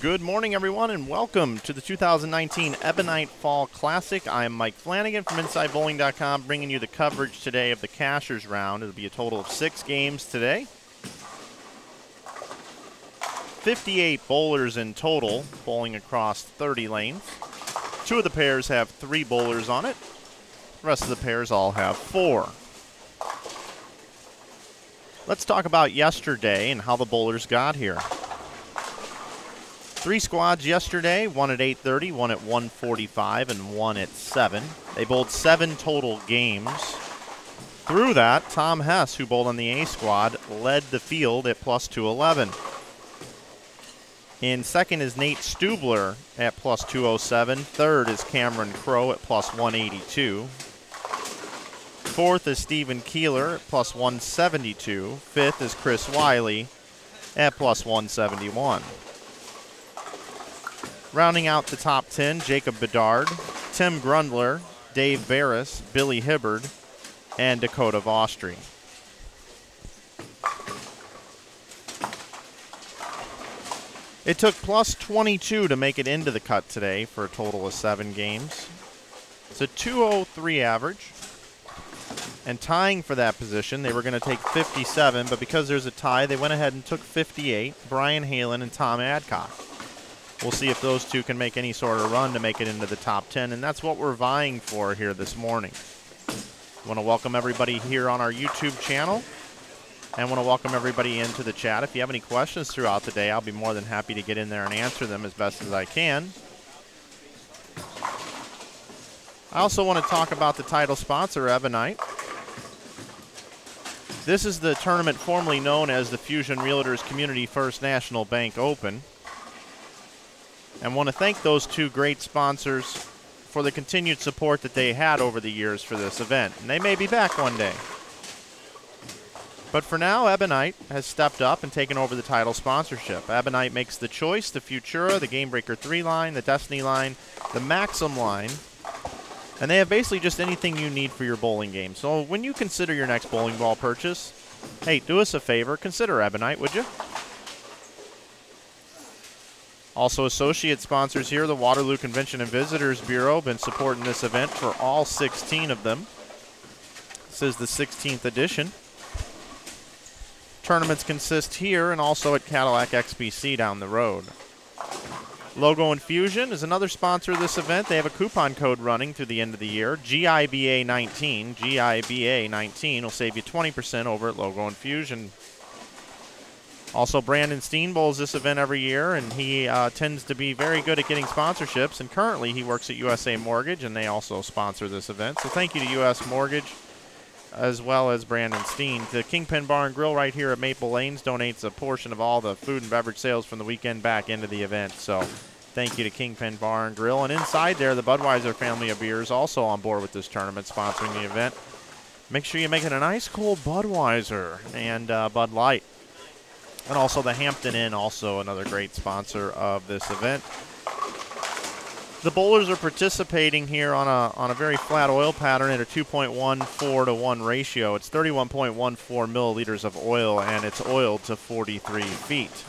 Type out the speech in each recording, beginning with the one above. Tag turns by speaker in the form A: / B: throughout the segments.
A: Good morning, everyone, and welcome to the 2019 Ebonite Fall Classic. I'm Mike Flanagan from InsideBowling.com, bringing you the coverage today of the Cashers round. It'll be a total of 6 games today. 58 bowlers in total, bowling across 30 lanes. 2 of the pairs have 3 bowlers on it. The rest of the pairs all have 4. Let's talk about yesterday and how the bowlers got here. 3 squads yesterday, one at 8:30, one at 1:45, and one at 7. They bowled 7 total games. Through that, Tom Hess, who bowled on the A squad, led the field at plus 211. In second is Nate Stubler at plus 207. Third is Cameron Crow at plus 182. Fourth is Stephen Keeler at plus 172. Fifth is Chris Wiley at plus 171. Rounding out the top 10, Jacob Bedard, Tim Grundler, Dave Barris, Billy Hibbard, and Dakota Vostri. It took plus 22 to make it into the cut today for a total of 7 games. It's a 203 average. And tying for that position, they were going to take 57, but because there's a tie, they went ahead and took 58, Brian Halen and Tom Adcock. We'll see if those two can make any sort of run to make it into the top 10, and that's what we're vying for here this morning. I want to welcome everybody here on our YouTube channel, and want to welcome everybody into the chat. If you have any questions throughout the day, I'll be more than happy to get in there and answer them as best as I can. I also want to talk about the title sponsor, Ebonite. This is the tournament formerly known as the Fusion Realtors Community First National Bank Open. And want to thank those 2 great sponsors for the continued support that they had over the years for this event. And they may be back one day. But for now, Ebonite has stepped up and taken over the title sponsorship. Ebonite makes the choice, the Futura, the Game Breaker 3 line, the Destiny line, the Maxim line. And they have basically just anything you need for your bowling game. So when you consider your next bowling ball purchase, hey, do us a favor, consider Ebonite, would you? Also associate sponsors here, the Waterloo Convention and Visitors Bureau, been supporting this event for all 16 of them. This is the 16th edition. Tournaments consist here and also at Cadillac XBC down the road. Logo Infusion is another sponsor of this event. They have a coupon code running through the end of the year, GIBA19. GIBA19 will save you 20% over at Logo Infusion. Also, Brandon Steen bowls this event every year, and he tends to be very good at getting sponsorships. And currently, he works at USA Mortgage, and they also sponsor this event. So thank you to US Mortgage, as well as Brandon Steen. The Kingpin Bar and Grill right here at Maple Lanes donates a portion of all the food and beverage sales from the weekend back into the event. So thank you to Kingpin Bar and Grill. And inside there, the Budweiser family of beers also on board with this tournament, sponsoring the event. Make sure you make it a nice cold Budweiser and Bud Light. And also the Hampton Inn, also another great sponsor of this event. The bowlers are participating here on a very flat oil pattern at a 2.14 to 1 ratio. It's 31.14 milliliters of oil, and it's oiled to 43 feet.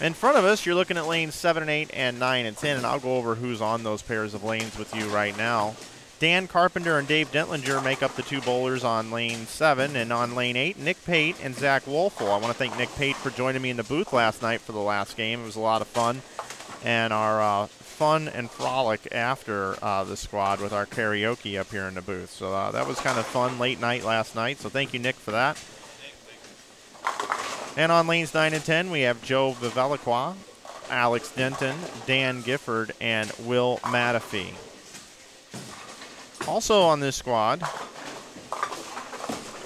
A: In front of us, you're looking at lanes 7 and 8 and 9 and 10, and I'll go over who's on those pairs of lanes with you right now. Dan Carpenter and Dave Dentlinger make up the 2 bowlers on lane 7, and on lane 8, Nick Pate and Zach Wolfel. I want to thank Nick Pate for joining me in the booth last night for the last game. It was a lot of fun, and our fun and frolic after the squad with our karaoke up here in the booth. So that was kind of fun late night last night, so thank you, Nick, for that. And on lanes 9 and 10, we have Joe Vivelacqua, Alex Denton, Dan Gifford, and Will Matafee. Also on this squad,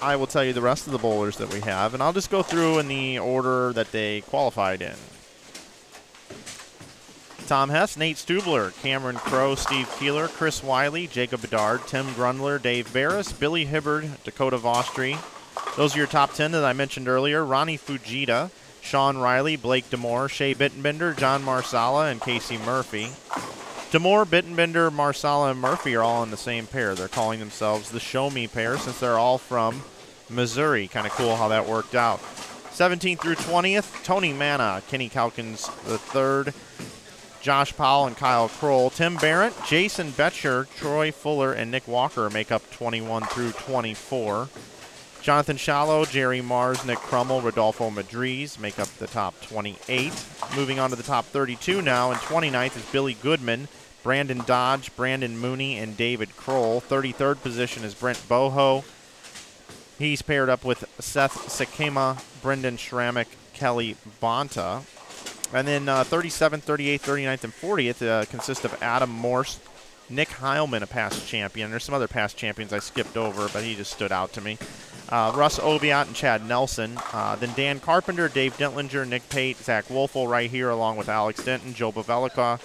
A: I will tell you the rest of the bowlers that we have, and I'll just go through in the order that they qualified in. Tom Hess, Nate Stubler, Cameron Crow, Steve Keeler, Chris Wiley, Jacob Bedard, Tim Grundler, Dave Barris, Billy Hibbard, Dakota Vostri, Those are your top 10 that I mentioned earlier. Ronnie Fujita, Sean Riley, Blake Demore, Shea Bittenbender, John Marsala, and Casey Murphy. Demore, Bittenbender, Marsala, and Murphy are all in the same pair. They're calling themselves the Show Me pair since they're all from Missouri. Kind of cool how that worked out. 17th through 20th, Tony Manna, Kenny Calkins III, Josh Powell and Kyle Kroll. Tim Barrett, Jason Betcher, Troy Fuller, and Nick Walker make up 21 through 24. Jonathan Shallow, Jerry Mars, Nick Crummell, Rodolfo Madriz make up the top 28. Moving on to the top 32 now, and 29th is Billy Goodman, Brandon Dodge, Brandon Mooney, and David Kroll. 33rd position is Brent Boho. He's paired up with Seth Sakema, Brendan Schrammick, Kelly Bonta. And then 37th, 38th, 39th, and 40th consist of Adam Morse, Nick Heilman, a past champion. There's some other past champions I skipped over, but he just stood out to me. Russ Oviatt and Chad Nelson. Then Dan Carpenter, Dave Dentlinger, Nick Pate, Zach Wolfel right here, along with Alex Denton, Joe Bavelica,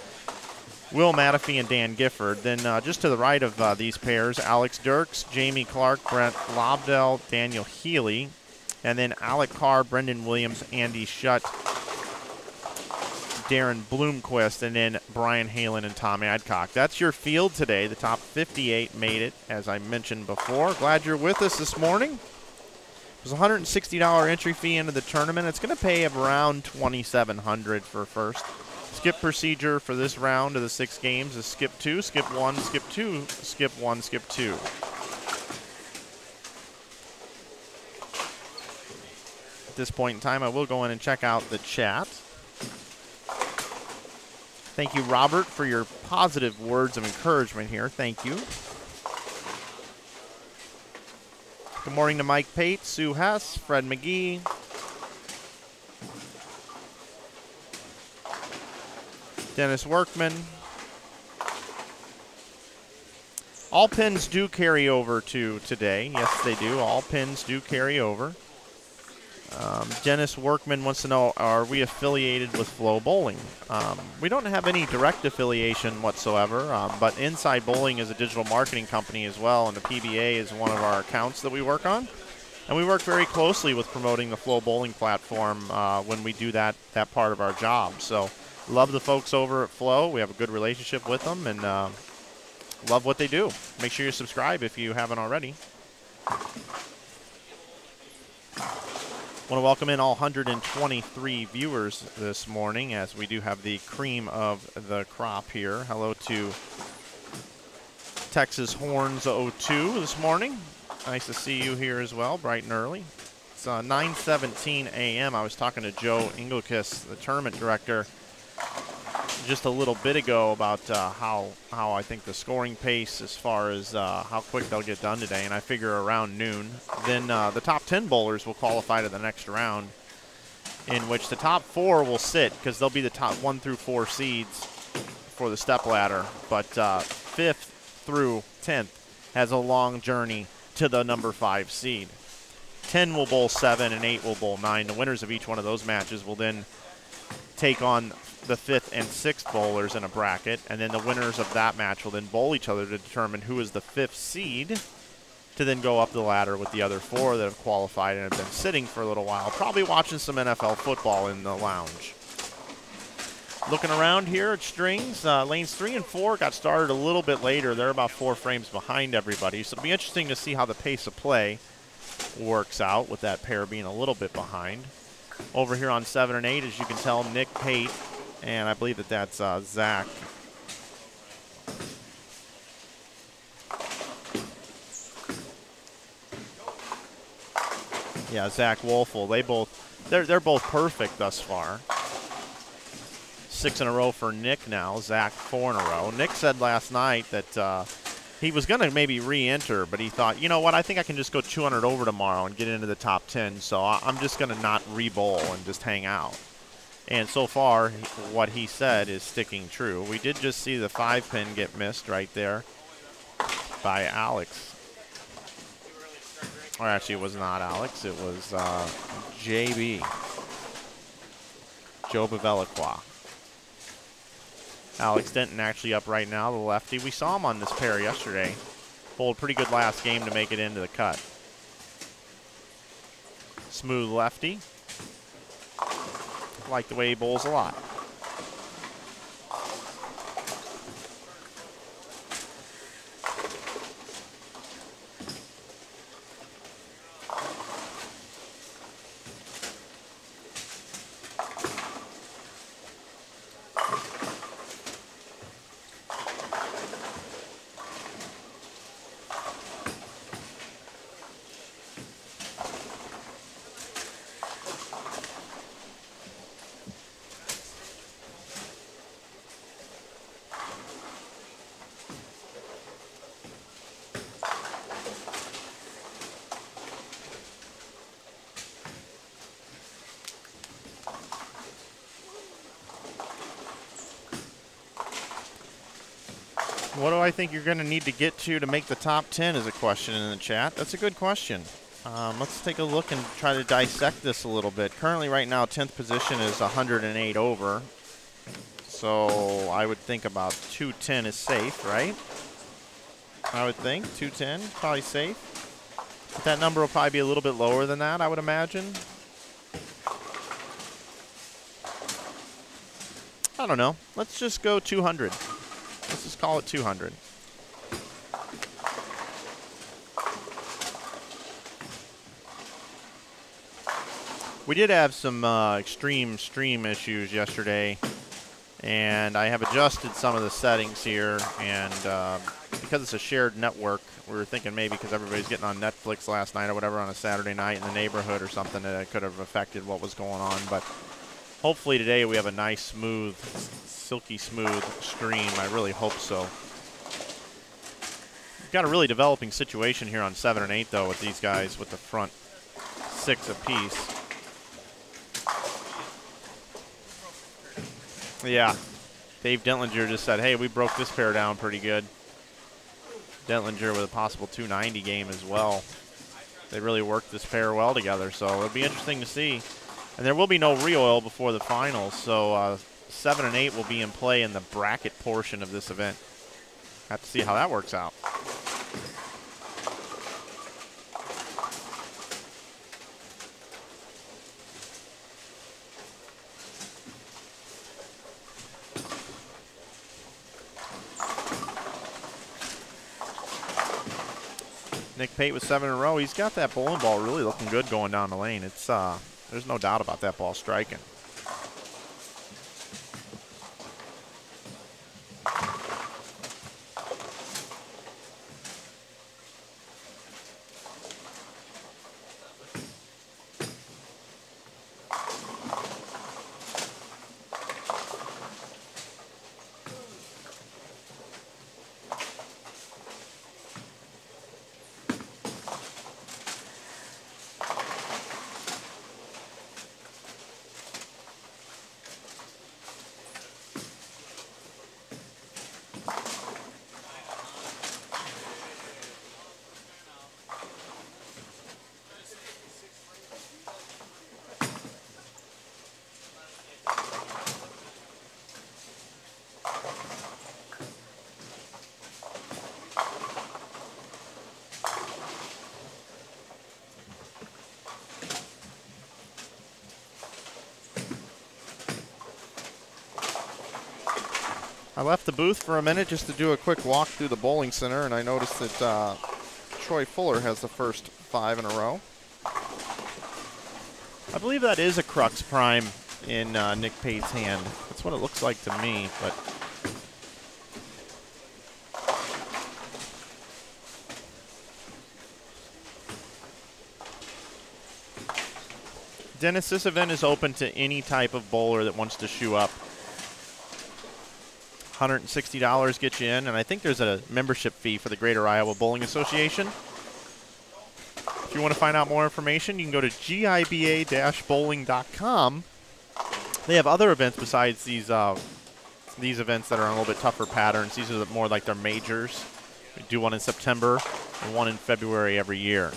A: Will Matafee, and Dan Gifford. Then just to the right of these pairs, Alex Dirks, Jamie Clark, Brent Lobdell, Daniel Healy, and then Alec Carr, Brendan Williams, Andy Schutt, Darren Bloomquist, and then Brian Halen and Tom Adcock. That's your field today. The top 58 made it, as I mentioned before. Glad you're with us this morning. There's a $160 entry fee into the tournament. It's going to pay around $2,700 for first. Skip procedure for this round of the 6 games is skip 2, skip 1, skip 2, skip 1, skip 2. At this point in time, I will go in and check out the chat. Thank you, Robert, for your positive words of encouragement here. Thank you. Good morning to Mike Pate, Sue Hess, Fred McGee. Dennis Workman. All pins do carry over to today. Yes, they do. All pins do carry over. Dennis Workman wants to know, are we affiliated with Flow Bowling? We don't have any direct affiliation whatsoever, but Inside Bowling is a digital marketing company as well, and the PBA is one of our accounts that we work on. And we work very closely with promoting the Flow Bowling platform when we do that part of our job. So love the folks over at Flow. We have a good relationship with them and love what they do. Make sure you subscribe if you haven't already. Want to welcome in all 123 viewers this morning, as we do have the cream of the crop here. Hello to Texas Horns 02 this morning. Nice to see you here as well, bright and early. It's 9:17 a.m. I was talking to Joe Engelkis, the tournament director, just a little bit ago about how I think the scoring pace as far as how quick they'll get done today, and I figure around noon. Then the top 10 bowlers will qualify to the next round, in which the top 4 will sit because they'll be the top 1 through 4 seeds for the step ladder, but 5th through 10th has a long journey to the number 5 seed. 10 will bowl 7 and 8 will bowl 9. The winners of each one of those matches will then take on the 5th and 6th bowlers in a bracket, and then the winners of that match will then bowl each other to determine who is the 5th seed to then go up the ladder with the other 4 that have qualified and have been sitting for a little while, probably watching some NFL football in the lounge. Looking around here at strings, lanes 3 and 4 got started a little bit later. They're about 4 frames behind everybody, so it'll be interesting to see how the pace of play works out with that pair being a little bit behind. Over here on 7 and 8, as you can tell, Nick Pate, and I believe that's Zach. Yeah, Zach Wolfel. They're both perfect thus far. 6 in a row for Nick now. Zach 4 in a row. Nick said last night that he was going to maybe re-enter, but he thought, you know what, I think I can just go 200 over tomorrow and get into the top 10, so I'm just going to not re-bowl and just hang out. And so far, what he said is sticking true. We did just see the 5-pin get missed right there by Alex. Or actually, it was not Alex. It was JB. Joe Bavelica. Alex Denton actually up right now, the lefty. We saw him on this pair yesterday. Bowled pretty good last game to make it into the cut. Smooth lefty. Like the way he bowls a lot. What do I think you're going to need to get to make the top 10 is a question in the chat. That's a good question. Let's take a look and try to dissect this a little bit. Currently right now, 10th position is 108 over. So I would think about 210 is safe, right? I would think 210 probably safe. But that number will probably be a little bit lower than that, I would imagine. I don't know. Let's just go 200. Let's just call it 200. We did have some extreme stream issues yesterday, and I have adjusted some of the settings here, and because it's a shared network, we were thinking maybe because everybody's getting on Netflix last night or whatever on a Saturday night in the neighborhood or something, that it could have affected what was going on. But hopefully today we have a nice, smooth, silky smooth stream. I really hope so. We've got a really developing situation here on 7 and 8, though, with these guys with the front 6 apiece. Yeah, Dave Dentlinger just said, hey, we broke this pair down pretty good. Dentlinger with a possible 290 game as well. They really worked this pair well together, so it'll be interesting to see. And there will be no re-oil before the finals, so 7 and 8 will be in play in the bracket portion of this event. Have to see how that works out. Nick Pate with 7 in a row. He's got that bowling ball really looking good going down the lane. It's there's no doubt about that ball striking. I left the booth for a minute just to do a quick walk through the bowling center, and I noticed that Troy Fuller has the first 5 in a row. I believe that is a Crux Prime in Nick Pate's hand. That's what it looks like to me, but Dennis, this event is open to any type of bowler that wants to shoe up. $160 gets you in, and I think there's a membership fee for the Greater Iowa Bowling Association. If you want to find out more information, you can go to giba-bowling.com. They have other events besides these events that are on a little bit tougher patterns. These are more like their majors. We do one in September and one in February every year.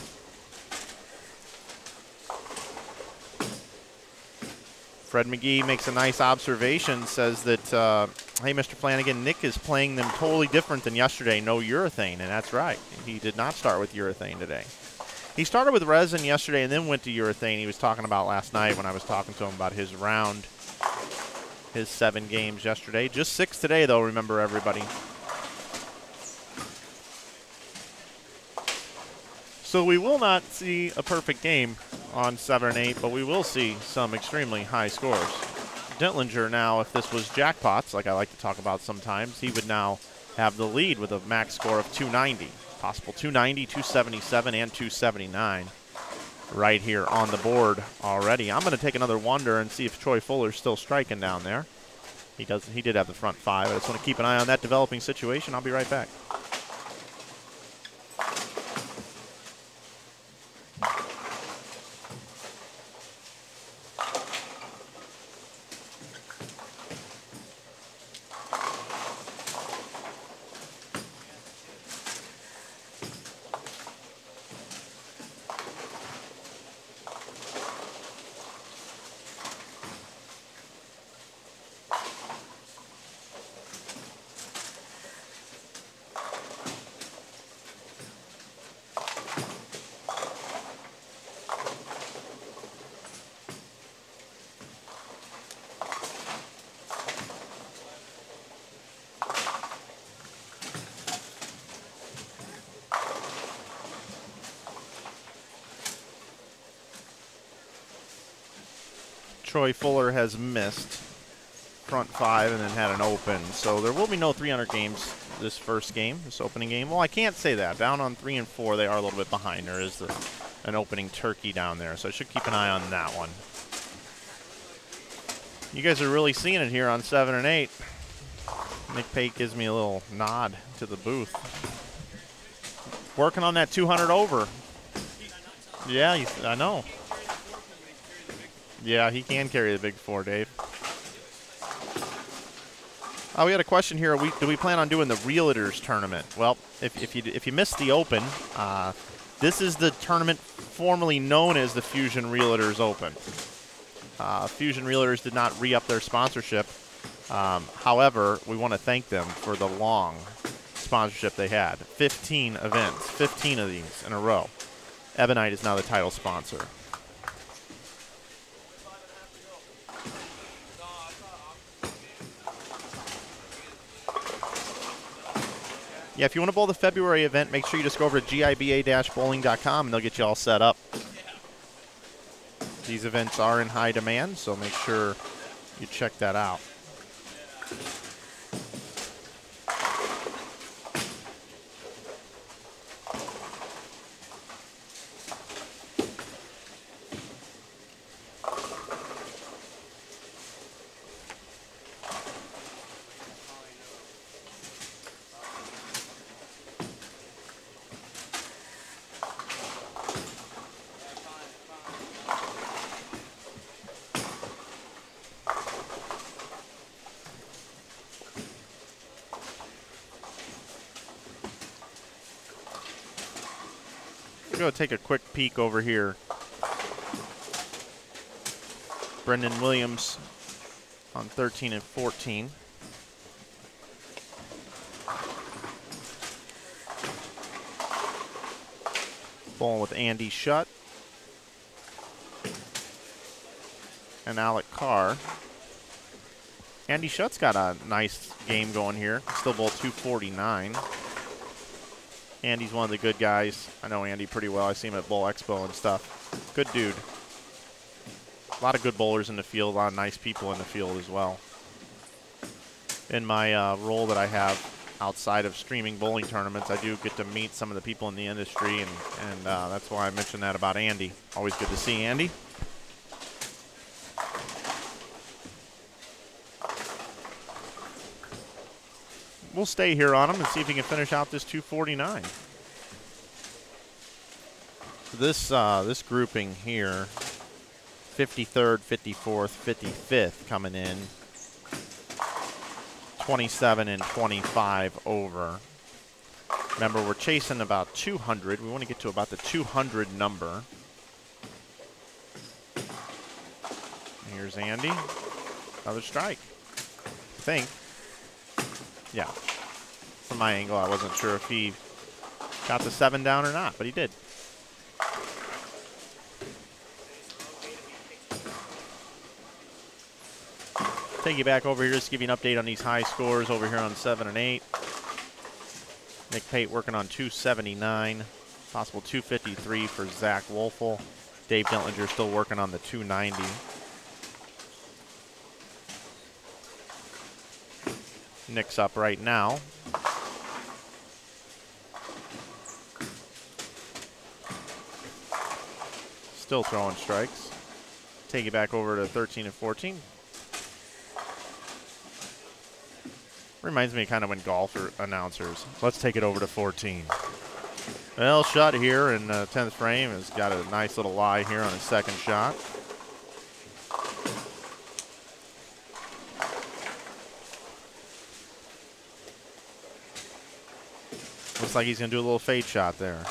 A: Fred McGee makes a nice observation, says that, hey, Mr. Flanagan, Nick is playing them totally different than yesterday, no urethane, and that's right. He did not start with urethane today. He started with resin yesterday and then went to urethane. He was talking about last night when I was talking to him about his round, his 7 games yesterday. Just 6 today, though, remember, everybody. So we will not see a perfect game on 7 and 8, but we will see some extremely high scores. Dentlinger now, if this was jackpots, like I like to talk about sometimes, he would now have the lead with a max score of 290. Possible 290, 277, and 279 right here on the board already. I'm going to take another wonder and see if Troy Fuller's still striking down there. He did have the front 5. I just want to keep an eye on that developing situation. I'll be right back. Troy Fuller has missed front 5 and then had an open. So there will be no 300 games this first game, this opening game. Well, I can't say that. Down on 3 and 4, they are a little bit behind. There is an opening turkey down there, so I should keep an eye on that one. You guys are really seeing it here on 7 and 8. Nick Pate gives me a little nod to the booth. Working on that 200 over. Yeah, I know. Yeah, he can carry the big 4, Dave. Oh, we had a question here. Do we plan on doing the Realtors tournament? Well, if you missed the Open, this is the tournament formerly known as the Fusion Realtors Open. Fusion Realtors did not re-up their sponsorship. However, we want to thank them for the long sponsorship they had. 15 events, 15 of these in a row. Ebonite is now the title sponsor. Yeah, if you want to bowl the February event, make sure you just go over to giba-bowling.com and they'll get you all set up. These events are in high demand, so make sure you check that out. Go take a quick peek over here. Brendan Williams on 13 and 14. Bowling with Andy Shutt and Alec Carr. Andy Shutt's got a nice game going here. Still bowl 249. Andy's one of the good guys. I know Andy pretty well. I see him at Bowl Expo and stuff. Good dude. A lot of good bowlers in the field, a lot of nice people in the field as well. In my role that I have outside of streaming bowling tournaments, I do get to meet some of the people in the industry, and that's why I mentioned that about Andy. Always good to see Andy. We'll stay here on him and see if he can finish out this 249. This grouping here, 53rd, 54th, 55th coming in, 27 and 25 over. Remember, we're chasing about 200. We want to get to about the 200 number. Here's Andy. Another strike, I think. Yeah. From my angle, I wasn't sure if he got the 7 down or not, but he did. Take you back over here just to give you an update on these high scores over here on 7 and 8. Nick Pate working on 279. Possible 253 for Zach Wolfel. Dave Dentlinger still working on the 290. Nick's up right now. Still throwing strikes. Take it back over to 13 and 14. Reminds me kind of when golfer announcers. Let's take it over to 14. Well, shot here in the 10th frame has got a nice little lie here on his second shot. Looks like he's going to do a little fade shot there.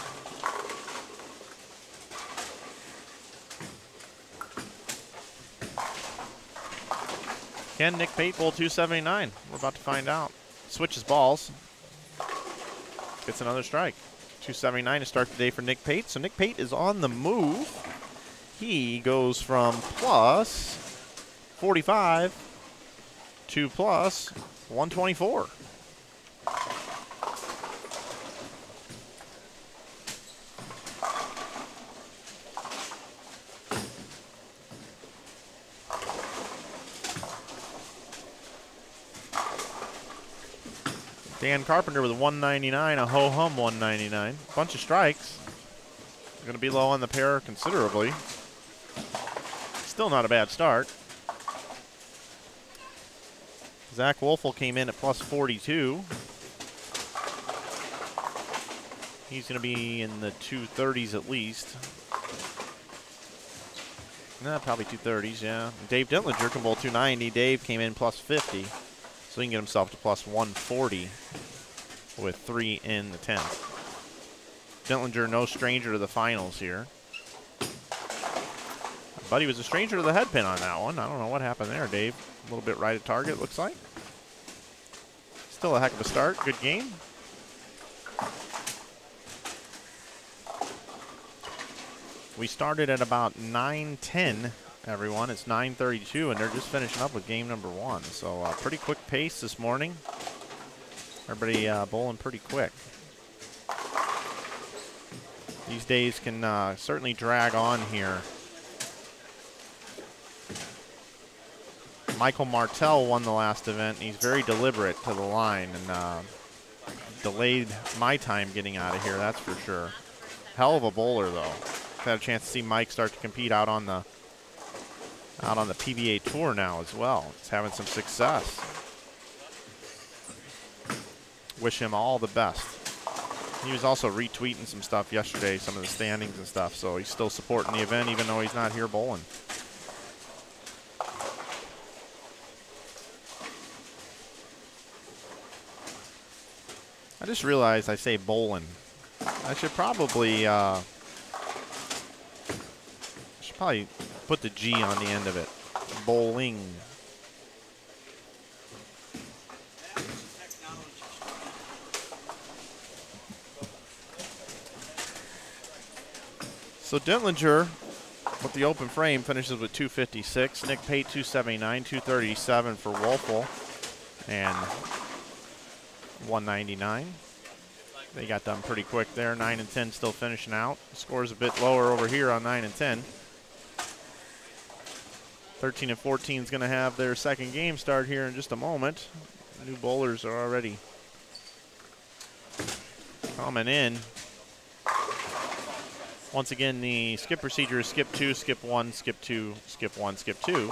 A: Can Nick Pate bowl 279? We're about to find out. Switches balls. Gets another strike. 279 to start the day for Nick Pate. So Nick Pate is on the move. He goes from plus 45 to plus 124. Dan Carpenter with a 199, a ho-hum 199. Bunch of strikes. Going to be low on the pair considerably. Still not a bad start. Zach Wolfel came in at plus 42. He's going to be in the 230s at least. Nah, probably 230s, yeah. Dave Dentlinger can bowl 290. Dave came in plus 50. So he can get himself to plus 140 with 3 in the 10th. Dentlinger, no stranger to the finals here. But he was a stranger to the head pin on that one. I don't know what happened there, Dave. A little bit right at target, looks like. Still a heck of a start. Good game. We started at about 9:10. Everyone, it's 9:32, and they're just finishing up with game number 1. So pretty quick pace this morning. Everybody bowling pretty quick. These days can certainly drag on here. Michael Martell won the last event. He's very deliberate to the line and delayed my time getting out of here, that's for sure. Hell of a bowler, though. Had a chance to see Mike start to compete out on the PBA Tour now as well. He's having some success. Wish him all the best. He was also retweeting some stuff yesterday, some of the standings and stuff, so he's still supporting the event even though he's not here bowling. I just realized I say bowling. I should probably put the G on the end of it. Bowling. So Dentlinger with the open frame finishes with 256. Nick Pate 279, 237 for Wolfel, and 199. They got done pretty quick there. 9 and 10 still finishing out. Score's a bit lower over here on 9 and 10. 13 and 14 is going to have their second game start here in just a moment. New bowlers are already coming in. Once again, the skip procedure is skip 2, skip 1, skip 2, skip 1, skip 2.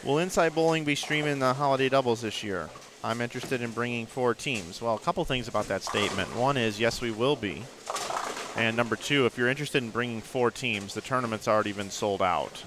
A: Will Inside Bowling be streaming the holiday doubles this year? I'm interested in bringing 4 teams. Well, a couple things about that statement. One is, yes, we will be. And number 2, if you're interested in bringing 4 teams, the tournament's already been sold out.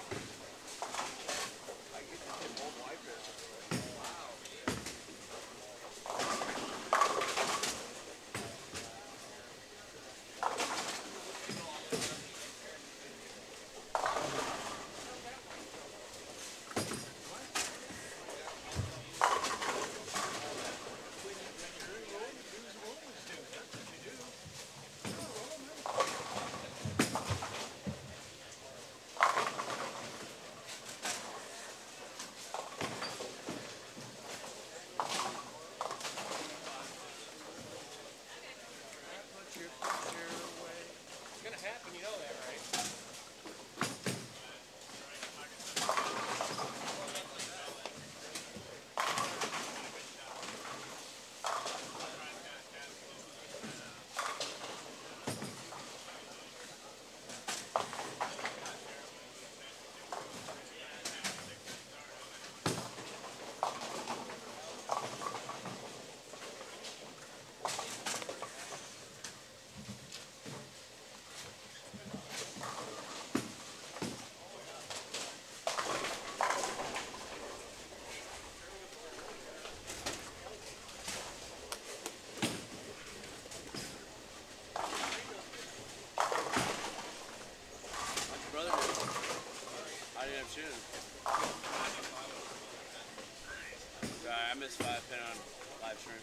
B: I missed 5 pin on live stream.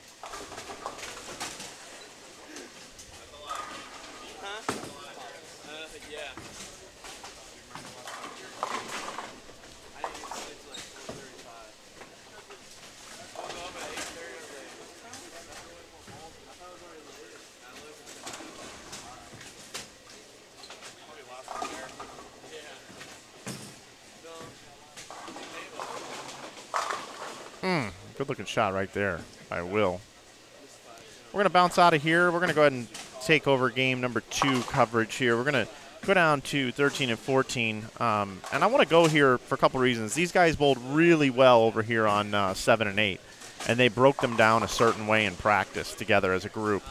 B: Huh? Yeah. I didn't even sleep till like 4:35. Woke up at 8:30. I was like, I thought it was already late. I looked at the probably lost my hair. Yeah. No.
A: Good looking shot right there by Will. We're going to bounce out of here. We're going to go ahead and take over game number 2 coverage here. We're going to go down to 13 and 14. And I want to go here for a couple reasons. These guys bowled really well over here on 7 and 8. And they broke them down a certain way in practice together as a group.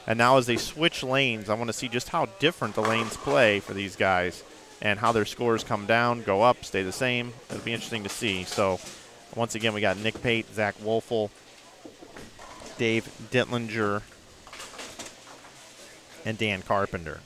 A: And now as they switch lanes, I want to see just how different the lanes play for these guys and how their scores come down, go up, stay the same. It'll be interesting to see. So once again, we got Nick Pate, Zach Wolfel, Dave Dittlinger, and Dan Carpenter.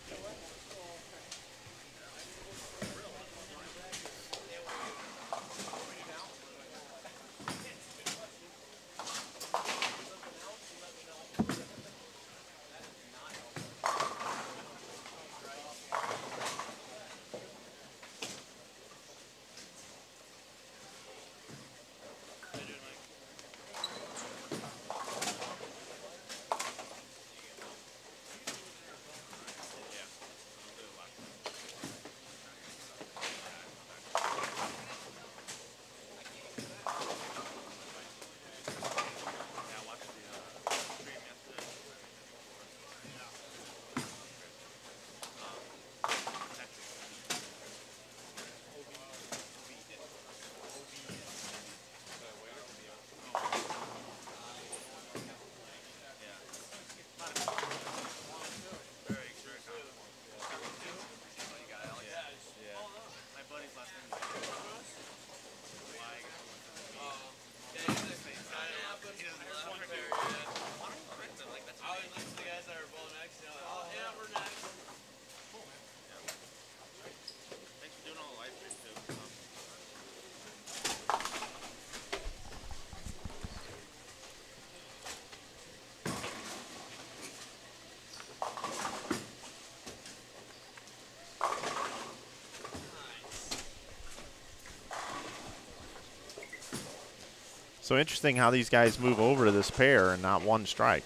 A: So interesting how these guys move over to this pair and not one strike.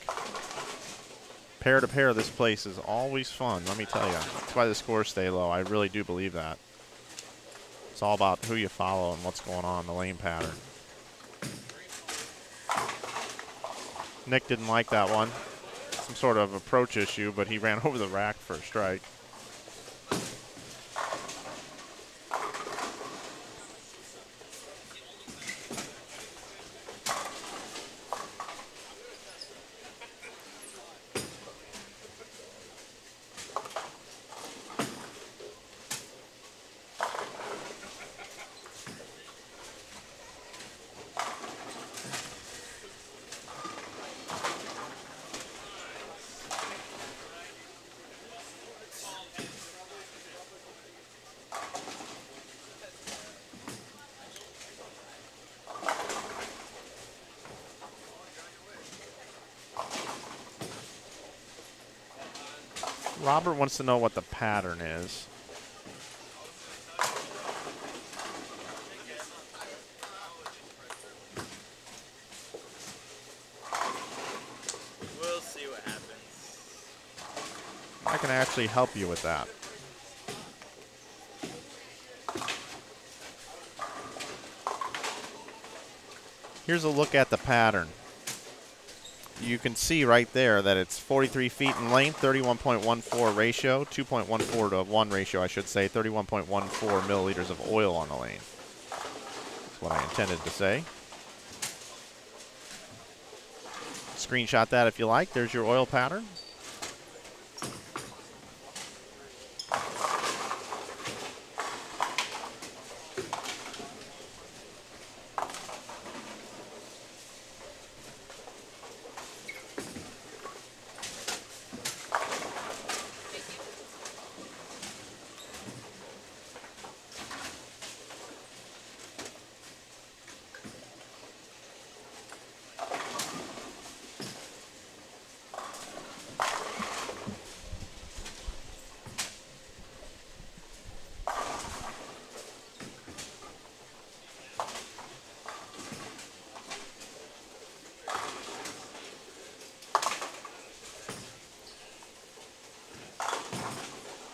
A: Pair to pair, this place is always fun, let me tell you. That's why the scores stay low. I really do believe that. It's all about who you follow and what's going on in the lane pattern. Nick didn't like that one. Some sort of approach issue, but he ran over the rack for a strike. Robert wants to know what the pattern is.
B: We'll see what happens.
A: I can actually help you with that. Here's a look at the pattern. You can see right there that it's 43 feet in length, 31.14 ratio, 2.14 to 1 ratio, I should say, 31.14 milliliters of oil on the lane. That's what I intended to say. Screenshot that if you like. There's your oil pattern.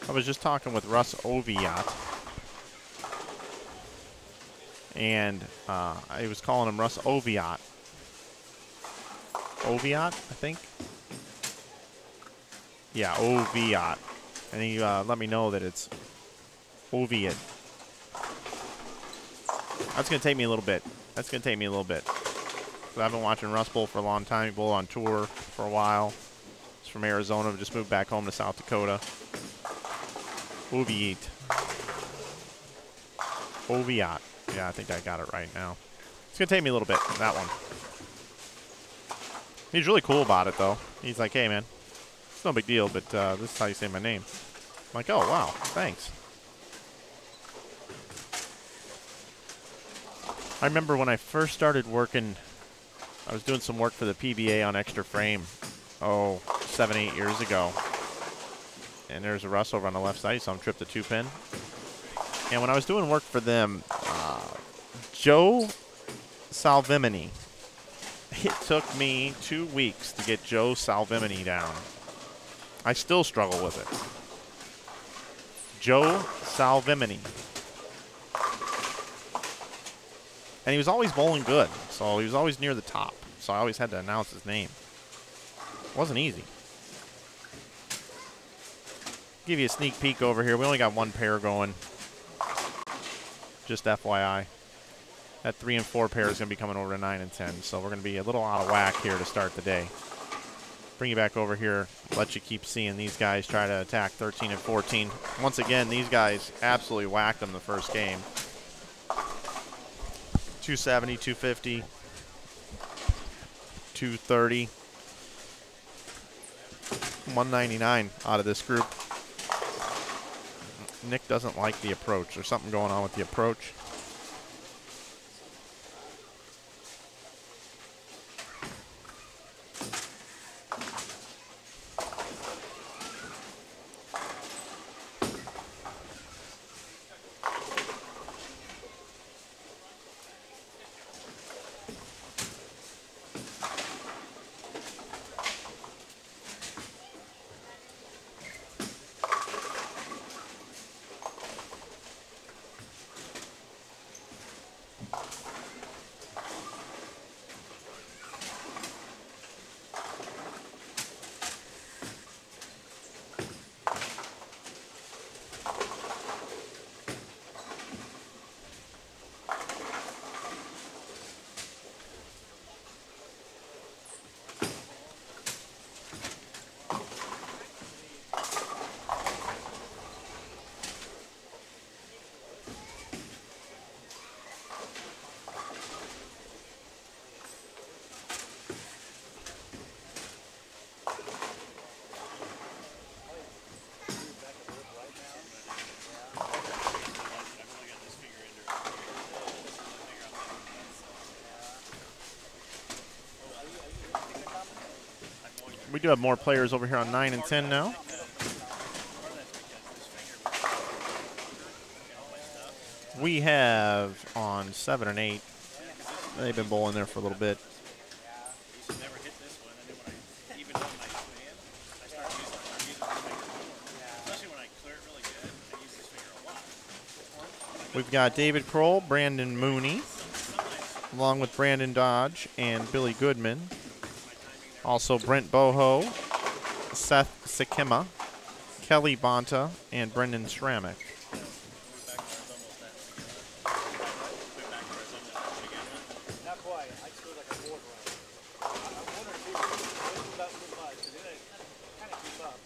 A: I was just talking with Russ Oviatt, and I was calling him Russ Oviatt. Oviatt, I think? Yeah, Oviatt. And he let me know that it's Oviatt. That's going to take me a little bit. But I've been watching Russ bowl for a long time. He bowled on tour for a while. He's from Arizona, just moved back home to South Dakota. Oviatt. Oviatt. Yeah, I think I got it right now. It's going to take me a little bit, that one. He's really cool about it, though. He's like, hey, man, it's no big deal, but this is how you say my name. I'm like, oh, wow, thanks. I remember when I first started working, I was doing some work for the PBA on Extra Frame, 7, 8 years ago. And there's a Russ over on the left side. You saw him trip the 2-pin. And when I was doing work for them, Joe Salvemini, it took me 2 weeks to get Joe Salvemini down. I still struggle with it. Joe Salvemini. And he was always bowling good, so he was always near the top. So I always had to announce his name. It wasn't easy. Give you a sneak peek over here. We only got one pair going. Just FYI. That 3 and 4 pair is going to be coming over to 9 and 10. So we're going to be a little out of whack here to start the day. Bring you back over here. Let you keep seeing these guys try to attack 13 and 14. Once again, these guys absolutely whacked them the first game. 270, 250, 230, 199 out of this group. Nick doesn't like the approach. There's something going on with the approach. We do have more players over here on 9 and 10 now. We have on 7 and 8. They've been bowling there for a little bit. We've got David Kroll, Brandon Mooney, along with Brandon Dodge and Billy Goodman. Also Brent Boho, Seth Sikima, Kelly Bonta, and Brendan Schrammick.
B: Not quite. I just feel like a board run. I'm one or two. This is about too much. So then I kind of keep up.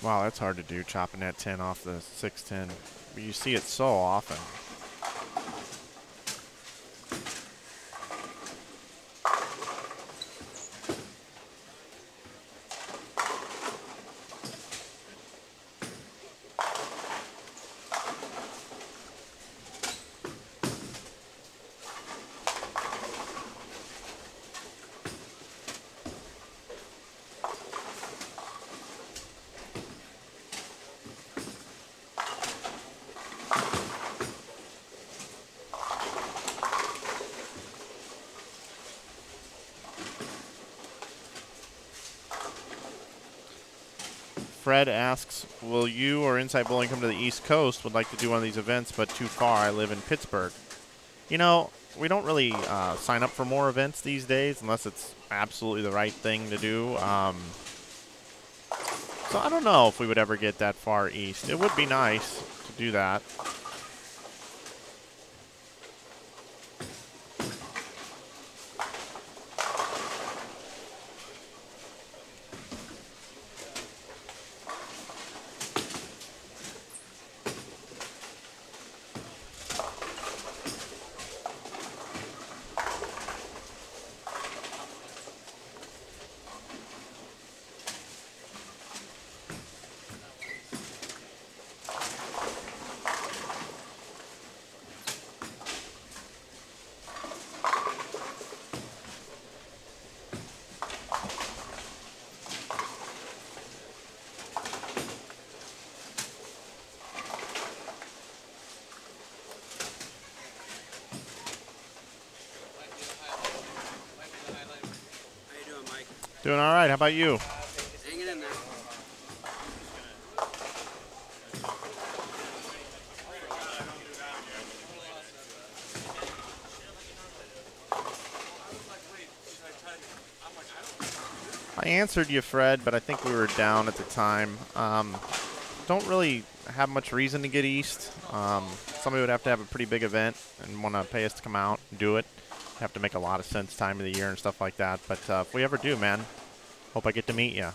A: Wow, that's hard to do, chopping that 10 off the 610. But you see it so often. Fred asks, will you or Inside Bowling come to the East Coast? Would like to do one of these events, but too far. I live in Pittsburgh. You know, we don't really sign up for more events these days unless it's absolutely the right thing to do. So I don't know if we would ever get that far east. It would be nice to do that. Doing all right. How about you?
C: Hang it in there.
A: I answered you, Fred, but I think we were down at the time. Don't really have much reason to get east. Somebody would have to have a pretty big event and want to pay us to come out and do it. Have to make a lot of sense time of the year and stuff like that. But if we ever do, man, hope I get to meet you.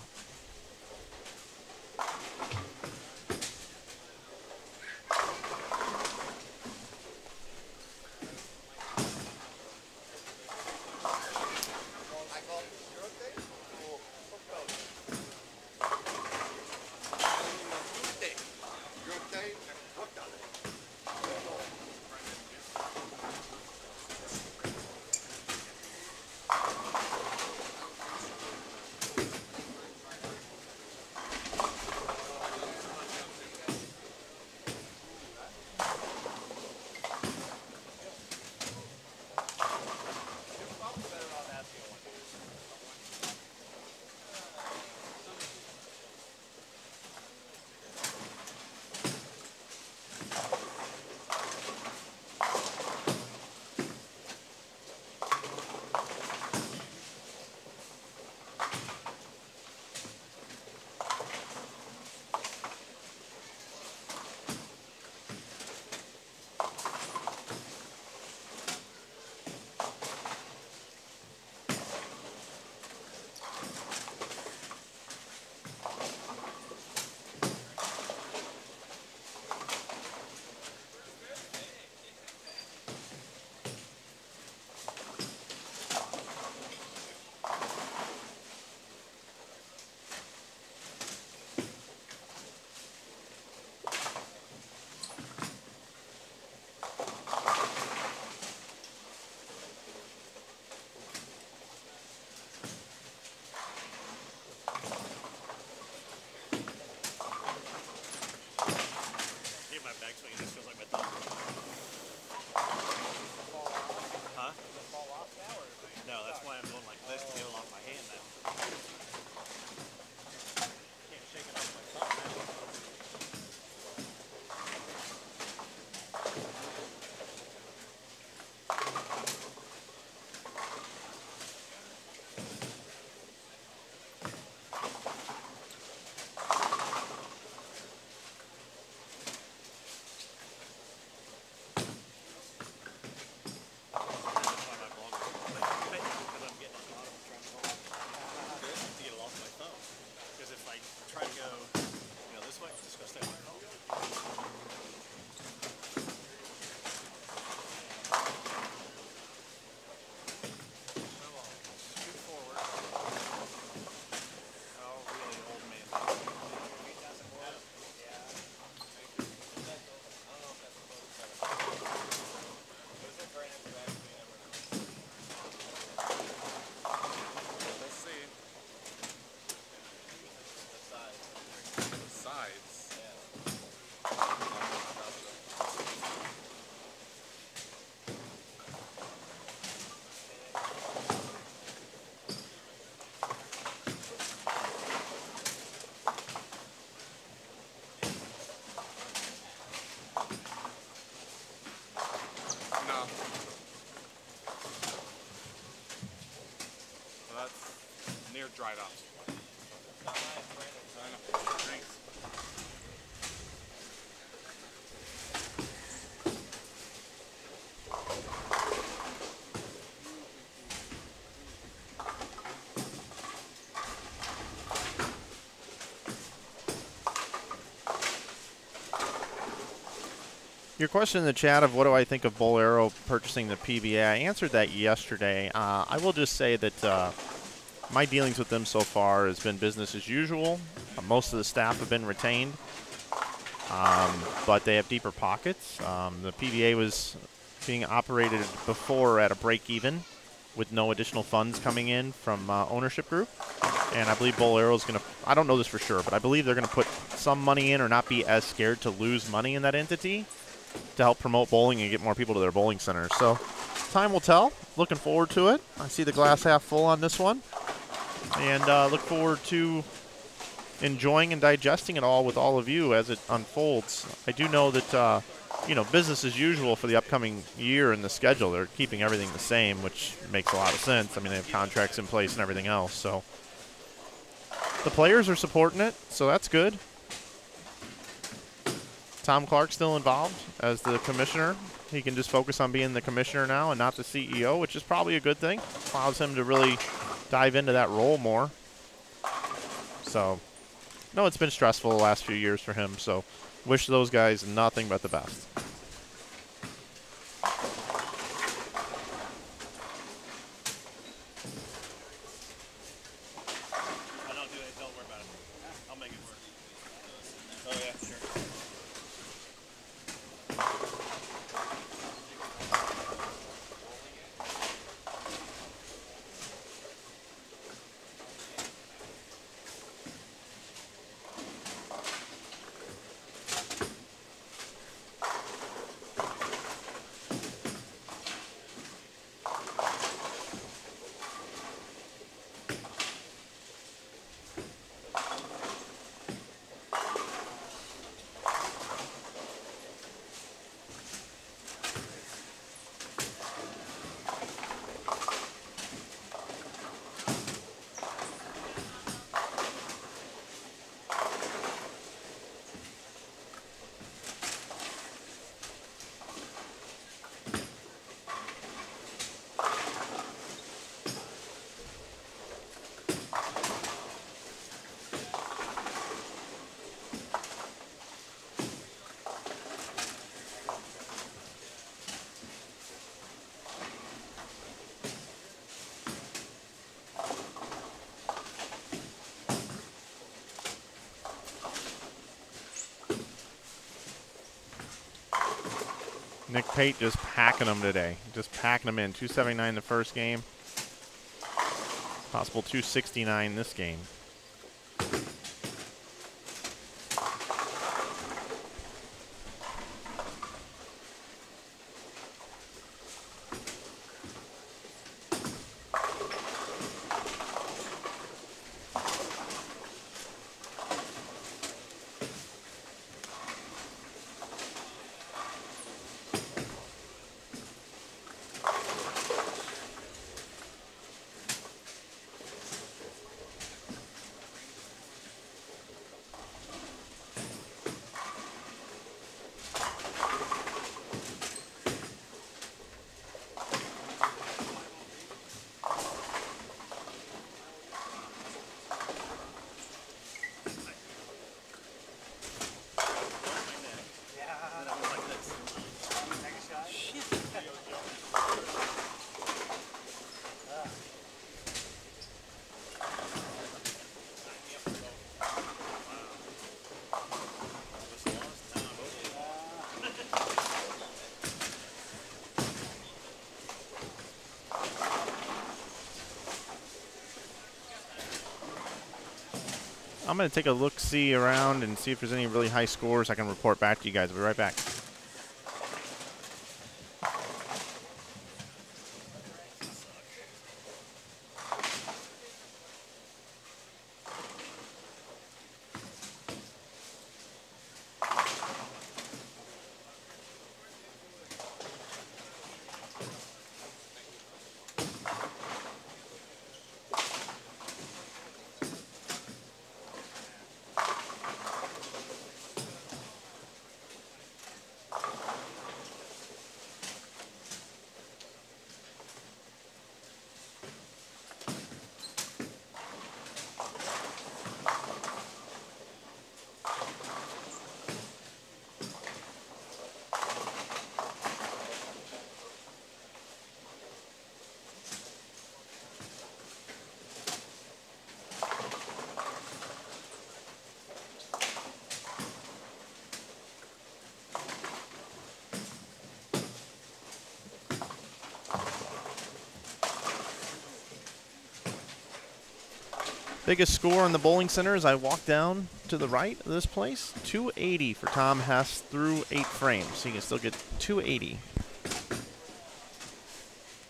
C: That's near dried up.
B: Not mine, Brandon.
C: I know. Thanks.
A: Your question in the chat of what do I think of Bull Arrow purchasing the PBA, I answered that yesterday. I will just say that my dealings with them so far has been business as usual. Most of the staff have been retained, but they have deeper pockets. The PBA was being operated before at a break-even with no additional funds coming in from ownership group. And I believe Bull Arrow is going to, I don't know this for sure, but I believe they're going to put some money in or not be as scared to lose money in that entity to help promote bowling and get more people to their bowling centers. So time will tell. Looking forward to it. I see the glass half full on this one. And look forward to enjoying and digesting it all with all of you as it unfolds. I do know that, you know, business as usual for the upcoming year in the schedule. They're keeping everything the same, which makes a lot of sense. I mean, they have contracts in place and everything else. So the players are supporting it, so that's good. Tom Clark still involved as the commissioner. He can just focus on being the commissioner now and not the CEO, which is probably a good thing. Allows him to really dive into that role more. So, no, it's been stressful the last few years for him, so wish those guys nothing but the best.
B: Don't worry about it. I'll make it work. Oh, yeah, sure.
A: Nick Pate just packing them today. Just packing them in. 279 the first game. Possible 269 this game. I'm going to take a look-see around and see if there's any really high scores I can report back to you guys. I'll be right back. Biggest score in the bowling center as I walk down to the right of this place, 280 for Tom Hess through 8 frames. So you can still get 280.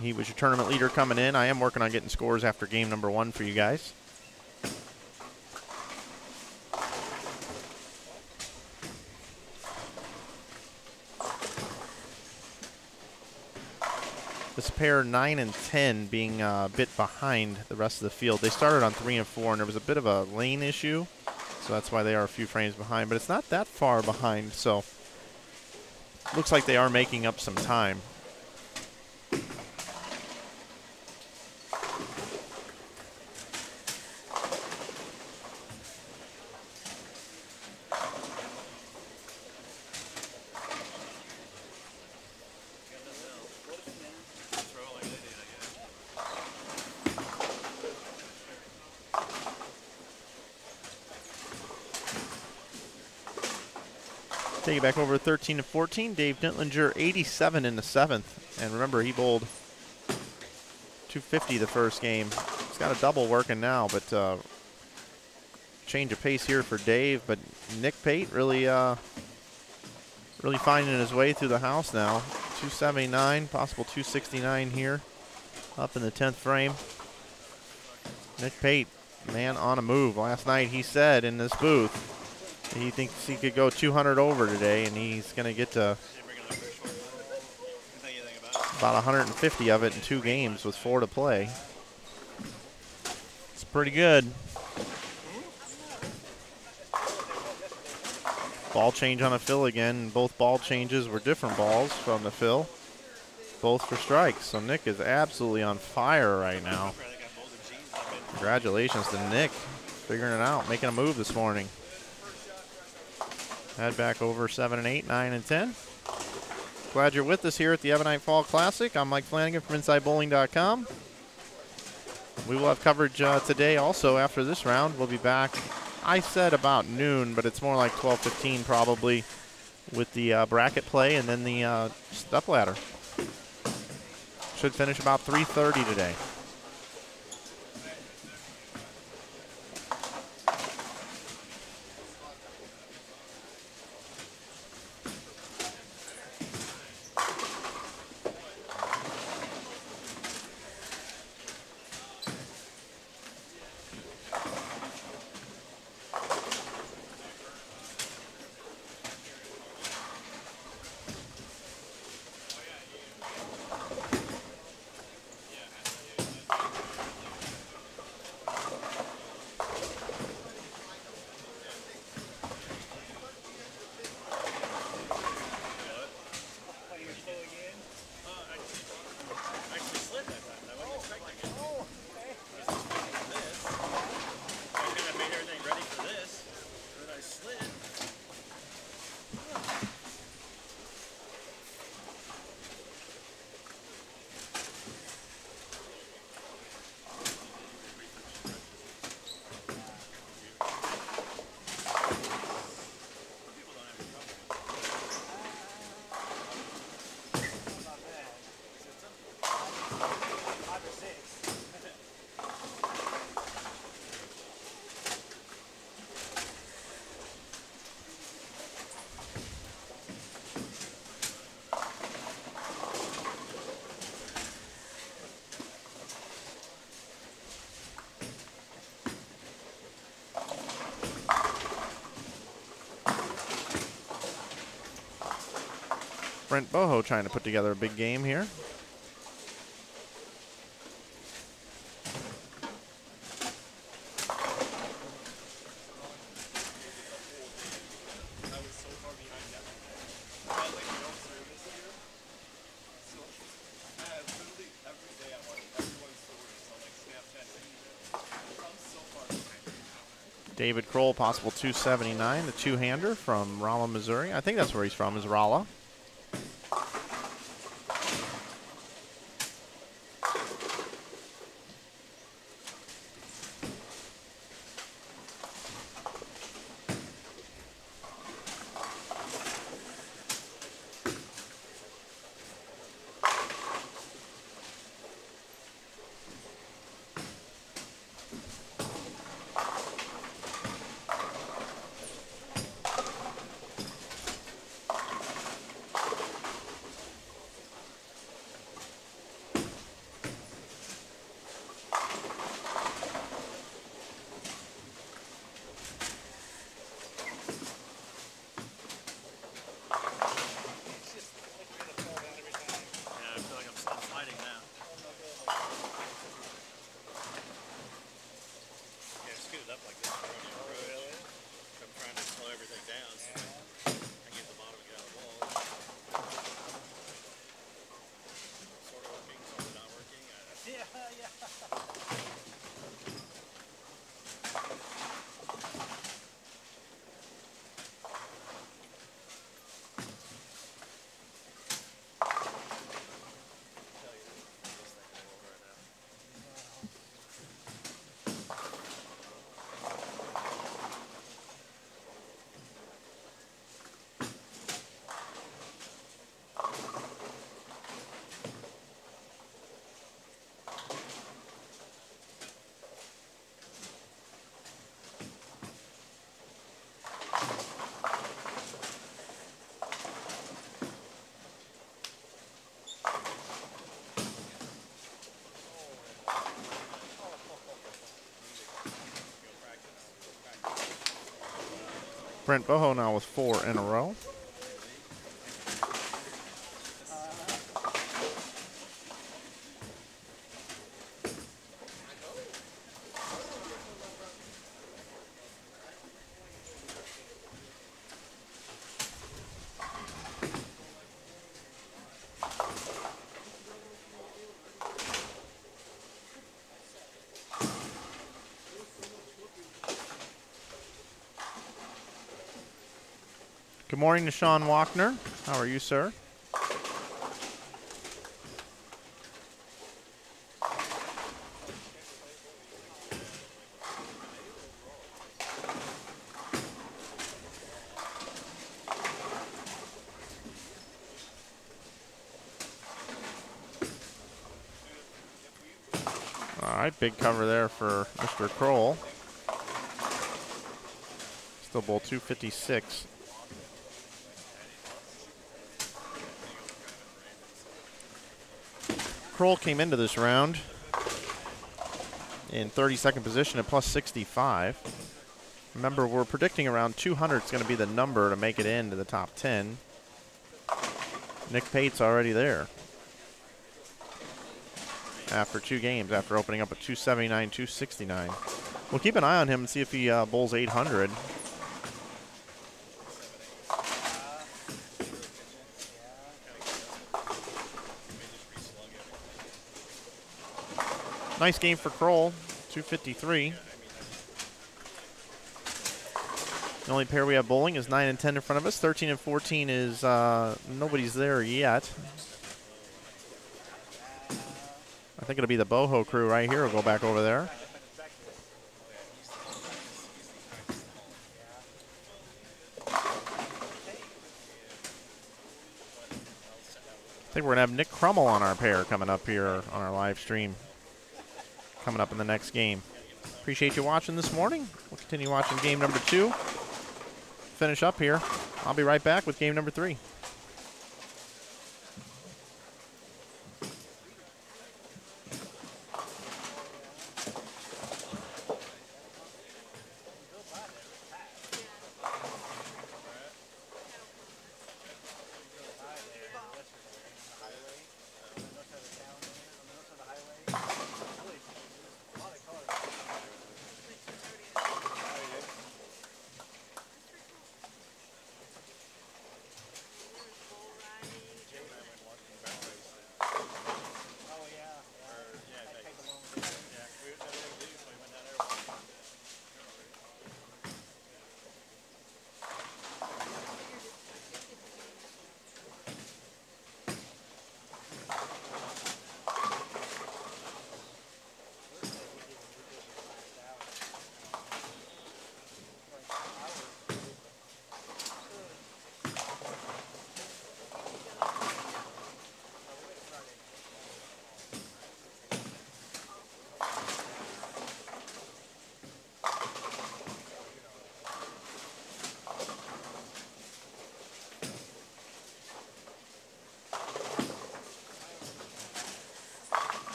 A: He was your tournament leader coming in. I am working on getting scores after game number 1 for you guys. This pair 9 and 10 being a bit behind the rest of the field. They started on 3 and 4, and there was a bit of a lane issue, so that's why they are a few frames behind. But it's not that far behind, so looks like they are making up some time. Take it back over to 13 and 14. Dave Dittlinger, 87 in the 7th. And remember, he bowled 250 the first game. He's got a double working now, but change of pace here for Dave. But Nick Pate really finding his way through the house now. 279, possible 269 here, up in the 10th frame. Nick Pate, man on a move. Last night he said in this booth, he thinks he could go 200 over today, and he's going to get to about 150 of it in 2 games with 4 to play. It's pretty good. Ball change on a fill again. Both ball changes were different balls from the fill, both for strikes. So Nick is absolutely on fire right now. Congratulations to Nick, figuring it out, making a move this morning. Head back over 7 and 8, 9 and 10. Glad you're with us here at the Ebonite Fall Classic. I'm Mike Flanagan from InsideBowling.com. We will have coverage today also after this round. We'll be back, I said about noon, but it's more like 12:15 probably, with the bracket play and then the step ladder. Should finish about 3:30 today. Brent Boho trying to put together a big game here. David Kroll, possible 279, the two-hander from Rolla, Missouri. I think that's where he's from, is Rolla. Brent Boho now with 4 in a row. Good morning to Sean Walkner. How are you, sir? All right, big cover there for Mr. Kroll. Still bowl 256. Kroll came into this round in 32nd position at plus 65. Remember, we're predicting around 200 is going to be the number to make it into the top 10. Nick Pate's already there after 2 games, after opening up at 279, 269. We'll keep an eye on him and see if he bowls 800. Nice game for Kroll, 253. The only pair we have bowling is 9 and 10 in front of us. 13 and 14 is nobody's there yet. I think it'll be the Boho crew right here. We'll go back over there. I think we're going to have Nick Krummel on our pair coming up here on our live stream. Coming up in the next game. Appreciate you watching this morning. We'll continue watching game number 2. Finish up here. I'll be right back with game number 3.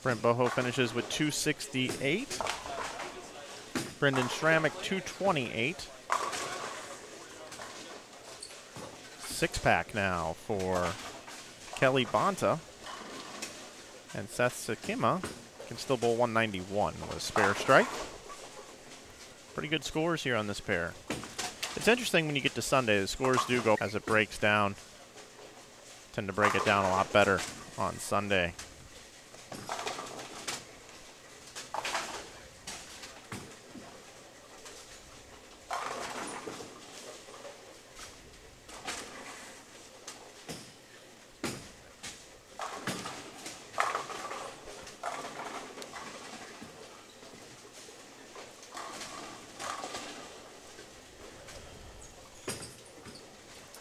A: Brent Boho finishes with 268. Brendan Stramick, 228. Six-pack now for Kelly Bonta. And Seth Sakima can still bowl 191 with a spare strike. Pretty good scores here on this pair. It's interesting when you get to Sunday, the scores do go as it breaks down. Tend to break it down a lot better on Sunday.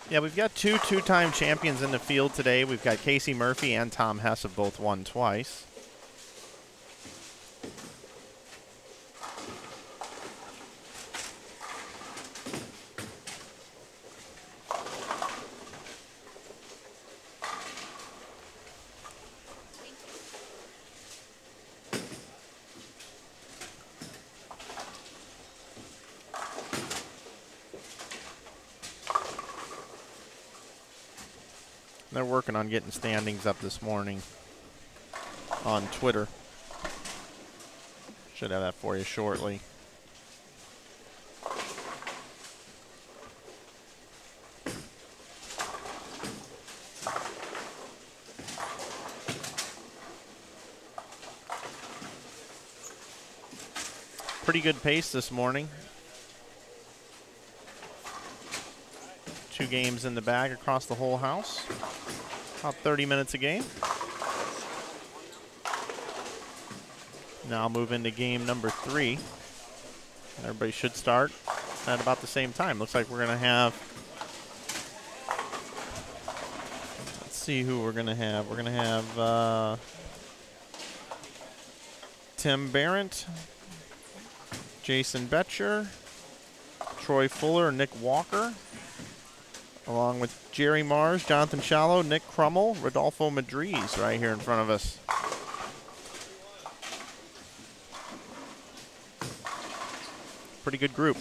A: Yeah, we've got two-time champions in the field today. We've got Casey Murphy and Tom Hess have both won twice. They're working on getting standings up this morning on Twitter. Should have that for you shortly. Pretty good pace this morning. 2 games in the bag across the whole house. About 30 minutes a game. Now I'll move into game number 3. Everybody should start at about the same time. Looks like we're going to have, let's see who we're going to have. We're going to have Tim Barrett, Jason Betcher, Troy Fuller, Nick Walker, along with Jerry Mars, Jonathan Shallow, Nick Crummell, Rodolfo Madriz right here in front of us. Pretty good group.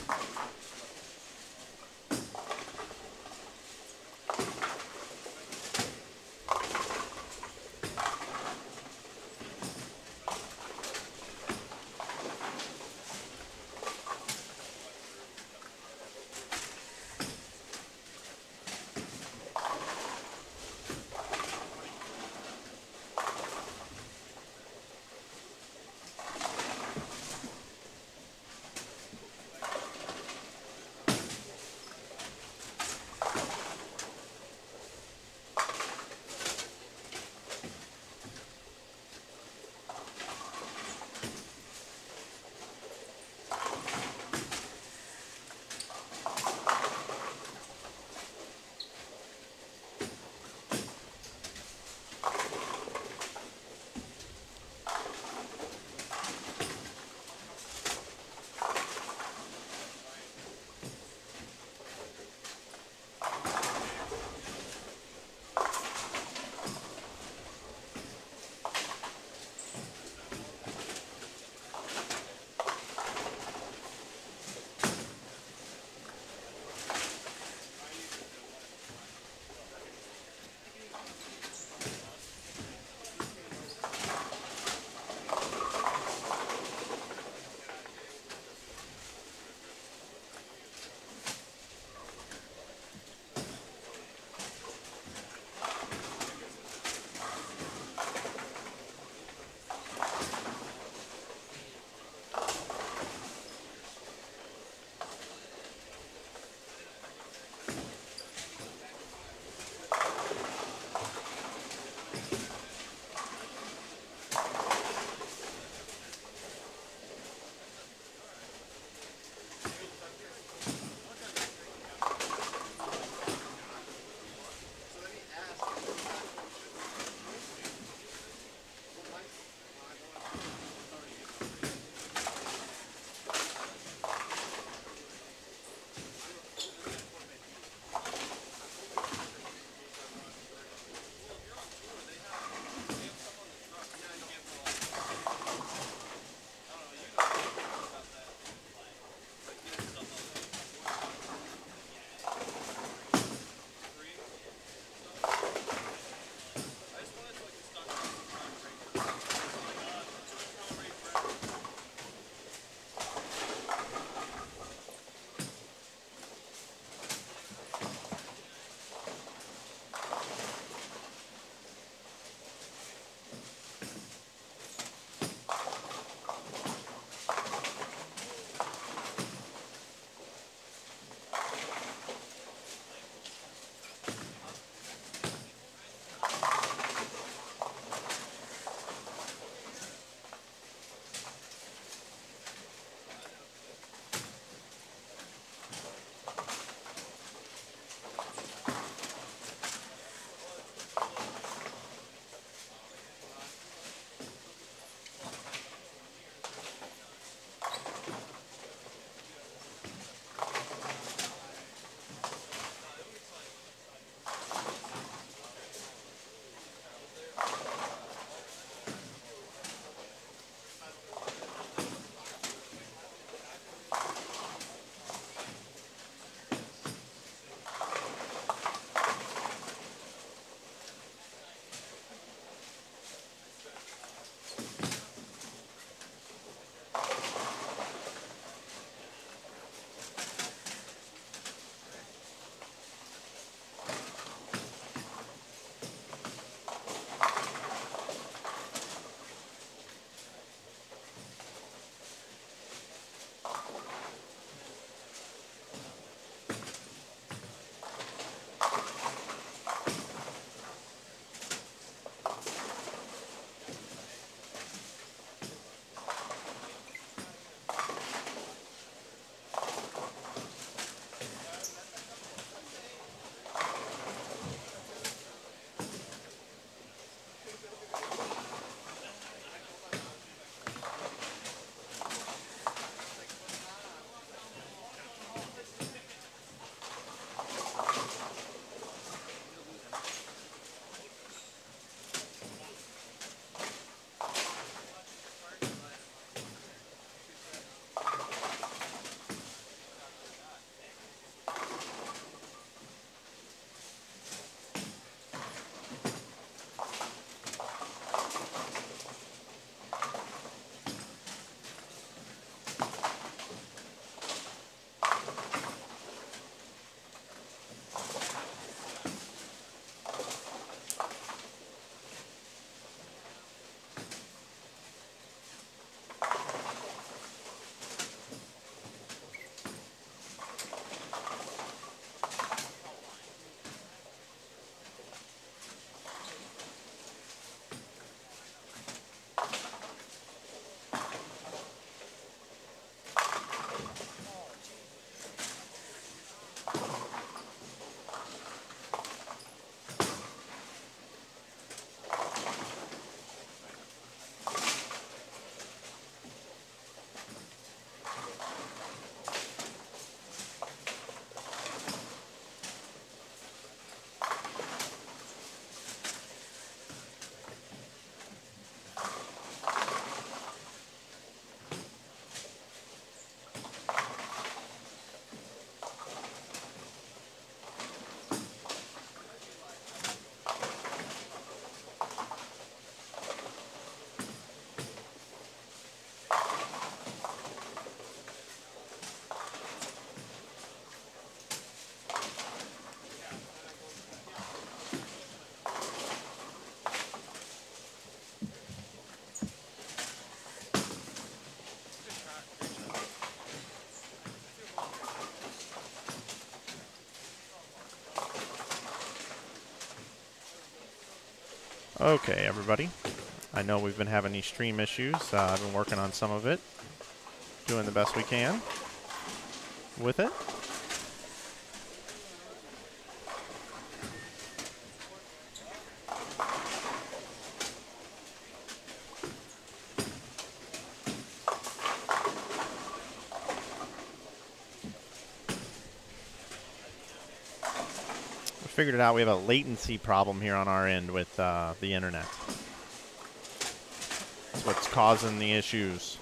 A: Okay, everybody. I know we've been having these stream issues. I've been working on some of it, doing the best we can with it. We figured it out. We have a latency problem here on our end with the internet. That's what's causing the issues.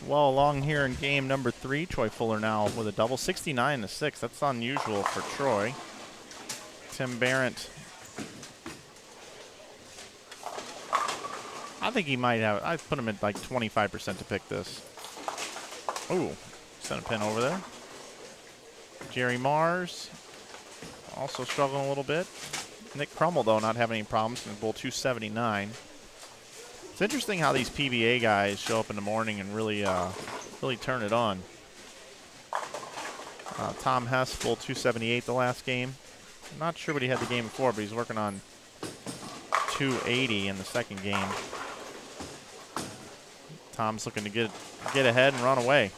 A: well along here in game number 3. Troy Fuller now with a double, 69-6. That's unusual for Troy. Tim Barrett, I think he might have, I put him at like 25% to pick this. Ooh, sent a pin over there. Jerry Mars, also struggling a little bit. Nick Crummell, though, not having any problems in bowl 279. It's interesting how these PBA guys show up in the morning and really turn it on. Tom Hess, bowl 278 the last game. I'm not sure what he had the game before, but he's working on 280 in the second game. Tom's looking to get ahead and run away.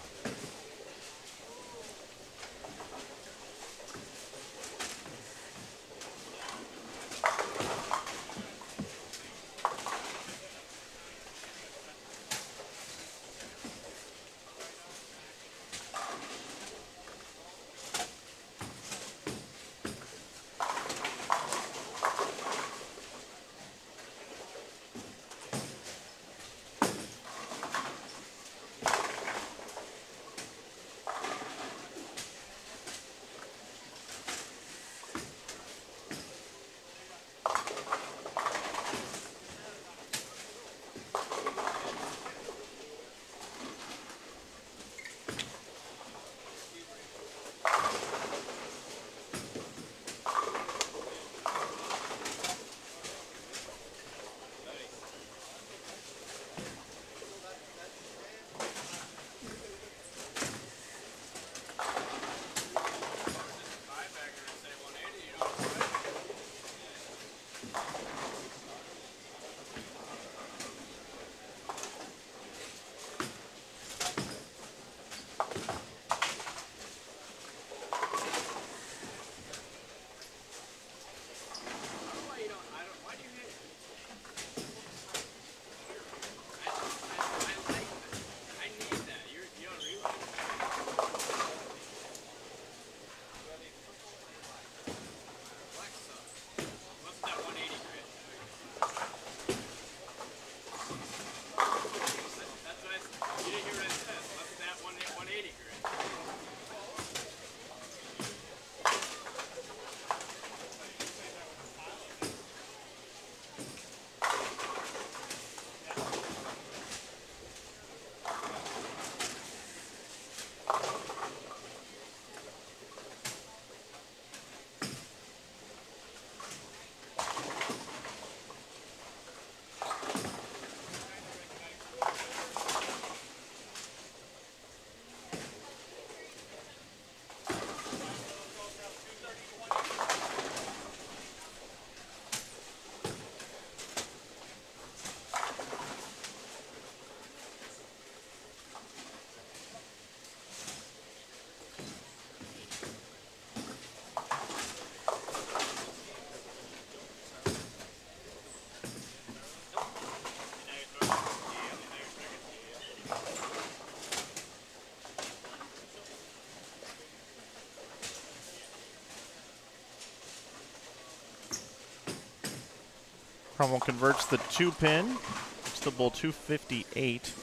A: Crummell converts the 2-pin. Still bowl 258.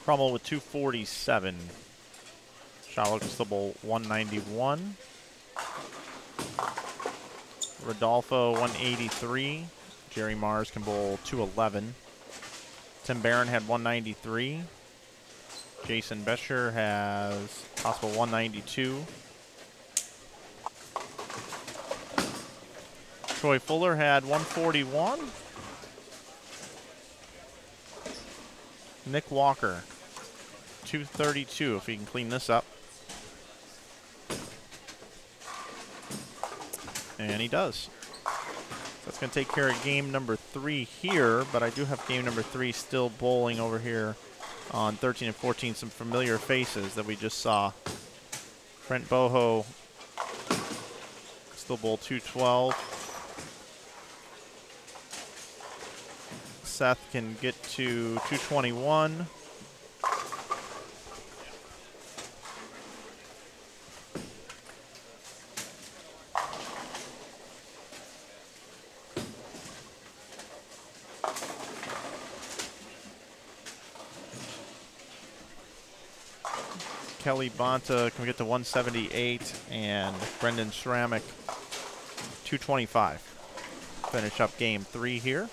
A: Crummel with 247. Shiloh can still bowl 191. Rodolfo 183. Jerry Mars can bowl 211. Tim Barron had 193. Jason Bescher has possible 192. Troy Fuller had 141. Nick Walker, 232, if he can clean this up. And he does. So that's going to take care of game number 3 here, but I do have game number 3 still bowling over here on 13 and 14, some familiar faces that we just saw. Brent Boho still bowl 212. Seth can get to 221. Kelly Bonta can we get to 178, and Brendan Schrammick 225. Finish up game 3 here.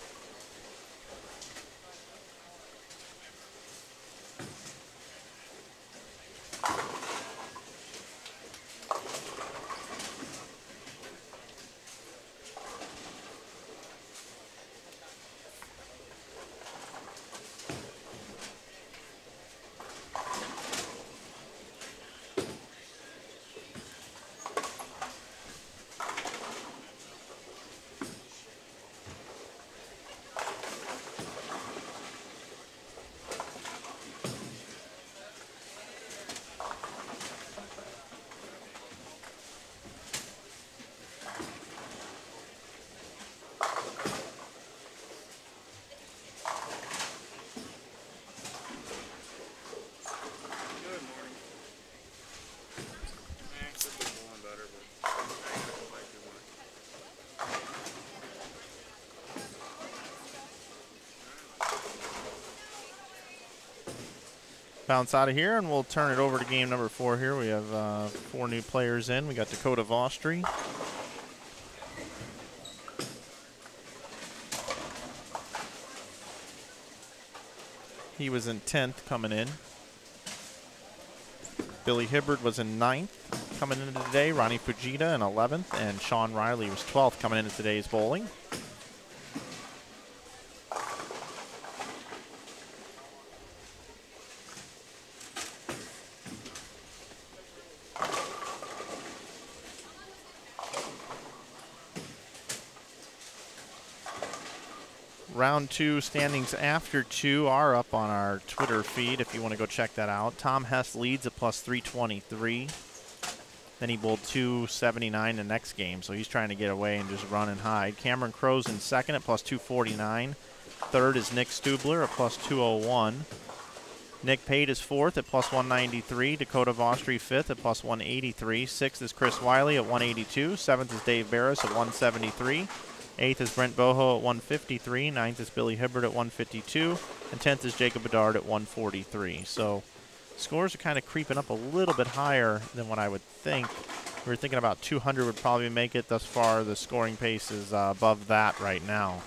B: Good morning. Could be bowling better, but I ain't like too much.
A: Bounce out of here, and we'll turn it over to game number 4 here. We have 4 new players in. We got Dakota Vostri. He was in 10th coming in. Billy Hibbard was in 9th coming into today. Ronnie Fujita in 11th, and Sean Riley was 12th coming into today's bowling. Round 2 standings after 2 are up on our Twitter feed if you want to go check that out. Tom Hess leads at plus 323. Then he bowled 279 the next game, so he's trying to get away and just run and hide. Cameron Crow's in second at plus 249. Third is Nick Stubler at plus 201. Nick Pate is fourth at plus 193. Dakota Vostri fifth at plus 183. Sixth is Chris Wiley at 182. Seventh is Dave Barris at 173. 8th is Brent Boho at 153. 9th is Billy Hibbard at 152. And 10th is Jacob Bedard at 143. So scores are kind of creeping up a little bit higher than what I would think. We were thinking about 200 would probably make it. Thus far, the scoring pace is above that right now.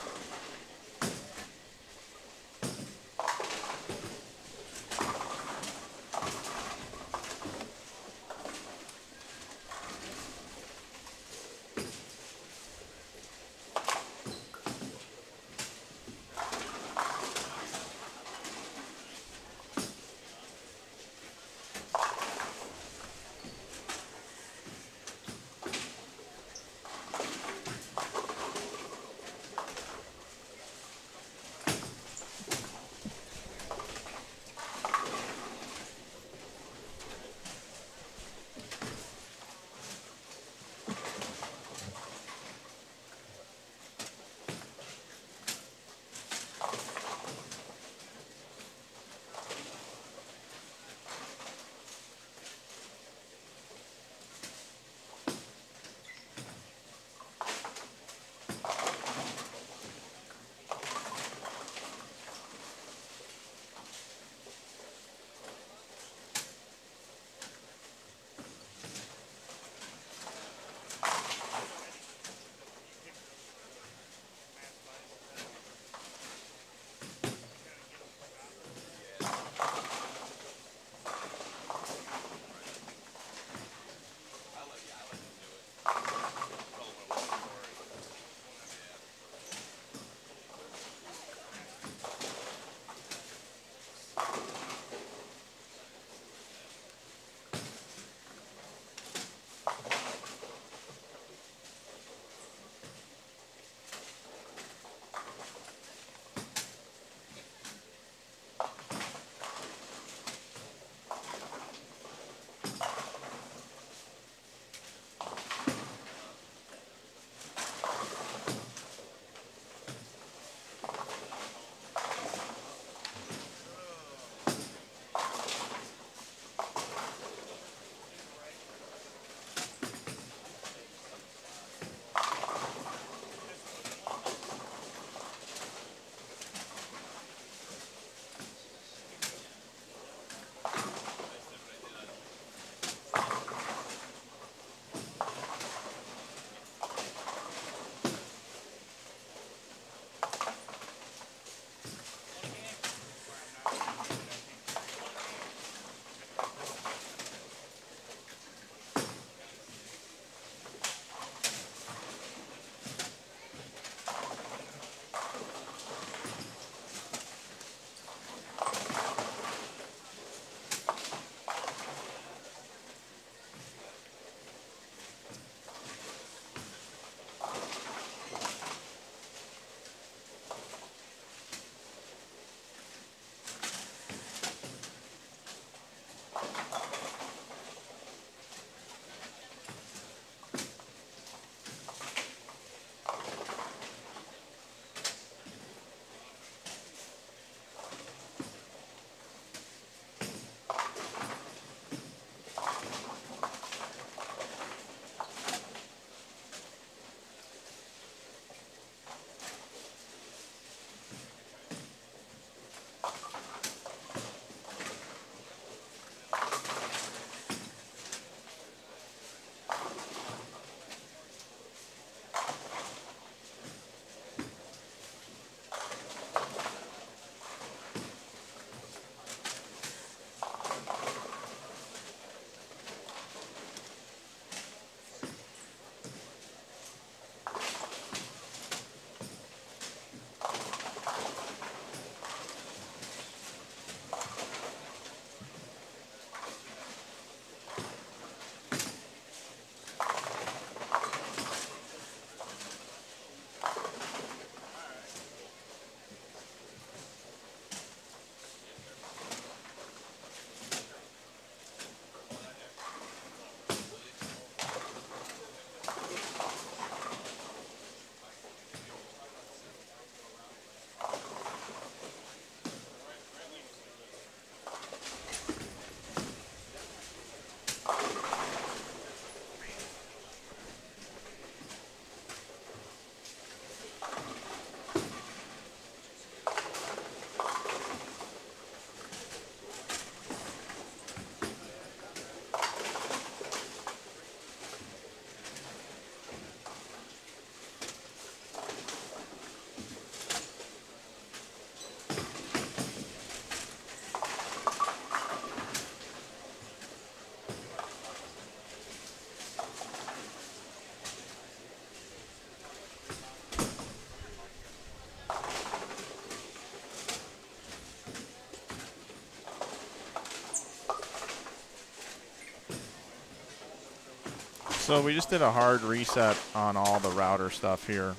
A: So we just did a hard reset on all the router stuff here.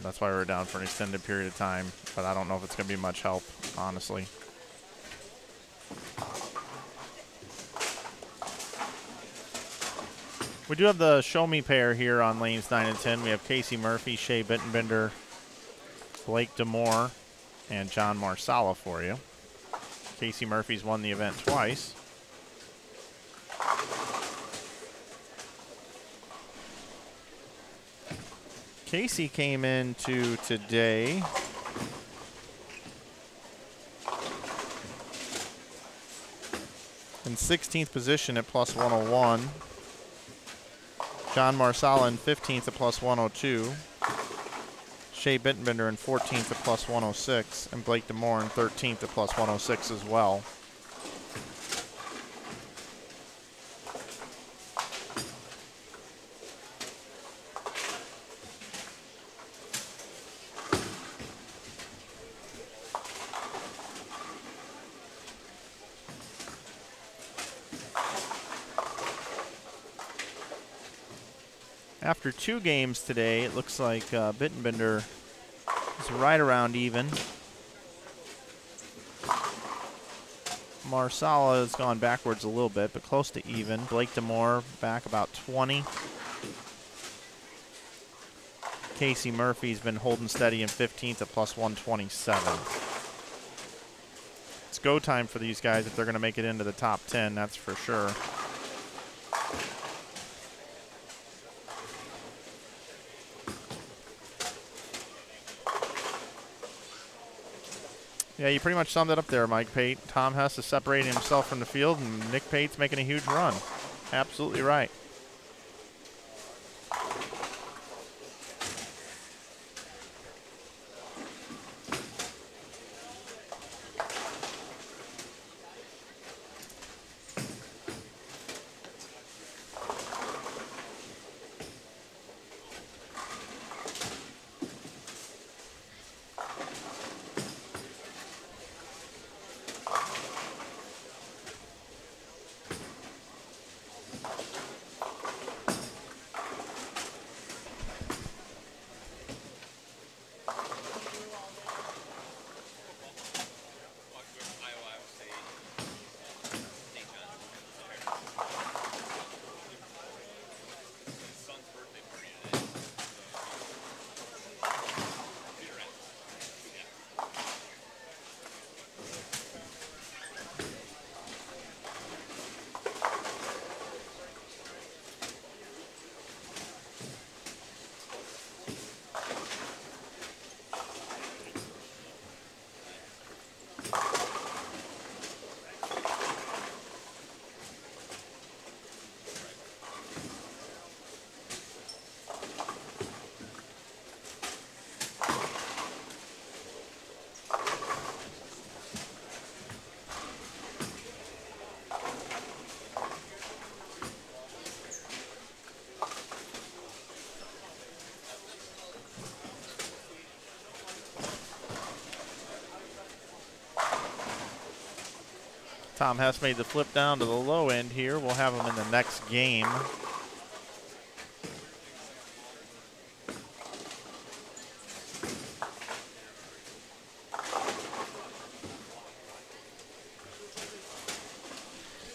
A: That's why we were down for an extended period of time, but I don't know if it's going to be much help, honestly. We do have the show me pair here on lanes 9 and 10. We have Casey Murphy, Shea Bittenbender, Blake Demore, and John Marsala for you. Casey Murphy's won the event twice. Casey came into today in 16th position at plus 101. John Marsala in 15th at plus 102. Shea Bittenbender in 14th at plus 106. And Blake Demore in 13th at plus 106 as well. After 2 games today, it looks like Bittenbender is right around even. Marsala has gone backwards a little bit, but close to even. Blake Demore back about 20. Casey Murphy's been holding steady in 15th at plus 127. It's go time for these guys if they're going to make it into the top 10, that's for sure. Yeah, you pretty much summed it up there, Mike Pate. Tom Hess is separating himself from the field, and Nick Pate's making a huge run. Absolutely right. Tom Hess made the flip down to the low end here. We'll have him in the next game.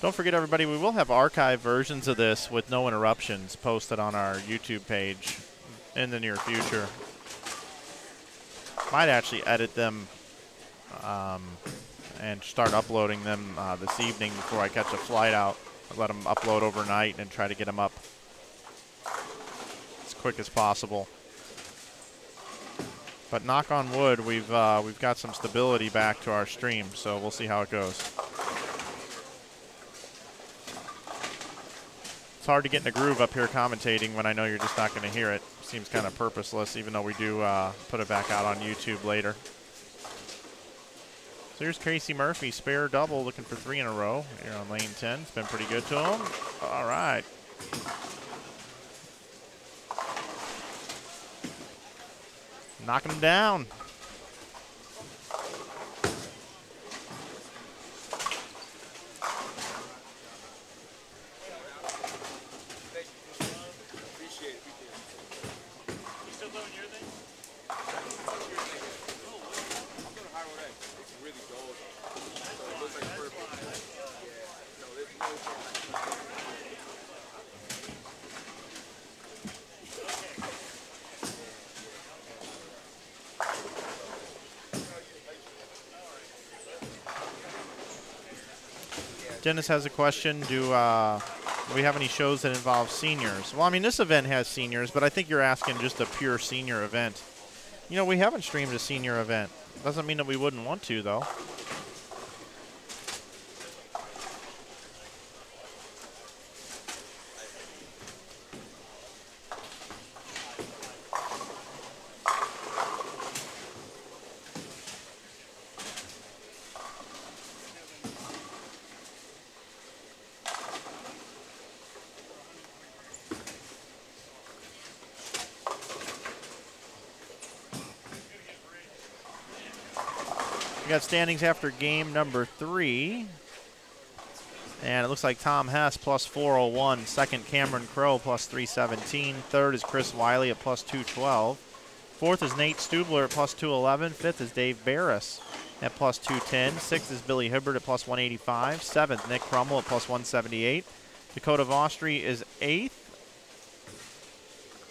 A: Don't forget, everybody, we will have archive versions of this with no interruptions posted on our YouTube page in the near future. Might actually edit them and start uploading them this evening before I catch a flight out. I'll let them upload overnight and try to get them up as quick as possible. But knock on wood, we've got some stability back to our stream, so we'll see how it goes. It's hard to get in a groove up here commentating when I know you're just not going to hear it. Seems kind of purposeless, even though we do put it back out on YouTube later. So here's Casey Murphy, spare double, looking for 3 in a row here on lane 10. It's been pretty good to him. All right. Knocking him down. Dennis has a question. Do we have any shows that involve seniors? Well, I mean, this event has seniors, but I think you're asking just a pure senior event. You know, we haven't streamed a senior event. Doesn't mean that we wouldn't want to, though. We got standings after game number 3. And it looks like Tom Hess plus 401. Second, Cameron Crow plus 317. Third is Chris Wiley at plus 212. Fourth is Nate Stubler at plus 211. Fifth is Dave Barris at plus 210. Sixth is Billy Hibbert at plus 185. Seventh, Nick Crummel at plus 178. Dakota Vostri is 8th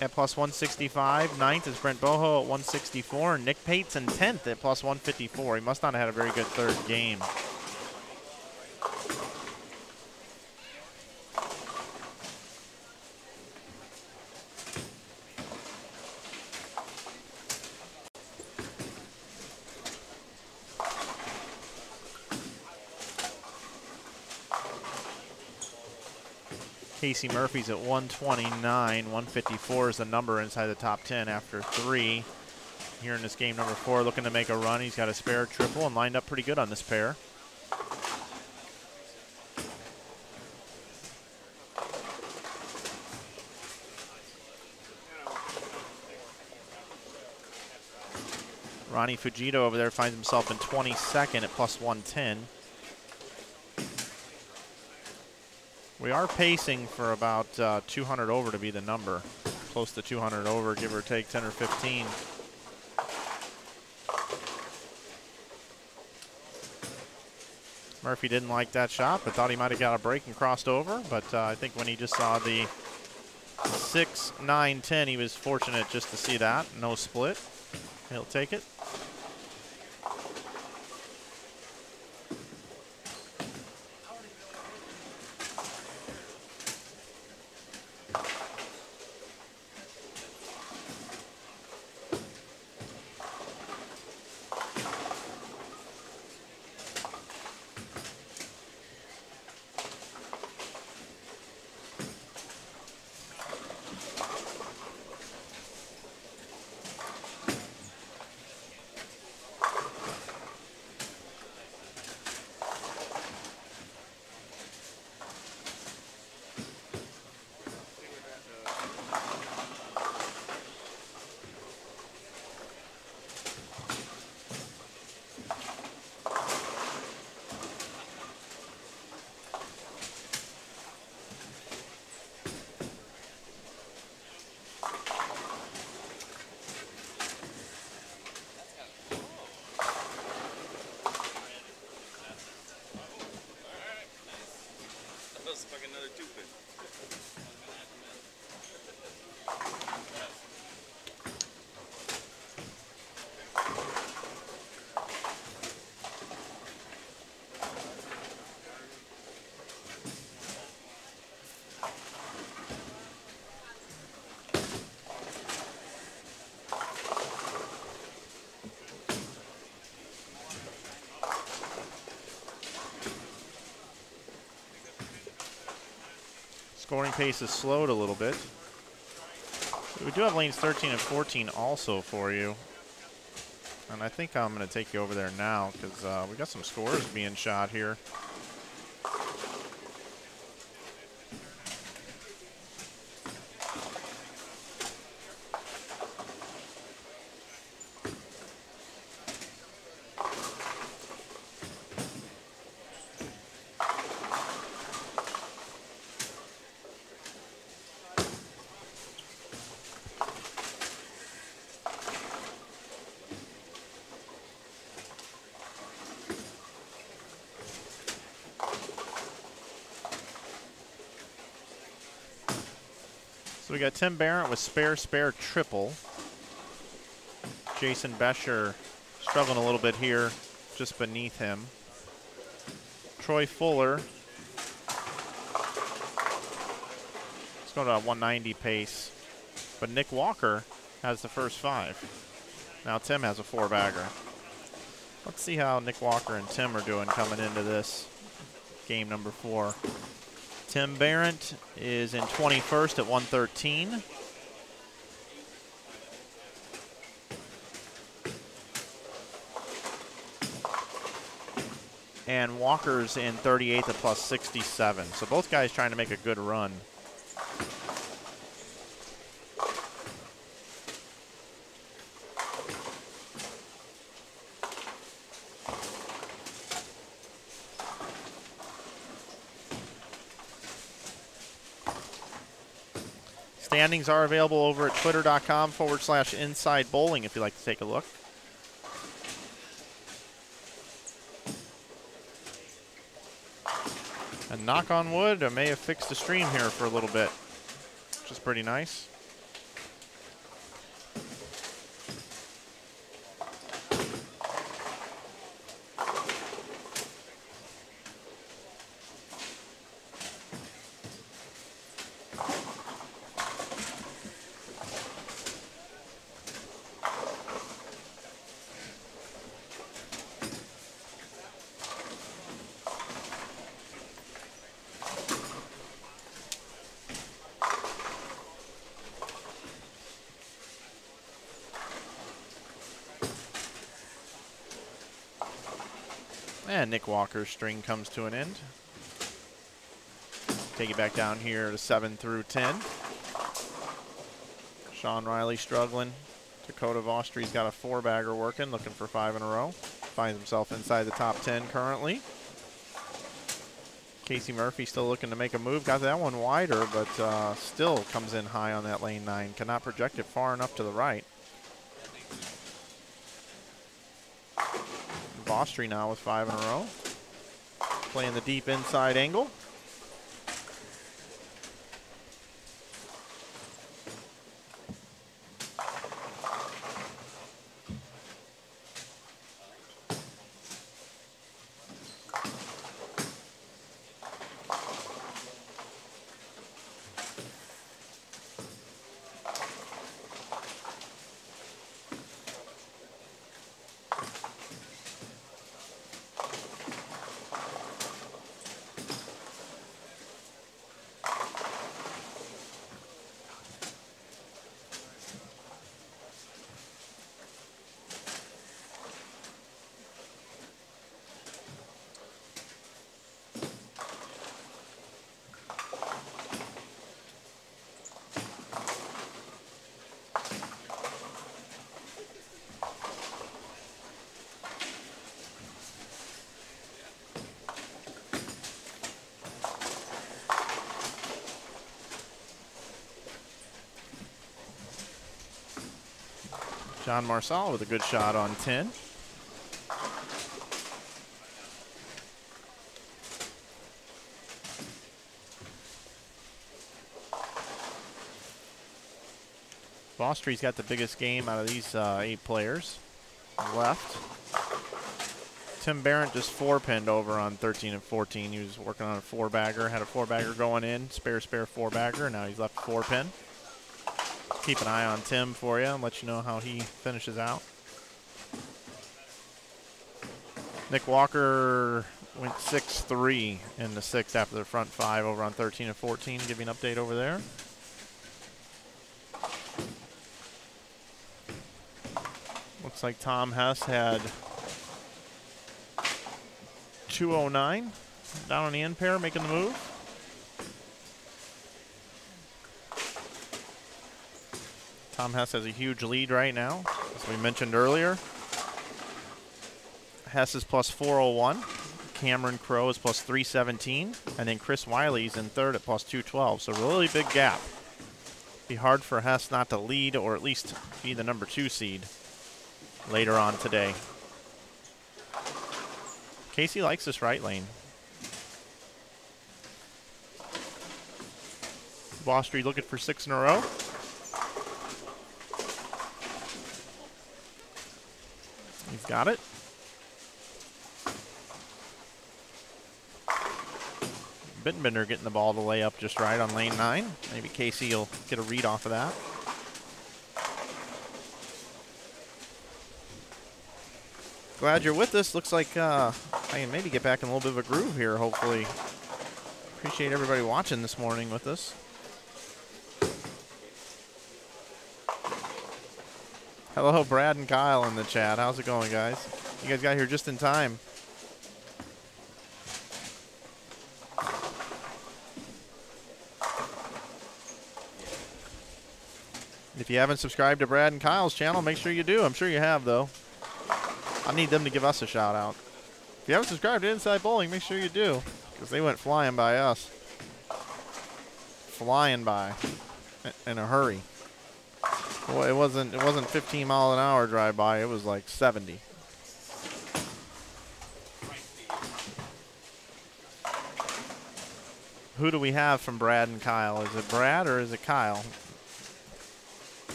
A: at plus 165. Ninth is Brent Boho at 164. And Nick Pates in 10th at plus 154. He must not have had a very good third game. Casey Murphy's at 129. 154 is the number inside the top 10 after 3. Here in this game number 4, looking to make a run. He's got a spare triple and lined up pretty good on this pair. Ronnie Fujita over there finds himself in 22nd at plus 110. We are pacing for about 200 over to be the number. Close to 200 over, give or take 10 or 15. Murphy didn't like that shot, but thought he might have got a break and crossed over. But I think when he just saw the 6, 9, 10, he was fortunate just to see that. No split. He'll take it. Scoring pace has slowed a little bit. We do have lanes 13 and 14 also for you. And I think I'm going to take you over there now because we got some scores being shot here. So we got Tim Barrett with spare triple. Jason Bescher struggling a little bit here, just beneath him. Troy Fuller going at a 190 pace. But Nick Walker has the first 5. Now Tim has a 4-bagger. Let's see how Nick Walker and Tim are doing coming into this game number 4. Tim Barrett is in 21st at 113. And Walker's in 38th at plus 67. So both guys trying to make a good run. Standings are available over at twitter.com/inside bowling if you'd like to take a look. And knock on wood, I may have fixed the stream here for a little bit, which is pretty nice. And Nick Walker's string comes to an end. Take it back down here to 7 through 10. Sean Riley struggling. Dakota Vostry's got a 4-bagger working, looking for 5 in a row. Finds himself inside the top 10 currently. Casey Murphy still looking to make a move. Got that one wider, but still comes in high on that lane 9. Cannot project it far enough to the right. Vostry now with 5 in a row. Playing the deep inside angle. John Marsal with a good shot on 10. Vostry's got the biggest game out of these 8 players left. Tim Barrett just 4-pinned over on 13 and 14. He was working on a 4-bagger, had a 4-bagger going in, spare 4-bagger. Now he's left 4-pin. Keep an eye on Tim for you and let you know how he finishes out. Nick Walker went 6-3 in the 6th after the front 5 over on 13 and 14. Give you an update over there. Looks like Tom Hess had 209 down on the end pair, making the move. Tom Hess has a huge lead right now, as we mentioned earlier. Hess is plus 401. Cameron Crowe is plus 317. And then Chris Wiley's in 3rd at plus 212. So really big gap. Be hard for Hess not to lead or at least be the number 2 seed later on today. Casey likes this right lane. Vostry looking for 6 in a row. He's got it. Bittenbender getting the ball to lay up just right on lane 9. Maybe Casey will get a read off of that. Glad you're with us. Looks like I can maybe get back in a little bit of a groove here, hopefully. Appreciate everybody watching this morning with us. Hello, Brad and Kyle in the chat. How's it going, guys? You guys got here just in time. If you haven't subscribed to Brad and Kyle's channel, make sure you do. I'm sure you have, though. I need them to give us a shout out. If you haven't subscribed to Inside Bowling, make sure you do, because they went flying by us. Flying by in a hurry. Well, it wasn't 15 mile an hour drive by. It was like 70. Who do we have from Brad and Kyle? Is it Brad or is it Kyle?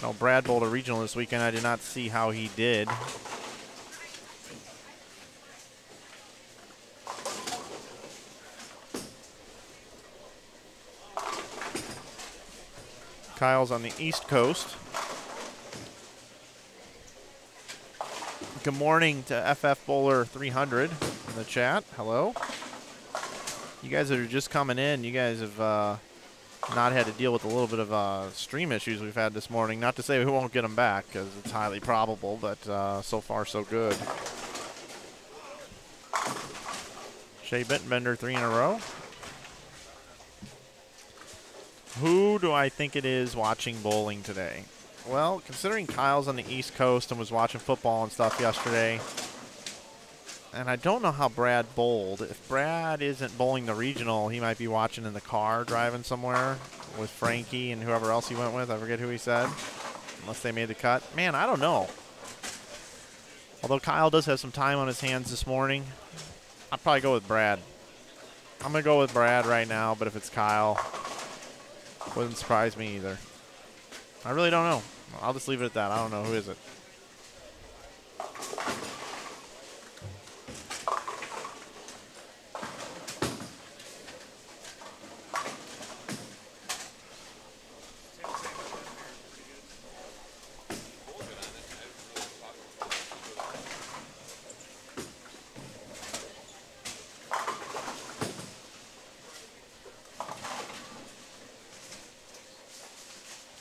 A: No, Brad bowled a regional this weekend. I did not see how he did. Kyle's on the East Coast. Good morning to FF Bowler 300 in the chat. Hello. You guys that are just coming in, you guys have not had to deal with a little bit of stream issues we've had this morning. Not to say we won't get them back, because it's highly probable, but so far so good. Shea Bittenbender 3 in a row. Who do I think it is watching bowling today? Well, considering Kyle's on the East Coast and was watching football and stuff yesterday, and I don't know how Brad bowled. If Brad isn't bowling the regional, he might be watching in the car driving somewhere with Frankie and whoever else he went with. I forget who he said, unless they made the cut. Man, I don't know. Although Kyle does have some time on his hands this morning, I'd probably go with Brad. I'm going to go with Brad right now, but if it's Kyle, wouldn't surprise me either. I really don't know. I'll just leave it at that. I don't know. Who is it?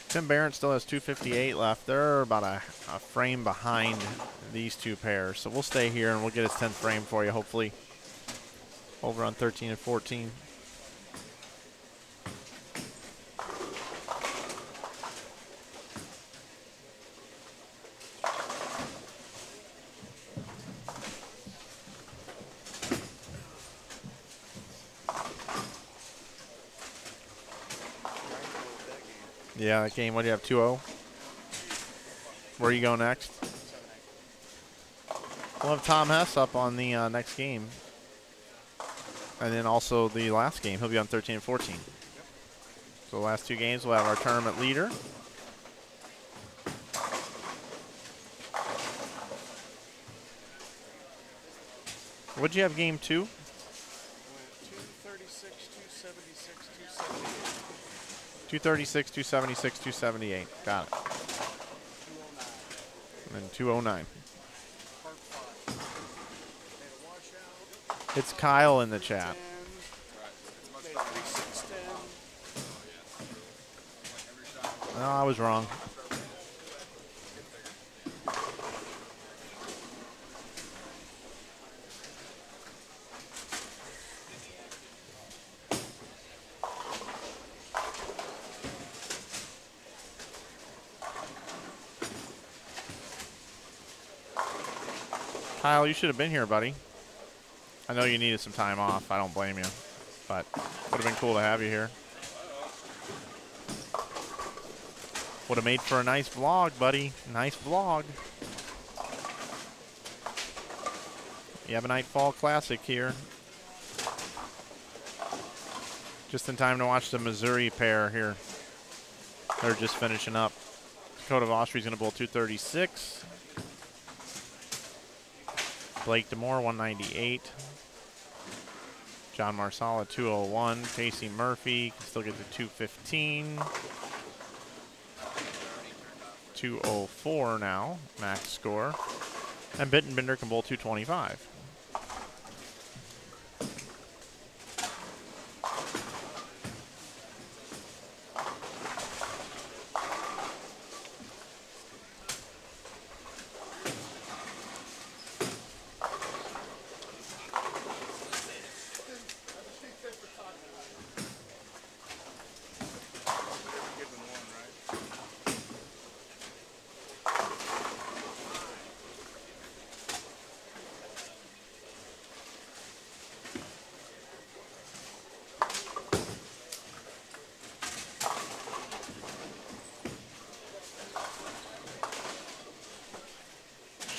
A: Tim Barrett still has 258 left. They're about a frame behind these two pairs. So we'll stay here and we'll get his 10th frame for you, hopefully, over on 13 and 14. Yeah, that game, what do you have, 2-0? Where you go next? We'll have Tom Hess up on the next game. And then also the last game. He'll be on 13 and 14. So the last two games, we'll have our tournament leader. What'd you have game 2?
B: 236, 276, 278.
A: 236, 276, 278. Got it.
B: 209.
A: And then 209.
B: Part 5. Made a washout.
A: It's Kyle in the chat.
B: 10. Made 3610.
A: No, I was wrong. Kyle, you should have been here, buddy. I know you needed some time off. I don't blame you. But would have been cool to have you here. Would have made for a nice vlog, buddy. Nice vlog. Yavimite Fall Classic here. Just in time to watch the Missouri pair here. They're just finishing up. Dakota Vostri's going to bowl 236. Blake DeMore, 198. John Marsala 201. Casey Murphy can still get to 215. 204 now, max score. And Bittenbinder can bowl 225.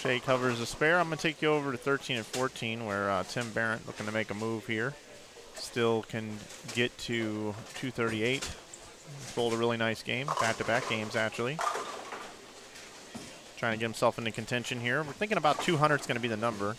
A: Shea covers a spare. I'm going to take you over to 13 and 14 where Tim Barrett looking to make a move here. Still can get to 238. Bowled a really nice game. Back-to-back games, actually. Trying to get himself into contention here. We're thinking about 200 is going to be the number.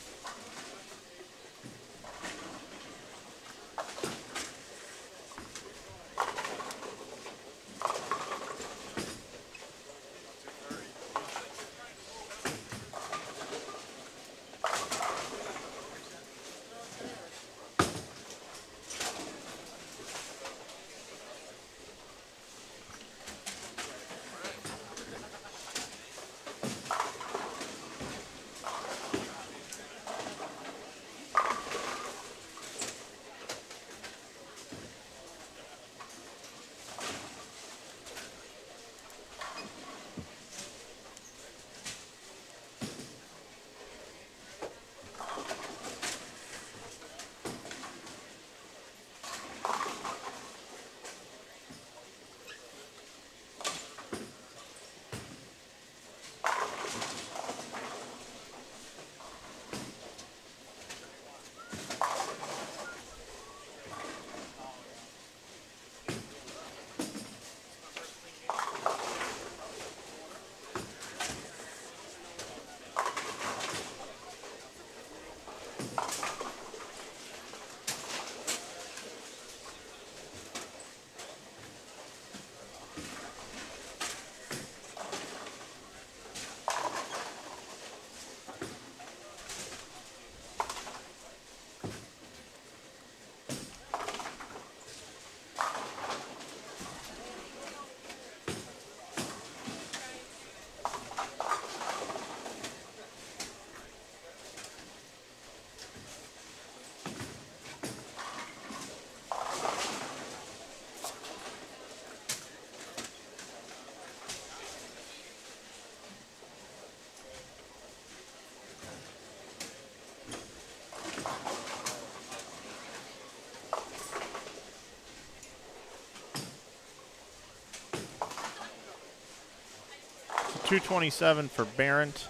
A: .227 for Barrett.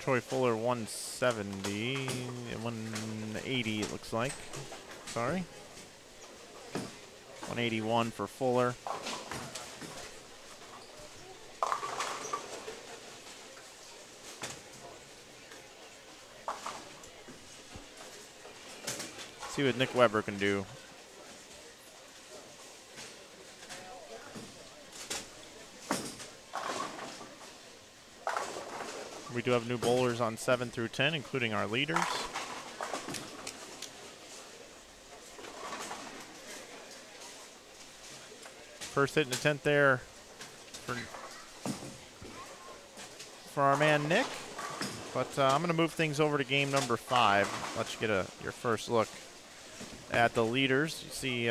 A: Troy Fuller 170, 180 it looks like. Sorry. 181 for Fuller. See what Nick Weber can do. We do have new bowlers on 7 through 10, including our leaders. First hit in the 10th there for our man Nick. But I'm going to move things over to game number 5. Let you get your first look at the leaders. You see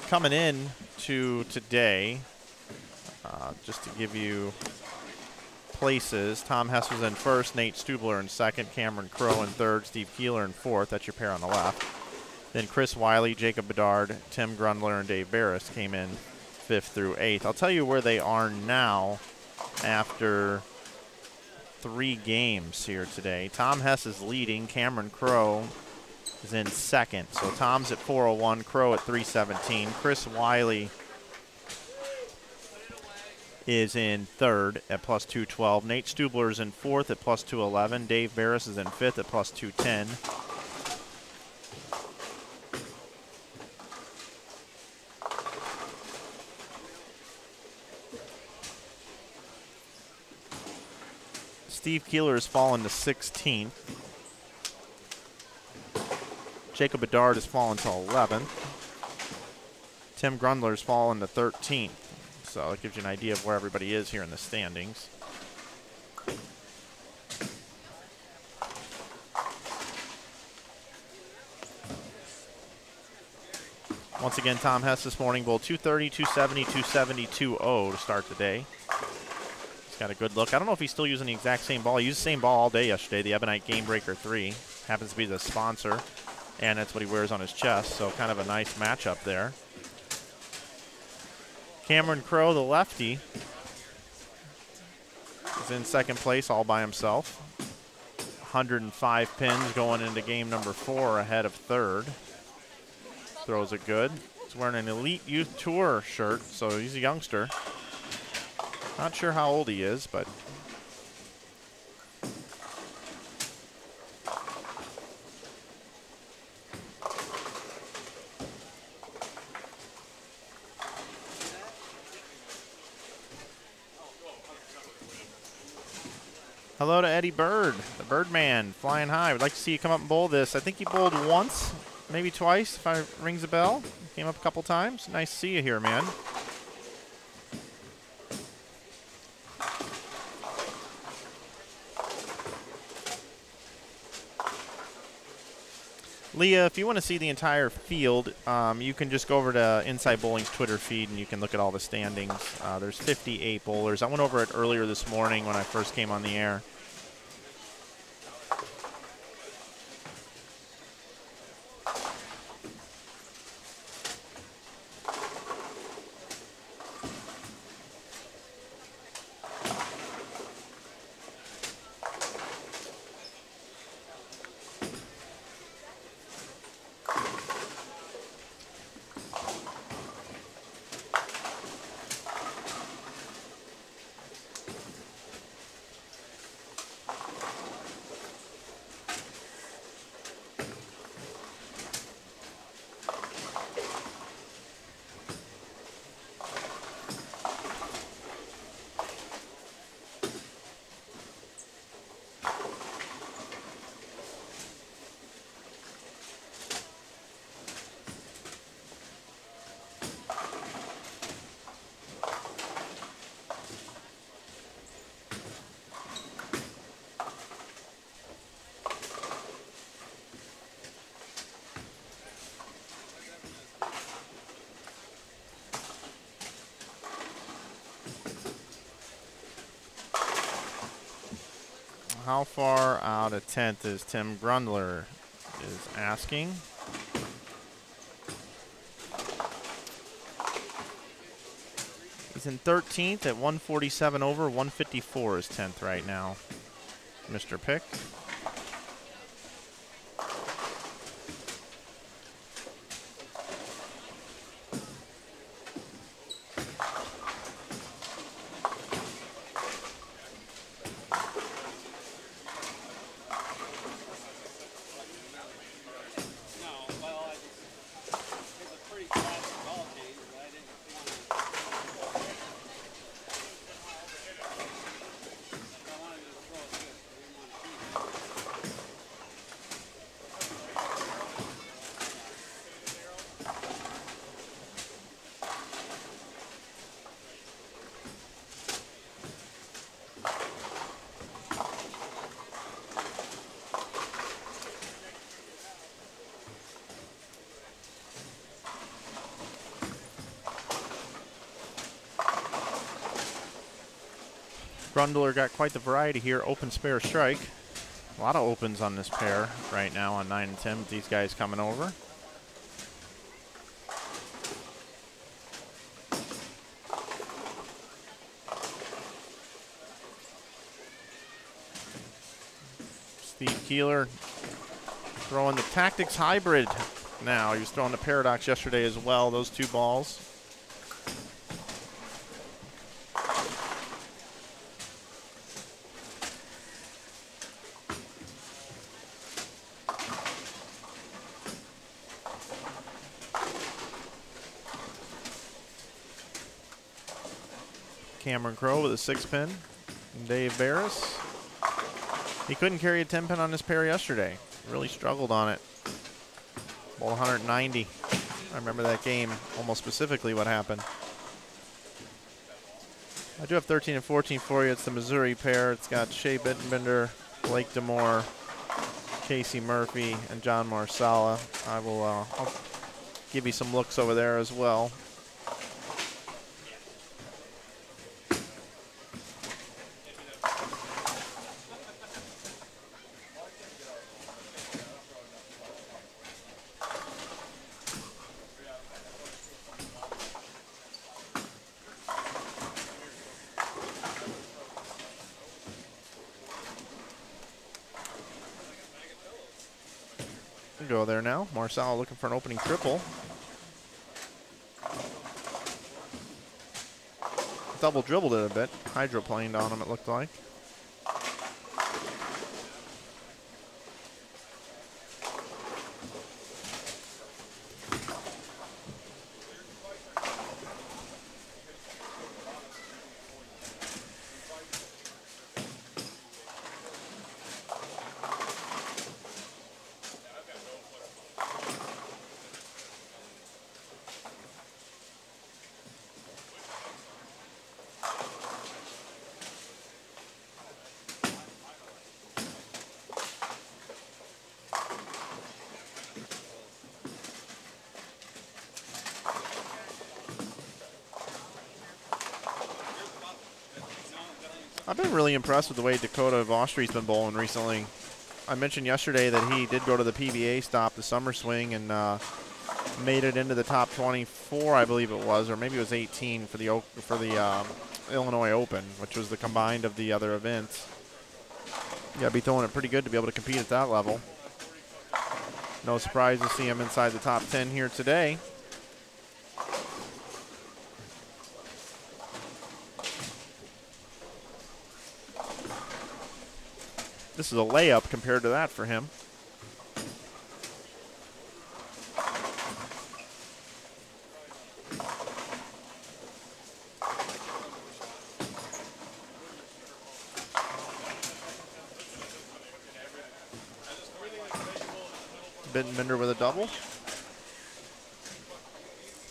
A: coming in to today, just to give you places, Tom Hess was in first, Nate Stubler in second, Cameron Crowe in third, Steve Keeler in fourth. That's your pair on the left. Then Chris Wiley, Jacob Bedard, Tim Grundler, and Dave Barris came in 5th through 8th. I'll tell you where they are now after 3 games here today. Tom Hess is leading. Cameron Crowe is in second. So Tom's at 401, Crowe at 317. Chris Wiley is in third at plus 212. Nate Stubler is in fourth at plus 211. Dave Barris is in fifth at plus 210. Steve Keeler has fallen to 16th. Jacob Bedard has fallen to 11th. Tim Grundler has fallen to 13th. So it gives you an idea of where everybody is here in the standings. Once again, Tom Hess this morning, bowl 230, 270, 270, 2-0 to start the day. He's got a good look. I don't know if he's still using the exact same ball. He used the same ball all day yesterday, the Ebonite Game Breaker 3. Happens to be the sponsor, and that's what he wears on his chest, so kind of a nice matchup there. Cameron Crowe, the lefty, is in second place all by himself. 105 pins going into game number 4 ahead of third. Throws it good. He's wearing an Elite Youth Tour shirt, so he's a youngster. Not sure how old he is, but hello to Eddie Bird, the Birdman, flying high. Would like to see you come up and bowl this. I think he bowled once, maybe twice, if it rings a bell. Came up a couple times. Nice to see you here, man. Leah, if you want to see the entire field, you can just go over to Inside Bowling's Twitter feed and you can look at all the standings. There's 58 bowlers. I went over it earlier this morning when I first came on the air. How far out of 10th is Tim Grundler is asking. He's in 13th at 147 over. 154 is 10th right now. Mr. Pick. Grundler got quite the variety here. Open, spare, strike. A lot of opens on this pair right now on 9 and 10 with these guys coming over. Steve Keeler throwing the Tactics Hybrid now. He was throwing the Paradox yesterday as well, those two balls. Cameron Crowe with a 6-pin. And Dave Barris. He couldn't carry a 10-pin on this pair yesterday. Really struggled on it. Ball 190. I remember that game almost specifically what happened. I do have 13 and 14 for you. It's the Missouri pair. It's got Shea Bittenbender, Blake Demore, Casey Murphy, and John Marsala. I'll give you some looks over there as well. Go there now. Marsala looking for an opening triple. Double dribbled it a bit. Hydroplaned on him, it looked like. I've been really impressed with the way Dakota Vostri's been bowling recently. I mentioned yesterday that he did go to the PBA stop, the summer swing, and made it into the top 24, I believe it was, or maybe it was 18 for the Illinois Open, which was the combined of the other events. You gotta be throwing it pretty good to be able to compete at that level. No surprise to see him inside the top 10 here today. This is a layup compared to that for him. Bittenbender with a double.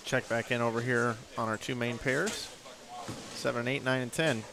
A: Check back in over here on our two main pairs. 7 and 8, 9 and 10.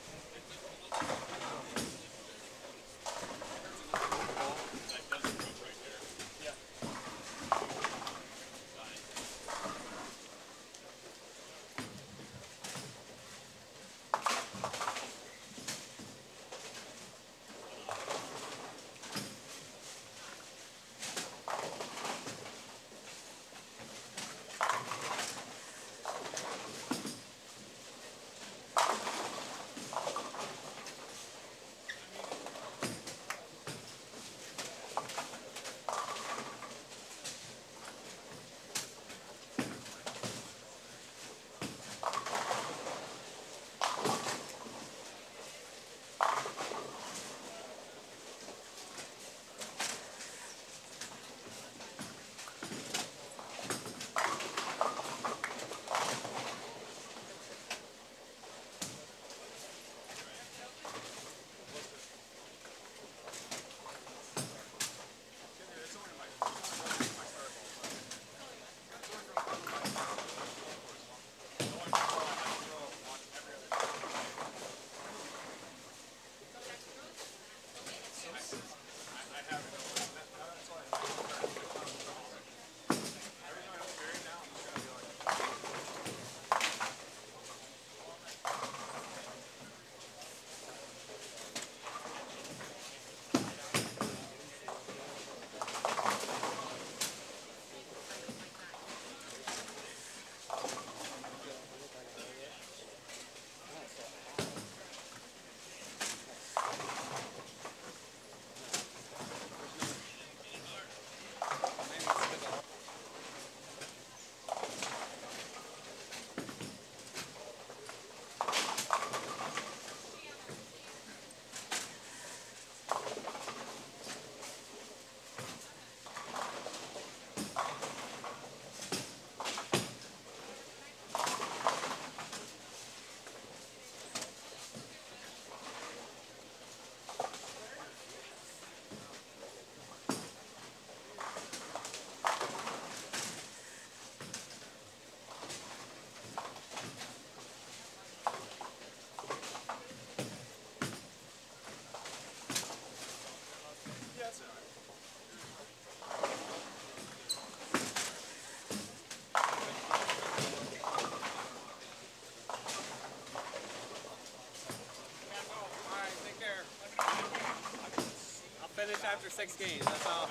B: finish after 6 games. That's all.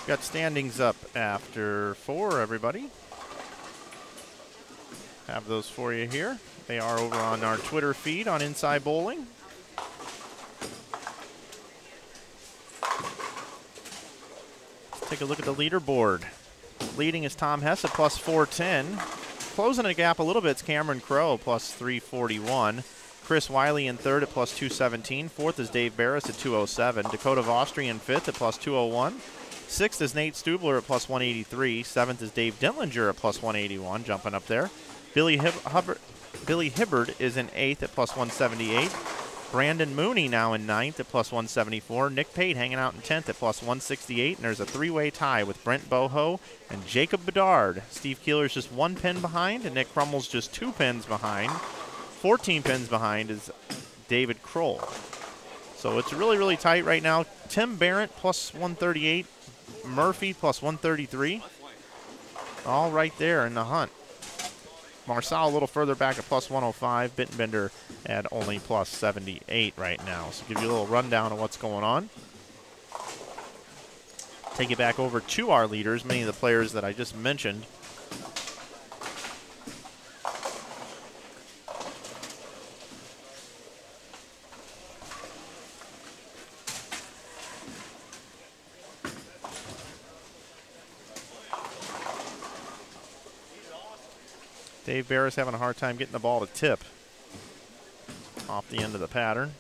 A: Got standings up after 4, everybody. Have those for you here. They are over on our Twitter feed on Inside Bowling. Let's take a look at the leaderboard. Leading is Tom Hess at plus 410. Closing the gap a little bit is Cameron Crowe, plus 341. Chris Wiley in third at plus 217. Fourth is Dave Barris at 207. Dakota Vostri in fifth at plus 201. Sixth is Nate Stubler at plus 183. Seventh is Dave Dentlinger at plus 181, jumping up there. Billy Hibbard is in eighth at plus 178. Brandon Mooney now in ninth at plus 174. Nick Pate hanging out in 10th at plus 168. And there's a three-way tie with Brent Boho and Jacob Bedard. Steve Keeler's just 1 pin behind, and Nick Krummel's just 2 pins behind. 14 pins behind is David Kroll. So it's really, really tight right now. Tim Barrett plus 138. Murphy plus 133. All right there in the hunt. Marçal a little further back at plus 105. Bittenbender at only plus 78 right now. So give you a little rundown of what's going on. Take it back over to our leaders, many of the players that I just mentioned. Dave Barris having a hard time getting the ball to tip off the end of the pattern.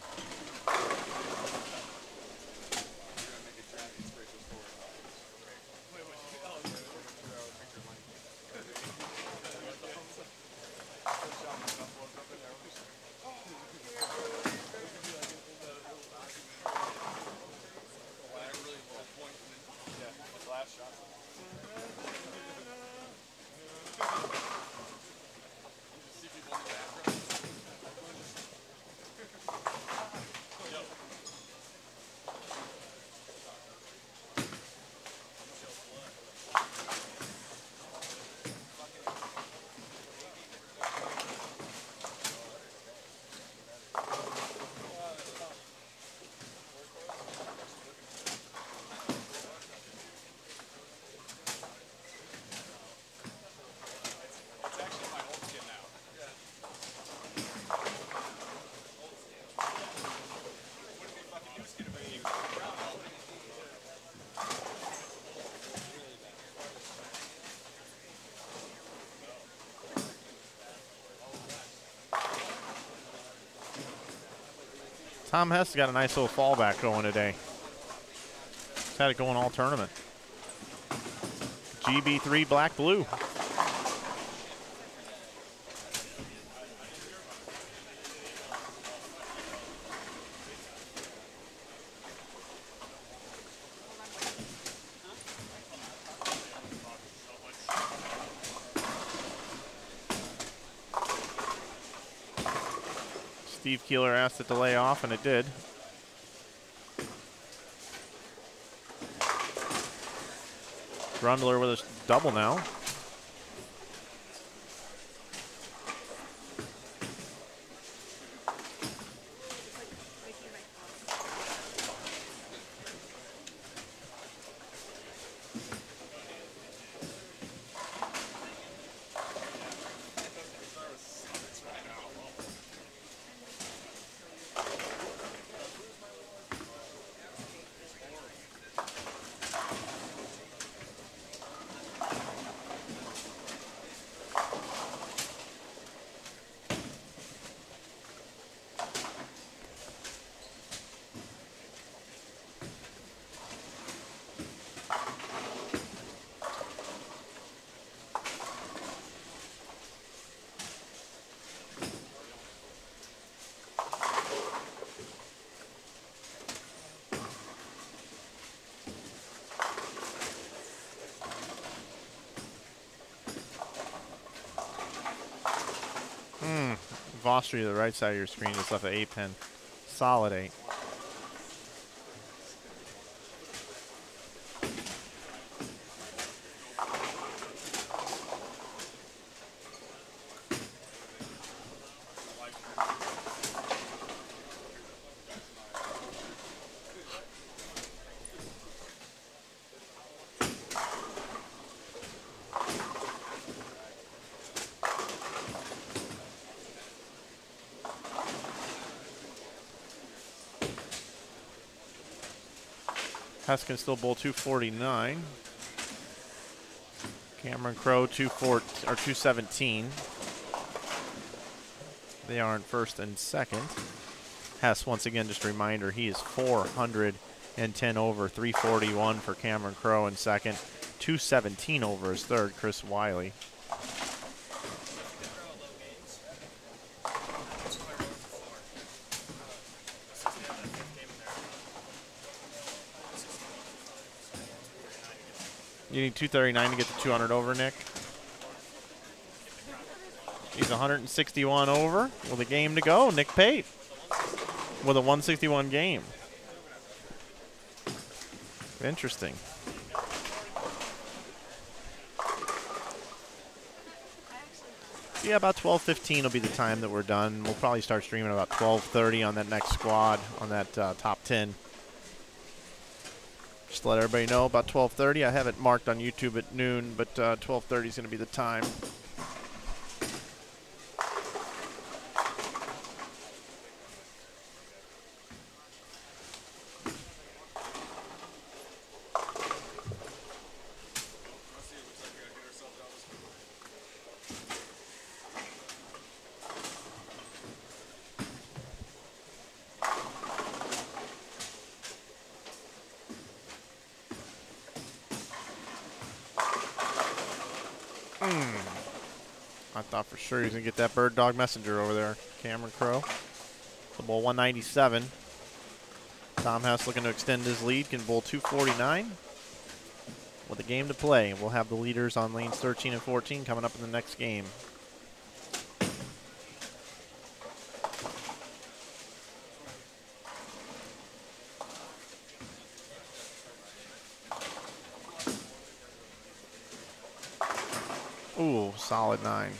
A: Tom Hess got a nice little fallback going today. He's had it going all tournament. GB3 black blue. Steve Keeler asked it to lay off, and it did. Grundler with a double now. Vostri to the right side of your screen just left an 8-pin. Solid 8. Hess can still bowl 249. Cameron Crowe 217. They are in first and second. Hess, once again, just a reminder, he is 410 over, 341 for Cameron Crowe in second, 217 over his third, Chris Wiley. You need 239 to get the 200 over, Nick. He's 161 over with a game to go. Nick Pate with a 161 game. Interesting. Yeah, about 12:15 will be the time that we're done. We'll probably start streaming about 12:30 on that next squad, on that top 10. Just to let everybody know, about 12:30. I have it marked on YouTube at noon, but 12:30 is going to be the time. I thought for sure he was going to get that Bird Dog Messenger over there. Cameron Crowe. The bowl 197. Tom Hess looking to extend his lead. Can bowl 249 with a game to play. We'll have the leaders on lanes 13 and 14 coming up in the next game. Ooh, solid 9.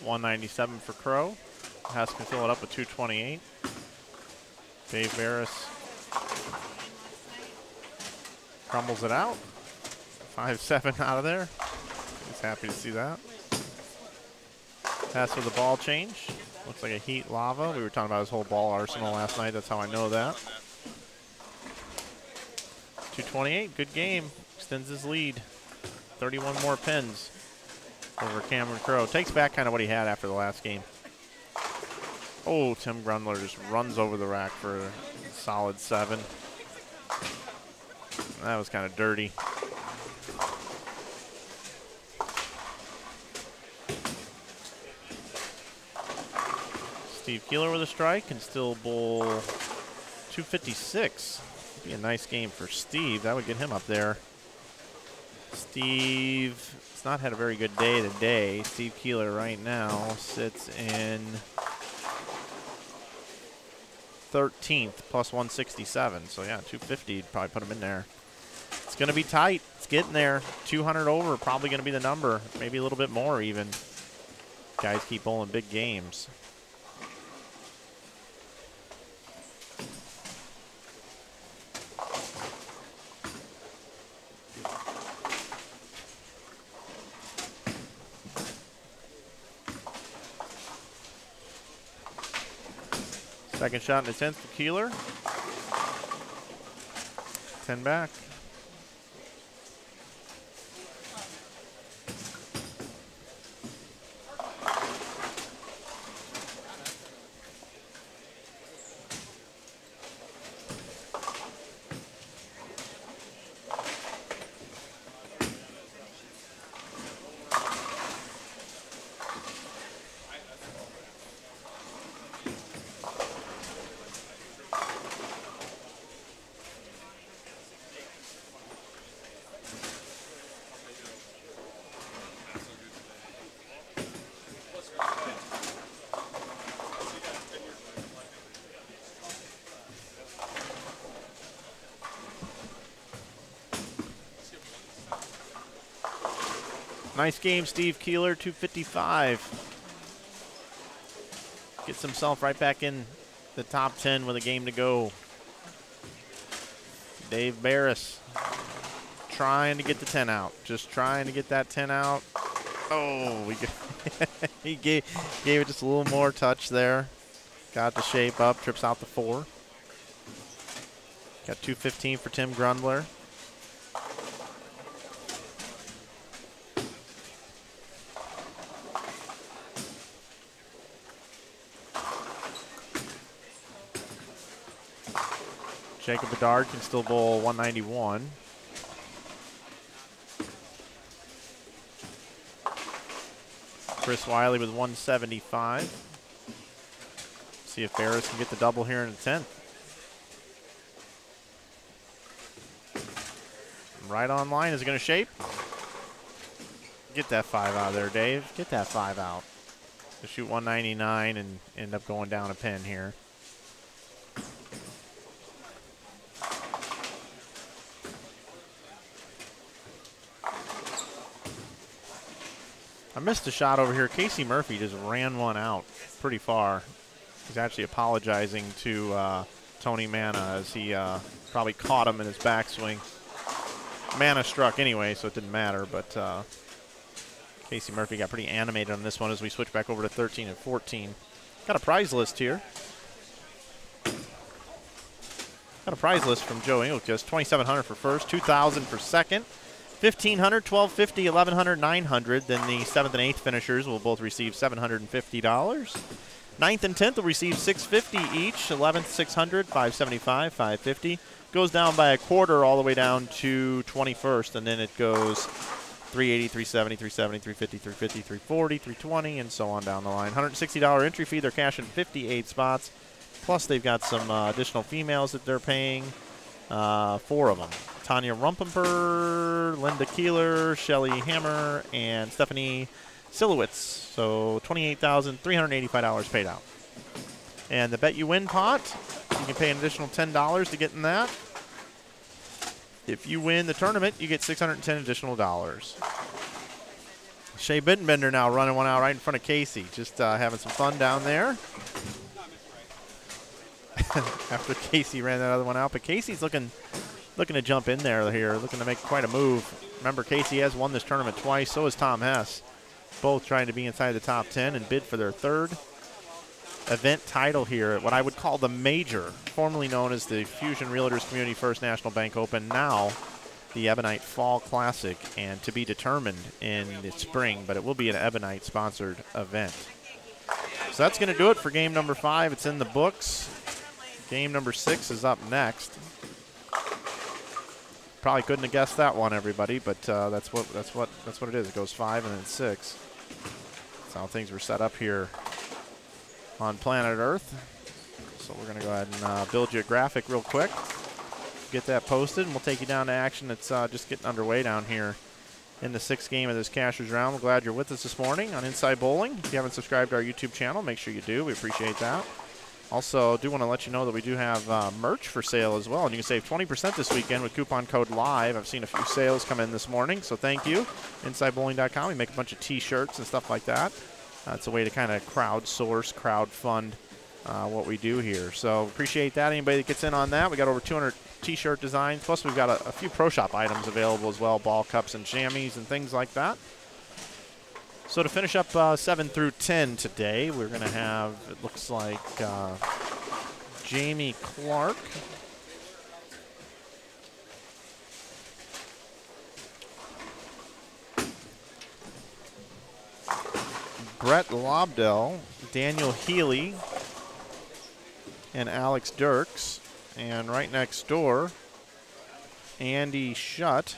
A: 197 for Crow. Hess can fill it up with 228. Dave Barris crumbles it out. 5-7 out of there. He's happy to see that. Hess with the ball change. Looks like a Heat Lava. We were talking about his whole ball arsenal last night. That's how I know that. 228, good game. Extends his lead. 31 more pins over Cameron Crow. Takes back kind of what he had after the last game. Oh, Tim Grundler just runs over the rack for a solid 7. That was kind of dirty. Steve Keeler with a strike and still bowl 256. Be a nice game for Steve. That would get him up there. Steve has not had a very good day today. Steve Keeler right now sits in 13th plus 167. So yeah, 250 would probably put him in there. It's going to be tight. It's getting there. 200 over, probably going to be the number. Maybe a little bit more even. Guys keep bowling big games. Second shot in the 10th for Keeler. 10 back. Nice game, Steve Keeler, 255. Gets himself right back in the top 10 with a game to go. Dave Barris trying to get the 10 out. Just trying to get that 10 out. Oh, he gave it just a little more touch there. Got the shape up, trips out the 4. Got 215 for Tim Grundler. Jacob Bedard can still bowl 191. Chris Wiley with 175. See if Barris can get the double here in the 10th. Right on line. Is it going to shape? Get that 5 out of there, Dave. Get that 5 out. To shoot 199 and end up going down a pin here. I missed a shot over here. Casey Murphy just ran one out pretty far. He's actually apologizing to Tony Manna as he probably caught him in his backswing. Manna struck anyway, so it didn't matter, but Casey Murphy got pretty animated on this one as we switch back over to 13 and 14. Got a prize list here. Got a prize list from Joe Engelkist. $2,700 for first, $2,000 for second. $1,500, $1,250, $1,100, $900. Then the 7th and 8th finishers will both receive $750. 9th and 10th will receive $650 each. 11th, $600, $575, $550. Goes down by a quarter all the way down to 21st, and then it goes $380, $370, $370, $350, $350, $340, $320, and so on down the line. $160 entry fee. They're cashing 58 spots. Plus, they've got some additional females that they're paying. 4 of them. Tanya Rumpemper, Linda Keeler, Shelly Hammer, and Stephanie Silowitz. So $28,385 paid out. And the Bet You Win pot, you can pay an additional $10 to get in that. If you win the tournament, you get $610 additional dollars. Shea Bittenbender now running one out right in front of Casey. Just having some fun down there. After Casey ran that other one out. But Casey's looking to jump in there here, looking to make quite a move. Remember, Casey has won this tournament twice. So has Tom Hess. Both trying to be inside the top 10 and bid for their third event title here at what I would call the major, formerly known as the Fusion Realtors Community First National Bank Open, now the Ebonite Fall Classic, and to be determined in the spring, but it will be an Ebonite-sponsored event. So that's going to do it for game number 5. It's in the books. Game number 6 is up next. Probably couldn't have guessed that one, everybody, but that's what it is. It goes 5 and then 6. That's how things were set up here on planet Earth. So we're going to go ahead and build you a graphic real quick. Get that posted, and we'll take you down to action. It's just getting underway down here in the 6th game of this Cashers Round. We're glad you're with us this morning on Inside Bowling. If you haven't subscribed to our YouTube channel, make sure you do. We appreciate that. Also, do want to let you know that we do have merch for sale as well, and you can save 20% this weekend with coupon code LIVE. I've seen a few sales come in this morning, so thank you. InsideBowling.com. We make a bunch of T-shirts and stuff like that. It's a way to kind of crowdsource, crowdfund what we do here. So appreciate that. Anybody that gets in on that, we got over 200 T-shirt designs. Plus, we've got a few Pro Shop items available as well, ball cups and chamois and things like that. So to finish up 7 through 10 today, we're going to have, it looks like, Jamie Clark. Brett Lobdell, Daniel Healy, and Alex Dirks. And right next door, Andy Schutt,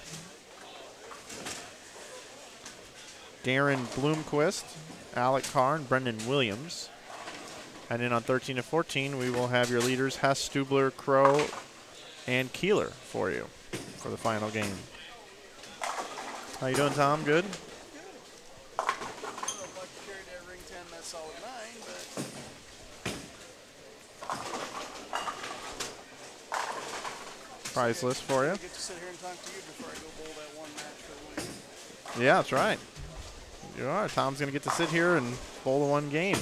A: Darren Bloomquist, Alec Carr, and Brendan Williams. And then on 13 and 14, we will have your leaders, Hess, Stubler, Crow, and Keeler for you for the final game. How you doing, Tom? Good? Prize list for you.
B: I get to sit here and talk to you before I go bowl that one match for the week.
A: Yeah, that's right. You are. Tom's going to get to sit here and bowl the one game.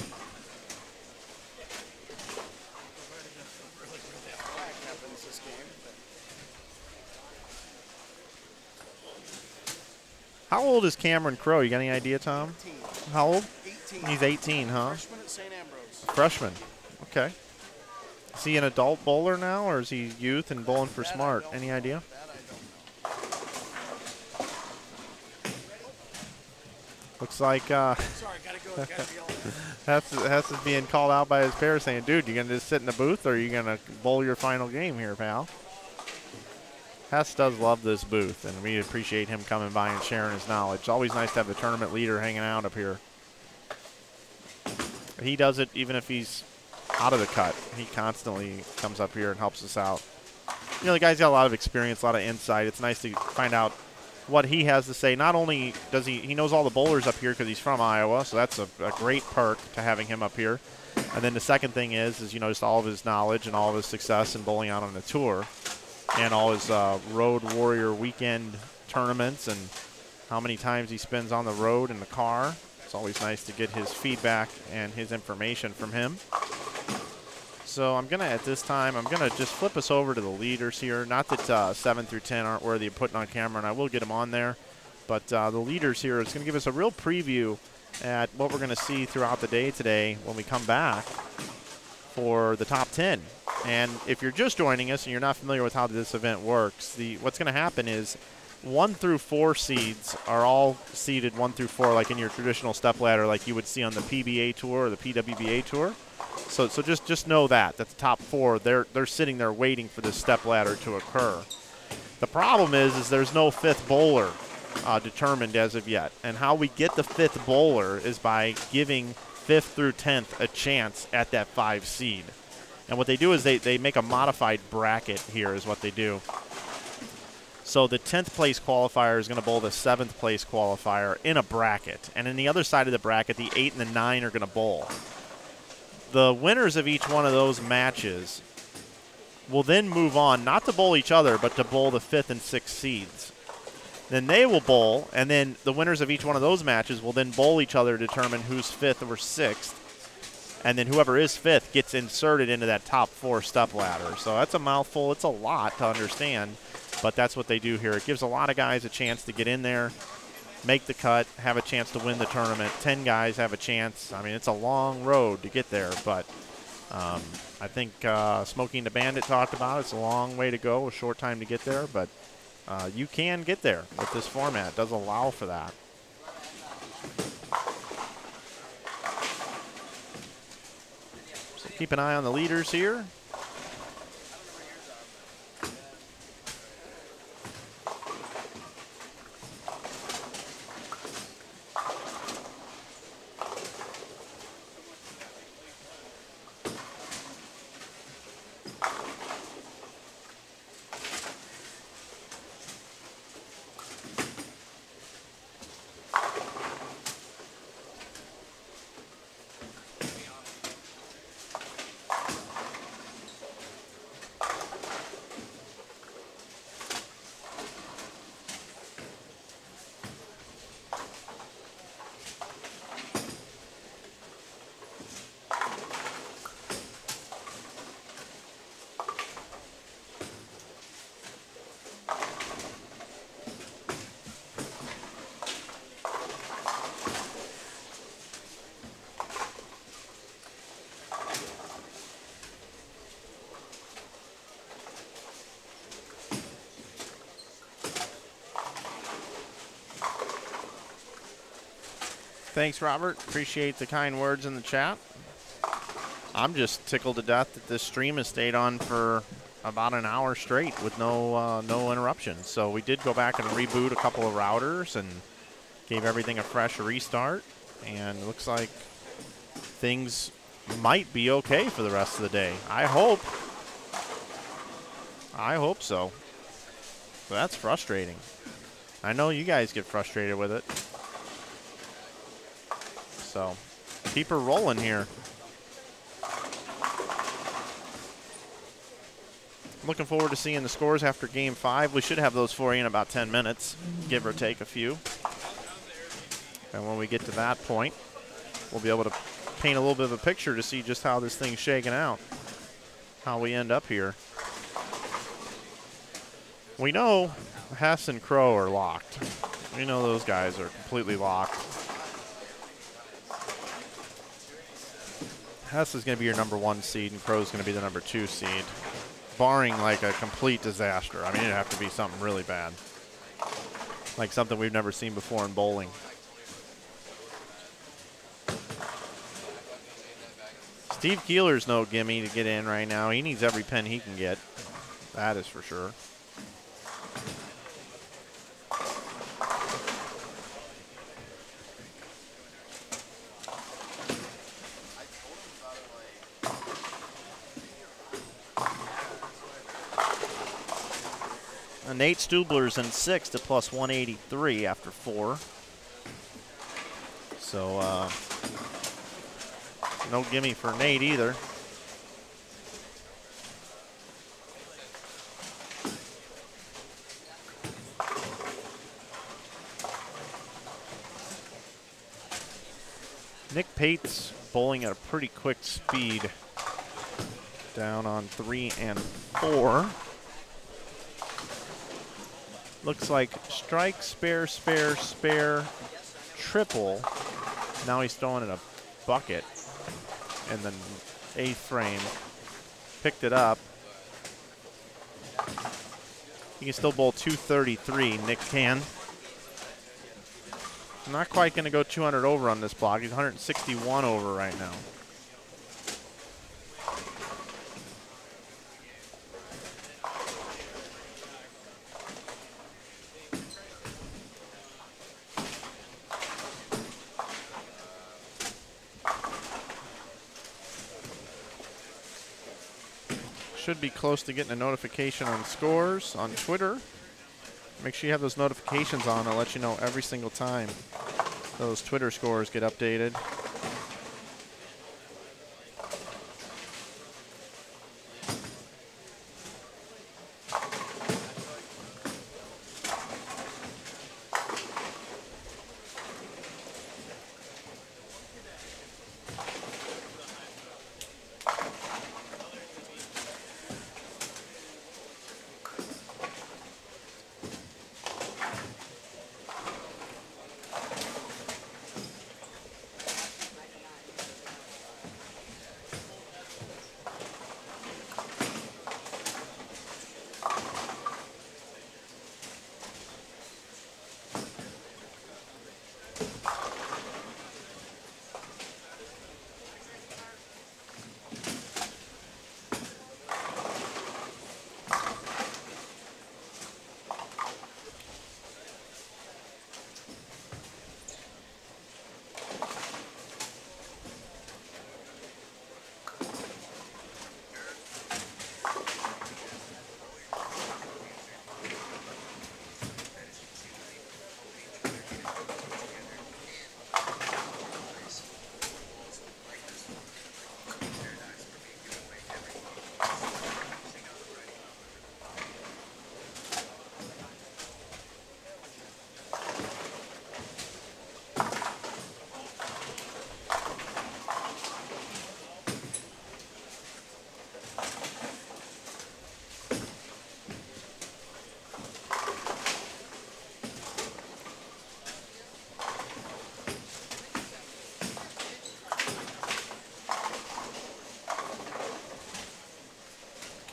A: How old is Cameron Crow? You got any idea, Tom?
B: 18.
A: How old?
B: 18.
A: He's 18, huh?
B: Freshman at St. Ambrose.
A: Freshman. Okay. Is he an adult bowler now, or is he youth and bowling for smart? Any idea?
B: That I don't know.
A: Looks like
B: Sorry, gotta go. Gotta be all
A: Hess is being called out by his parents saying, dude, you going to just sit in the booth, or are you going to bowl your final game here, pal? Hess does love this booth, and we appreciate him coming by and sharing his knowledge. It's always nice to have the tournament leader hanging out up here. He does it even if he's out of the cut. He constantly comes up here and helps us out. You know, the guy's got a lot of experience, a lot of insight. It's nice to find out what he has to say. Not only does he knows all the bowlers up here because he's from Iowa, so that's a great perk to having him up here. And then the second thing is you know, just all of his knowledge and all of his success in bowling out on the tour, and all his Road Warrior weekend tournaments, and how many times he spends on the road in the car. It's always nice to get his feedback and his information from him. So I'm going to, at this time, I'm going to just flip us over to the leaders here. Not that 7 through 10 aren't worthy of putting on camera, and I will get them on there. But the leaders here is going to give us a real preview at what we're going to see throughout the day today when we come back for the top 10. And if you're just joining us and you're not familiar with how this event works, what's going to happen is 1 through 4 seeds are all seeded 1 through 4, like in your traditional step ladder, like you would see on the PBA tour or the PWBA tour. So just know that the top 4, they're sitting there waiting for this step ladder to occur. The problem is there's no 5th bowler determined as of yet. And how we get the 5th bowler is by giving 5th through 10th a chance at that 5 seed. And what they do is they make a modified bracket here is what they do. So the 10th place qualifier is going to bowl the 7th place qualifier in a bracket. And in the other side of the bracket, the 8 and the 9 are going to bowl. The winners of each one of those matches will then move on, not to bowl each other, but to bowl the 5th and 6th seeds. Then they will bowl, and then the winners of each one of those matches will then bowl each other to determine who's 5th or 6th. And then whoever is 5th gets inserted into that top 4 step ladder. So that's a mouthful. It's a lot to understand, but that's what they do here. It gives a lot of guys a chance to get in there, make the cut, have a chance to win the tournament. 10 guys have a chance. I mean, it's a long road to get there, but I think Smoking the Bandit talked about it. It's a long way to go, a short time to get there, but you can get there with this format. It does allow for that. So keep an eye on the leaders here. Thanks, Robert. Appreciate the kind words in the chat. I'm just tickled to death that this stream has stayed on for about an hour straight with no interruptions. So we did go back and reboot a couple of routers and gave everything a fresh restart. And it looks like things might be okay for the rest of the day. I hope. I hope so. But that's frustrating. I know you guys get frustrated with it. So keep her rolling here. Looking forward to seeing the scores after Game 5. We should have those for you in about 10 minutes, give or take a few. And when we get to that point, we'll be able to paint a little bit of a picture to see just how this thing's shaking out, how we end up here. We know Hess and Crow are locked. We know those guys are completely locked. Hess is going to be your #1 seed, and Crow's going to be the #2 seed, barring like a complete disaster. I mean, it'd have to be something really bad, like something we've never seen before in bowling. Steve Keeler's no gimme to get in right now. He needs every pin he can get. That is for sure. Nate Stubler's in 6th at +183 after 4. So no gimme for Nate either. Nick Pate's bowling at a pretty quick speed, down on 3 and 4. Looks like strike, spare, spare, spare, triple. Now he's throwing in a bucket in the 8th frame. Picked it up. He can still bowl 233, Nick can. Not quite going to go 200 over on this block. He's 161 over right now. Should be close to getting a notification on scores on Twitter. Make sure you have those notifications on. I'll let you know every single time those Twitter scores get updated.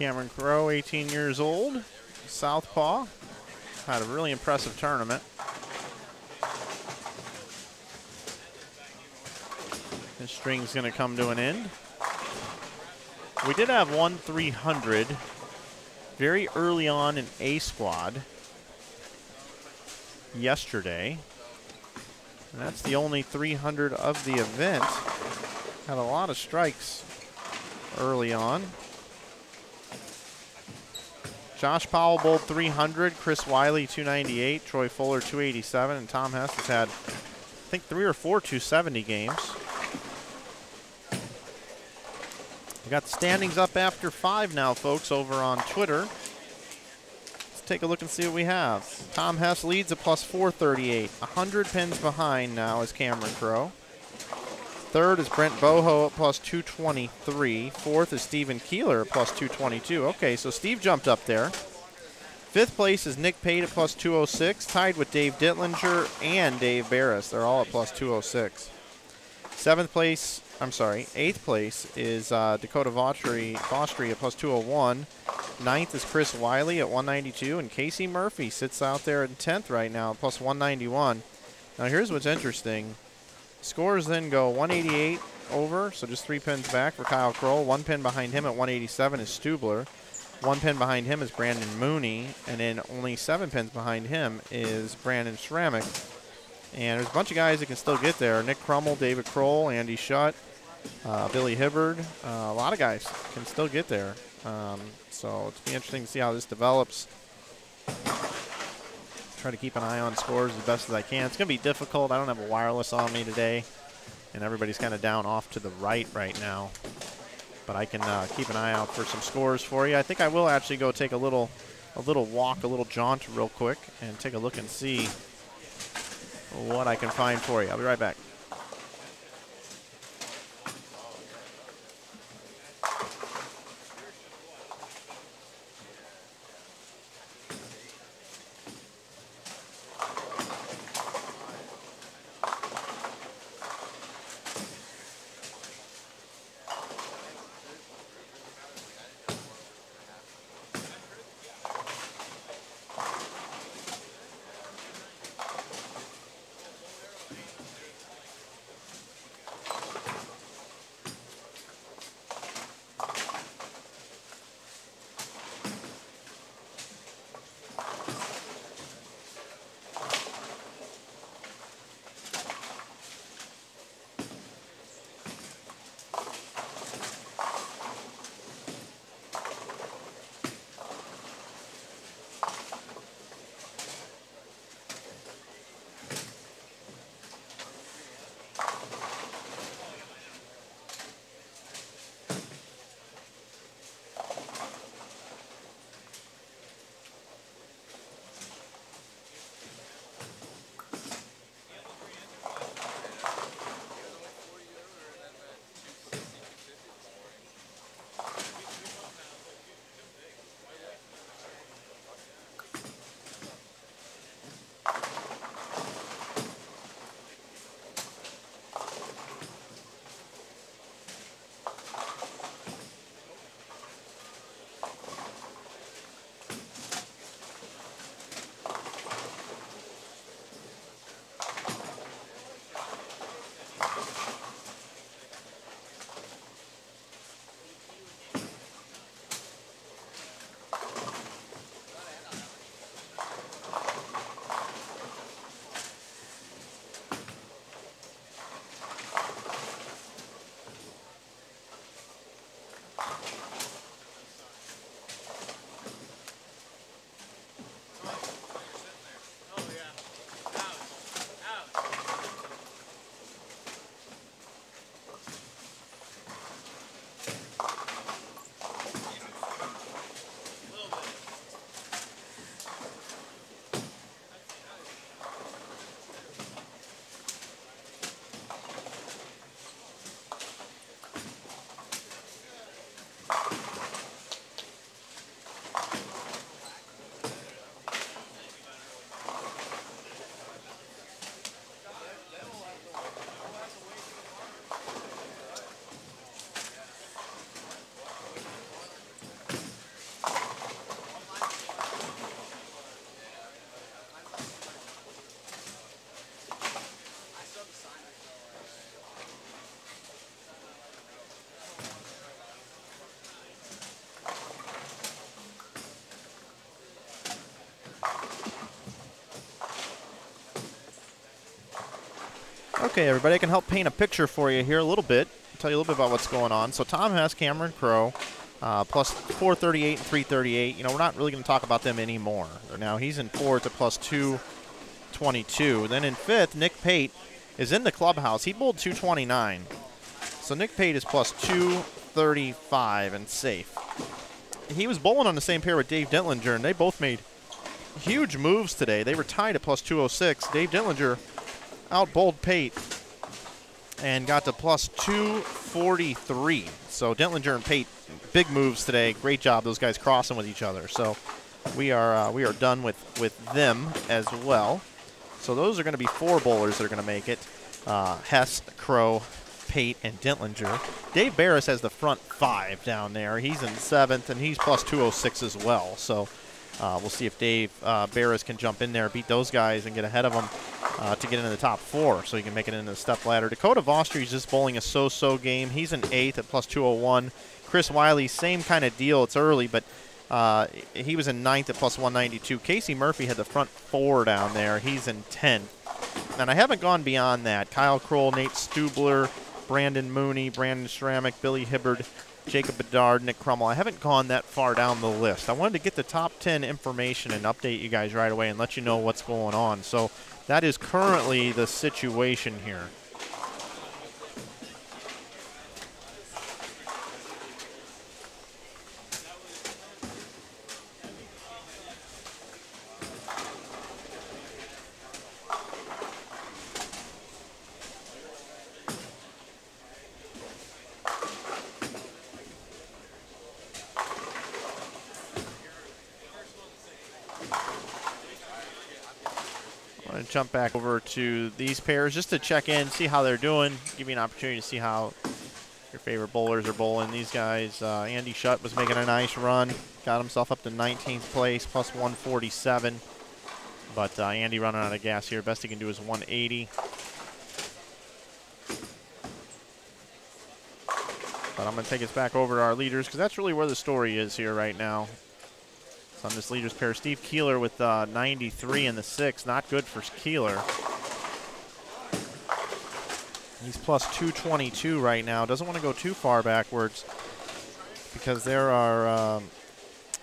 A: Cameron Crowe, 18 years old, southpaw. Had a really impressive tournament. His string's going to come to an end. We did have one 300 very early on in A squad yesterday. And that's the only 300 of the event. Had a lot of strikes early on. Josh Powell bowled 300, Chris Wiley 298, Troy Fuller 287, and Tom Hess has had, I think, 3 or 4 270 games. We got the standings up after 5 now, folks, over on Twitter. Let's take a look and see what we have. Tom Hess leads at plus 438. 100 pins behind now is Cameron Crowe. Third is Brent Boho at plus 223. Fourth is Stephen Keeler at plus 222. Okay, so Steve jumped up there. Fifth place is Nick Pate at plus 206, tied with Dave Dittlinger and Dave Barris. They're all at plus 206. Eighth place is Dakota Vautry at plus 201. Ninth is Chris Wiley at 192, and Casey Murphy sits out there in 10th right now at plus 191. Now here's what's interesting. Scores then go 188 over, so just 3 pins back for Kyle Kroll. 1 pin behind him at 187 is Stubler. 1 pin behind him is Brandon Mooney, and then only 7 pins behind him is Brandon Schrammick. And there's a bunch of guys that can still get there. Nick Crummell, David Kroll, Andy Schutt, Billy Hibbard. A lot of guys can still get there. So it's be interesting to see how this develops. Try to keep an eye on scores as best as I can. It's going to be difficult. I don't have a wireless on me today, and everybody's kind of down off to the right now. But I can keep an eye out for some scores for you. I think I will actually go take a little walk, a little jaunt real quick, and take a look and see what I can find for you. I'll be right back. Okay, everybody, I can help paint a picture for you here a little bit. Tell you a little bit about what's going on. So Tom has Cameron Crowe, plus 438 and 338. You know, we're not really going to talk about them anymore. Now he's in fourth at plus 222. Then in fifth, Nick Pate is in the clubhouse. He bowled 229. So Nick Pate is plus 235 and safe. He was bowling on the same pair with Dave Dentlinger, and they both made huge moves today. They were tied at plus 206. Dave Dentlinger out-bowled Pate and got to plus 243. So Dentlinger and Pate, big moves today. Great job, those guys crossing with each other. So we are done with them as well. So those are going to be 4 bowlers that are going to make it. Hess, Crowe, Pate, and Dentlinger. Dave Barris has the front 5 down there. He's in 7th, and he's plus 206 as well. So we'll see if Dave Barris can jump in there, beat those guys, and get ahead of them to get into the top 4 so he can make it into the step ladder. Dakota Vostri is just bowling a so-so game. He's in 8th at plus 201. Chris Wiley, same kind of deal. It's early, but he was in 9th at plus 192. Casey Murphy had the front 4 down there. He's in 10th. And I haven't gone beyond that. Kyle Kroll, Nate Stubler, Brandon Mooney, Brandon Stramick, Billy Hibbard, Jacob Bedard, Nick Crummell. I haven't gone that far down the list. I wanted to get the top 10 information and update you guys right away and let you know what's going on. So that is currently the situation here. I'm going to jump back over to these pairs just to check in, see how they're doing, give you an opportunity to see how your favorite bowlers are bowling. These guys, Andy Shutt was making a nice run, got himself up to 19th place, plus 147. But Andy running out of gas here. Best he can do is 180. But I'm going to take us back over to our leaders because that's really where the story is here right now. On this leaders pair, Steve Keeler with 93 in the 6. Not good for Keeler. He's plus 222 right now. Doesn't want to go too far backwards because there are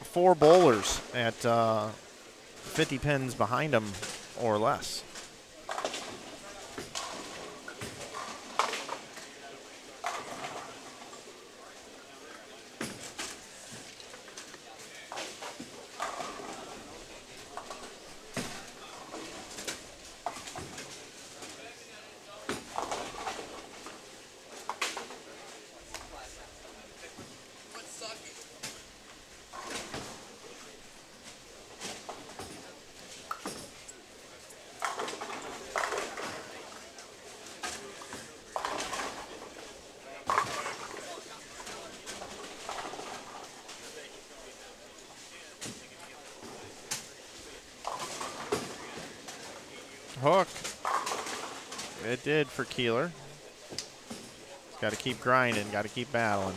A: 4 bowlers at 50 pins behind him or less. Hook. It did for Keeler. Got to keep grinding, got to keep battling.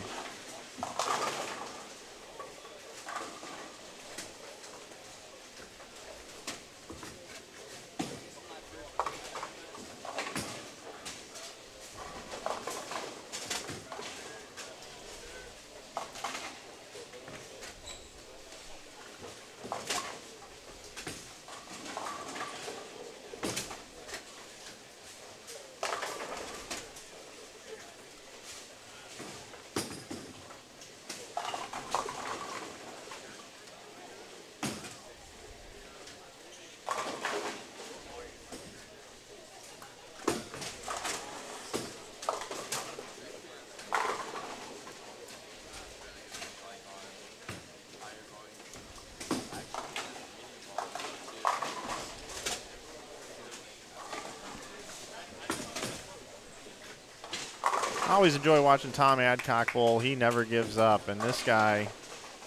A: I always enjoy watching Tom Adcock bowl. He never gives up, and this guy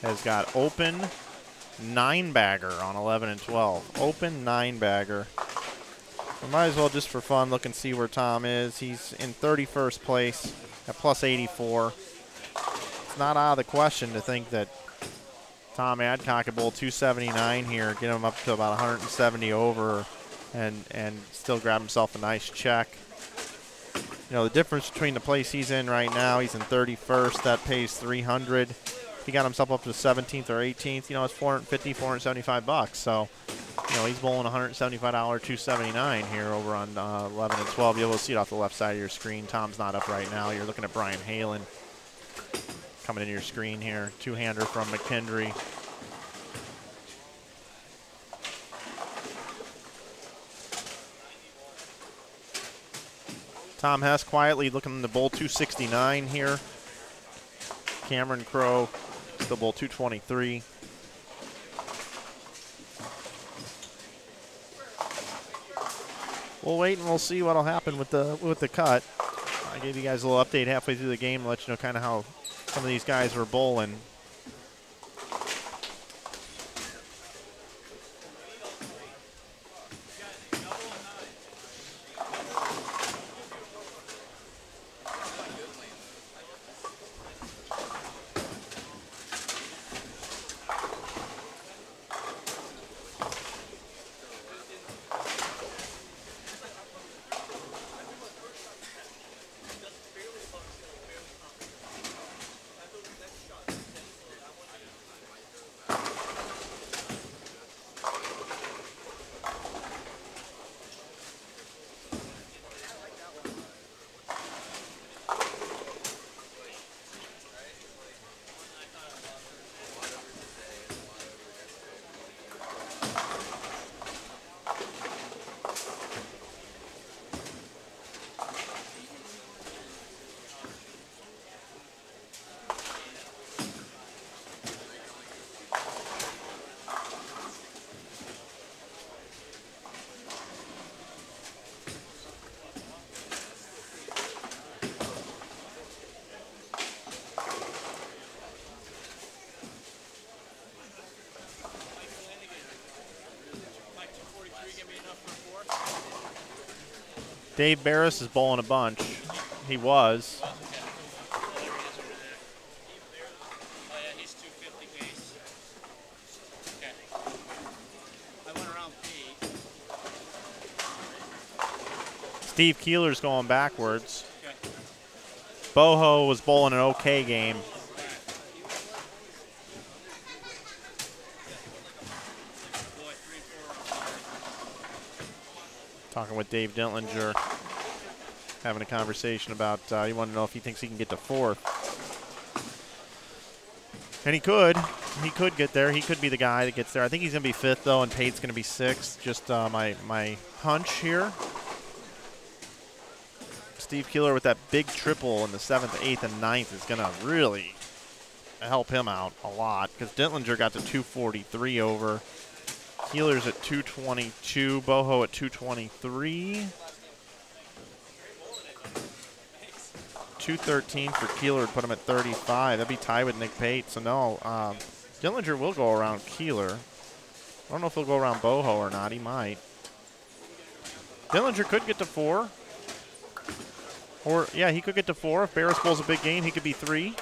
A: has got open 9-bagger on 11 and 12. Open 9-bagger. We might as well, just for fun, look and see where Tom is. He's in 31st place at plus 84. It's not out of the question to think that Tom Adcock could bowl 279 here, get him up to about 170 over, and still grab himself a nice check. You know, the difference between the place he's in right now, he's in 31st. That pays 300. If he got himself up to 17th or 18th, you know, it's 450, 475 bucks. So, you know, he's bowling $175, 279 here over on 11 and 12. You'll see it off the left side of your screen. Tom's not up right now. You're looking at Brian Halen coming into your screen here. Two-hander from McKendree. Tom Hess quietly looking to bowl 269 here. Cameron Crowe still bowl 223. We'll wait and we'll see what'll happen with the cut. I gave you guys a little update halfway through the game to let you know kind of how some of these guys were bowling. Dave Barris is bowling a bunch. He was.
B: Oh, yeah, he's 250 pace. Okay. I went around Pete.
A: Steve Keeler's going backwards.
B: Okay.
A: Boho was bowling an okay game.
B: Boy, 3-4.
A: Talking with Dave Dintlinger, having a conversation about you want to know if he thinks he can get to 4th. And he could. He could get there. He could be the guy that gets there. I think he's going to be 5th, though, and Pate's going to be 6th. Just my hunch here. Steve Keeler with that big triple in the 7th, 8th, and 9th is going to really help him out a lot because Dintlinger got to 243 over. Keeler's at 222, Boho at 223. 213 for Keeler would put him at 35. That'd be tied with Nick Pate. So no, Dintlinger will go around Keeler. I don't know if he'll go around Boho or not. He might. Dintlinger could get to 4. Or, yeah, he could get to 4. If Barris bowls a big game, he could be 3.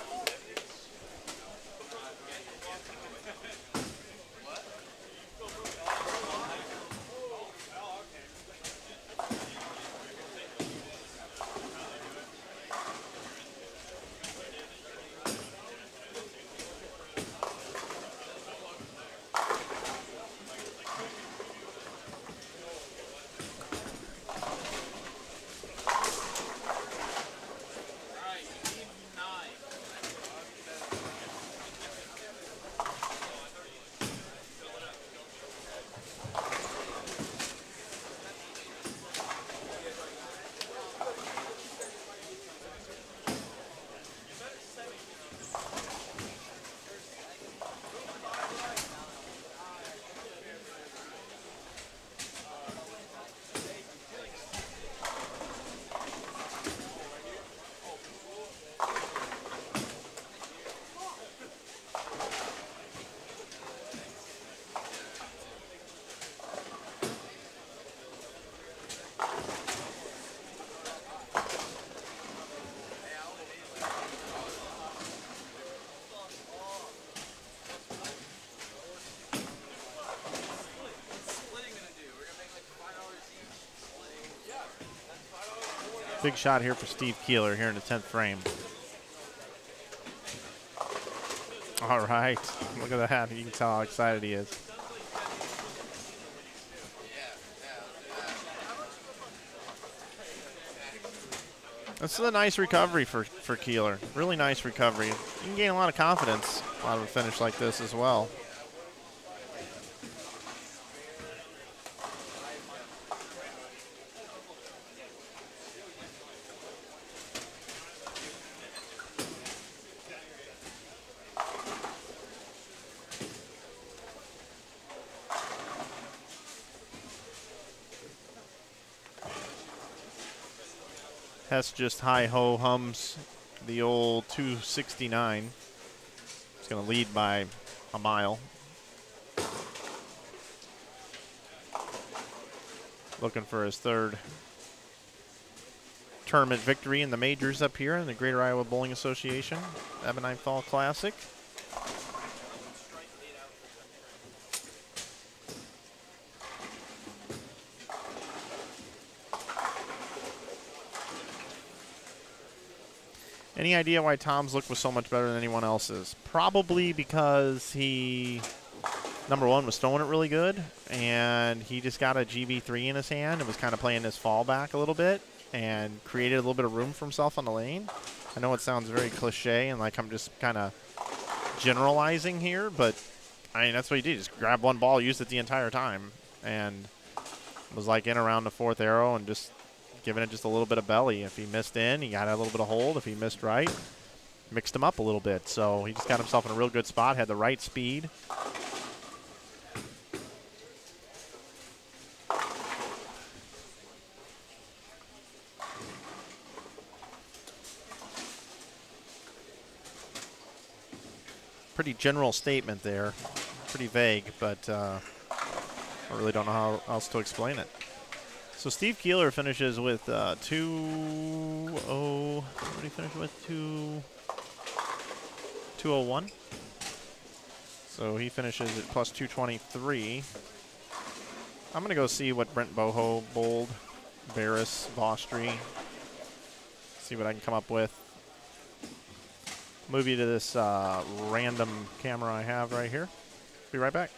A: Big shot here for Steve Keeler here in the 10th frame. All right, look at that. You can tell how excited he is. This is a nice recovery for Keeler. Really nice recovery. You can gain a lot of confidence out of a finish like this as well. Hess just hi-ho hums the old 269. He's going to lead by a mile. Looking for his third tournament victory in the majors up here in the Greater Iowa Bowling Association Ebonine Fall Classic. Any idea why Tom's look was so much better than anyone else's? Probably because he, number one, was throwing it really good, and he just got a GB3 in his hand and was kind of playing his fallback a little bit and created a little bit of room for himself on the lane. I know it sounds very cliche and like I'm just kind of generalizing here, but I mean, that's what he did. Just grabbed one ball, used it the entire time, and was like in around the fourth arrow and just giving it just a little bit of belly. If he missed in, he got a little bit of hold. If he missed right, mixed him up a little bit. So he just got himself in a real good spot, had the right speed. Pretty general statement there. Pretty vague, but I really don't know how else to explain it. So Steve Keeler finishes with 2-0. What did he finish with? 201. So he finishes at plus 223. I'm going to go see what Brent Boho bowled, Barris, Vostri. See what I can come up with. Move you to this random camera I have right here. Be right back.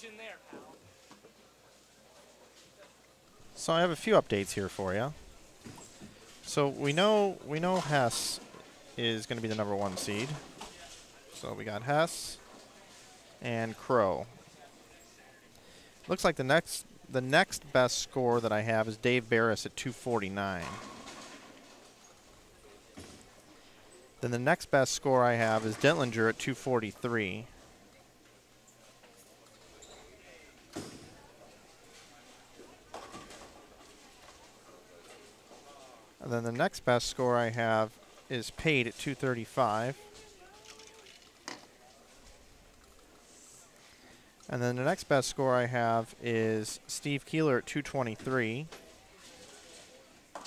B: confusion there, pal.
A: So I have a few updates here for you. So we know Hess is going to be the #1 seed. So we got Hess and Crow. Looks like the next best score that I have is Dave Barris at 249. Then the next best score I have is Dentlinger at 243. And then the next best score I have is Pate at 235. And then the next best score I have is Steve Keeler at 223. So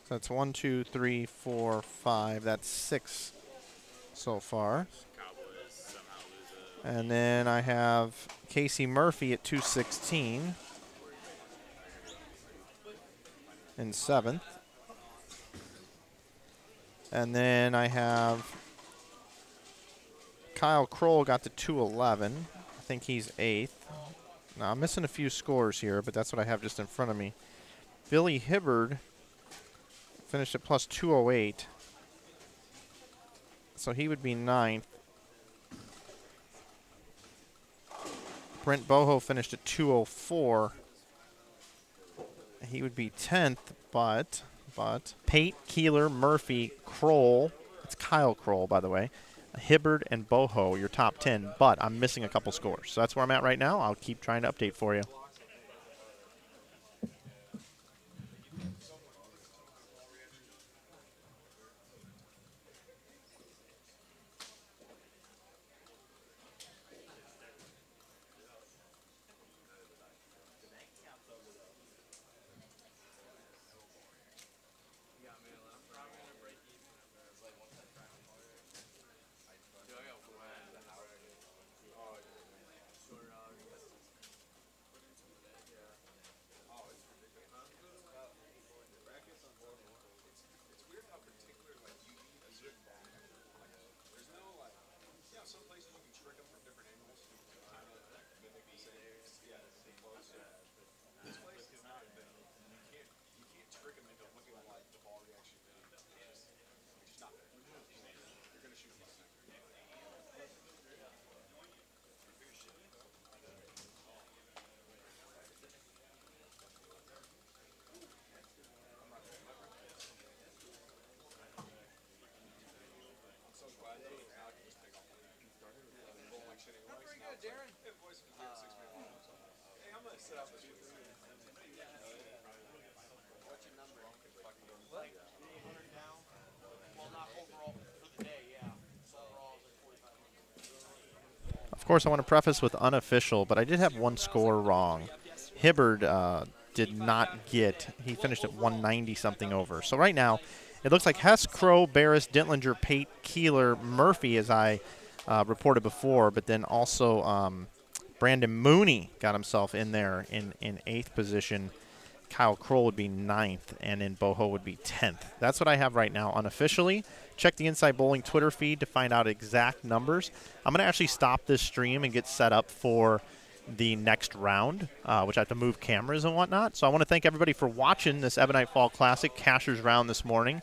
A: that's 1, 2, 3, 4, 5. That's 6 so far.
C: Cowboys somehow lose a.
A: And then I have Casey Murphy at 216 in 7th. And then I have Kyle Kroll got to 211. I think he's 8th. Now I'm missing a few scores here, but that's what I have just in front of me. Billy Hibbard finished at plus 208. So he would be 9th. Brent Boho finished at 204. He would be 10th, but Pate, Keeler, Murphy, Kroll, it's Kyle Kroll, by the way, Hibbard, and Boho, your top 10, but I'm missing a couple scores. So that's where I'm at right now. I'll keep trying to update for you. Of course, I want to preface with unofficial, but I did have one score wrong. Hibbard did not get, he finished at 190 something over. So right now, it looks like Hess, Crow, Barris, Dentlinger, Pate, Keeler, Murphy, as I reported before, but then also Brandon Mooney got himself in there in 8th position. Kyle Kroll would be 9th, and then Boho would be 10th. That's what I have right now unofficially. Check the Inside Bowling Twitter feed to find out exact numbers. I'm going to actually stop this stream and get set up for the next round, which I have to move cameras and whatnot. So I want to thank everybody for watching this Ebonite Fall Classic Cashers round this morning.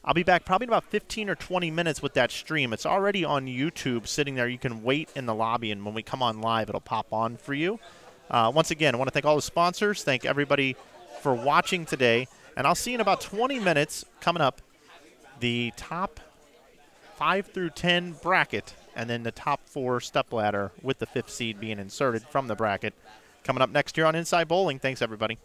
A: I'll be back probably in about 15 or 20 minutes with that stream. It's already on YouTube sitting there. You can wait in the lobby, and when we come on live, it'll pop on for you. Once again, I want to thank all the sponsors. Thank everybody for watching today. And I'll see you in about 20 minutes coming up the top 5 through 10 bracket, and then the top 4 stepladder with the 5th seed being inserted from the bracket coming up next year on Inside Bowling. Thanks, everybody.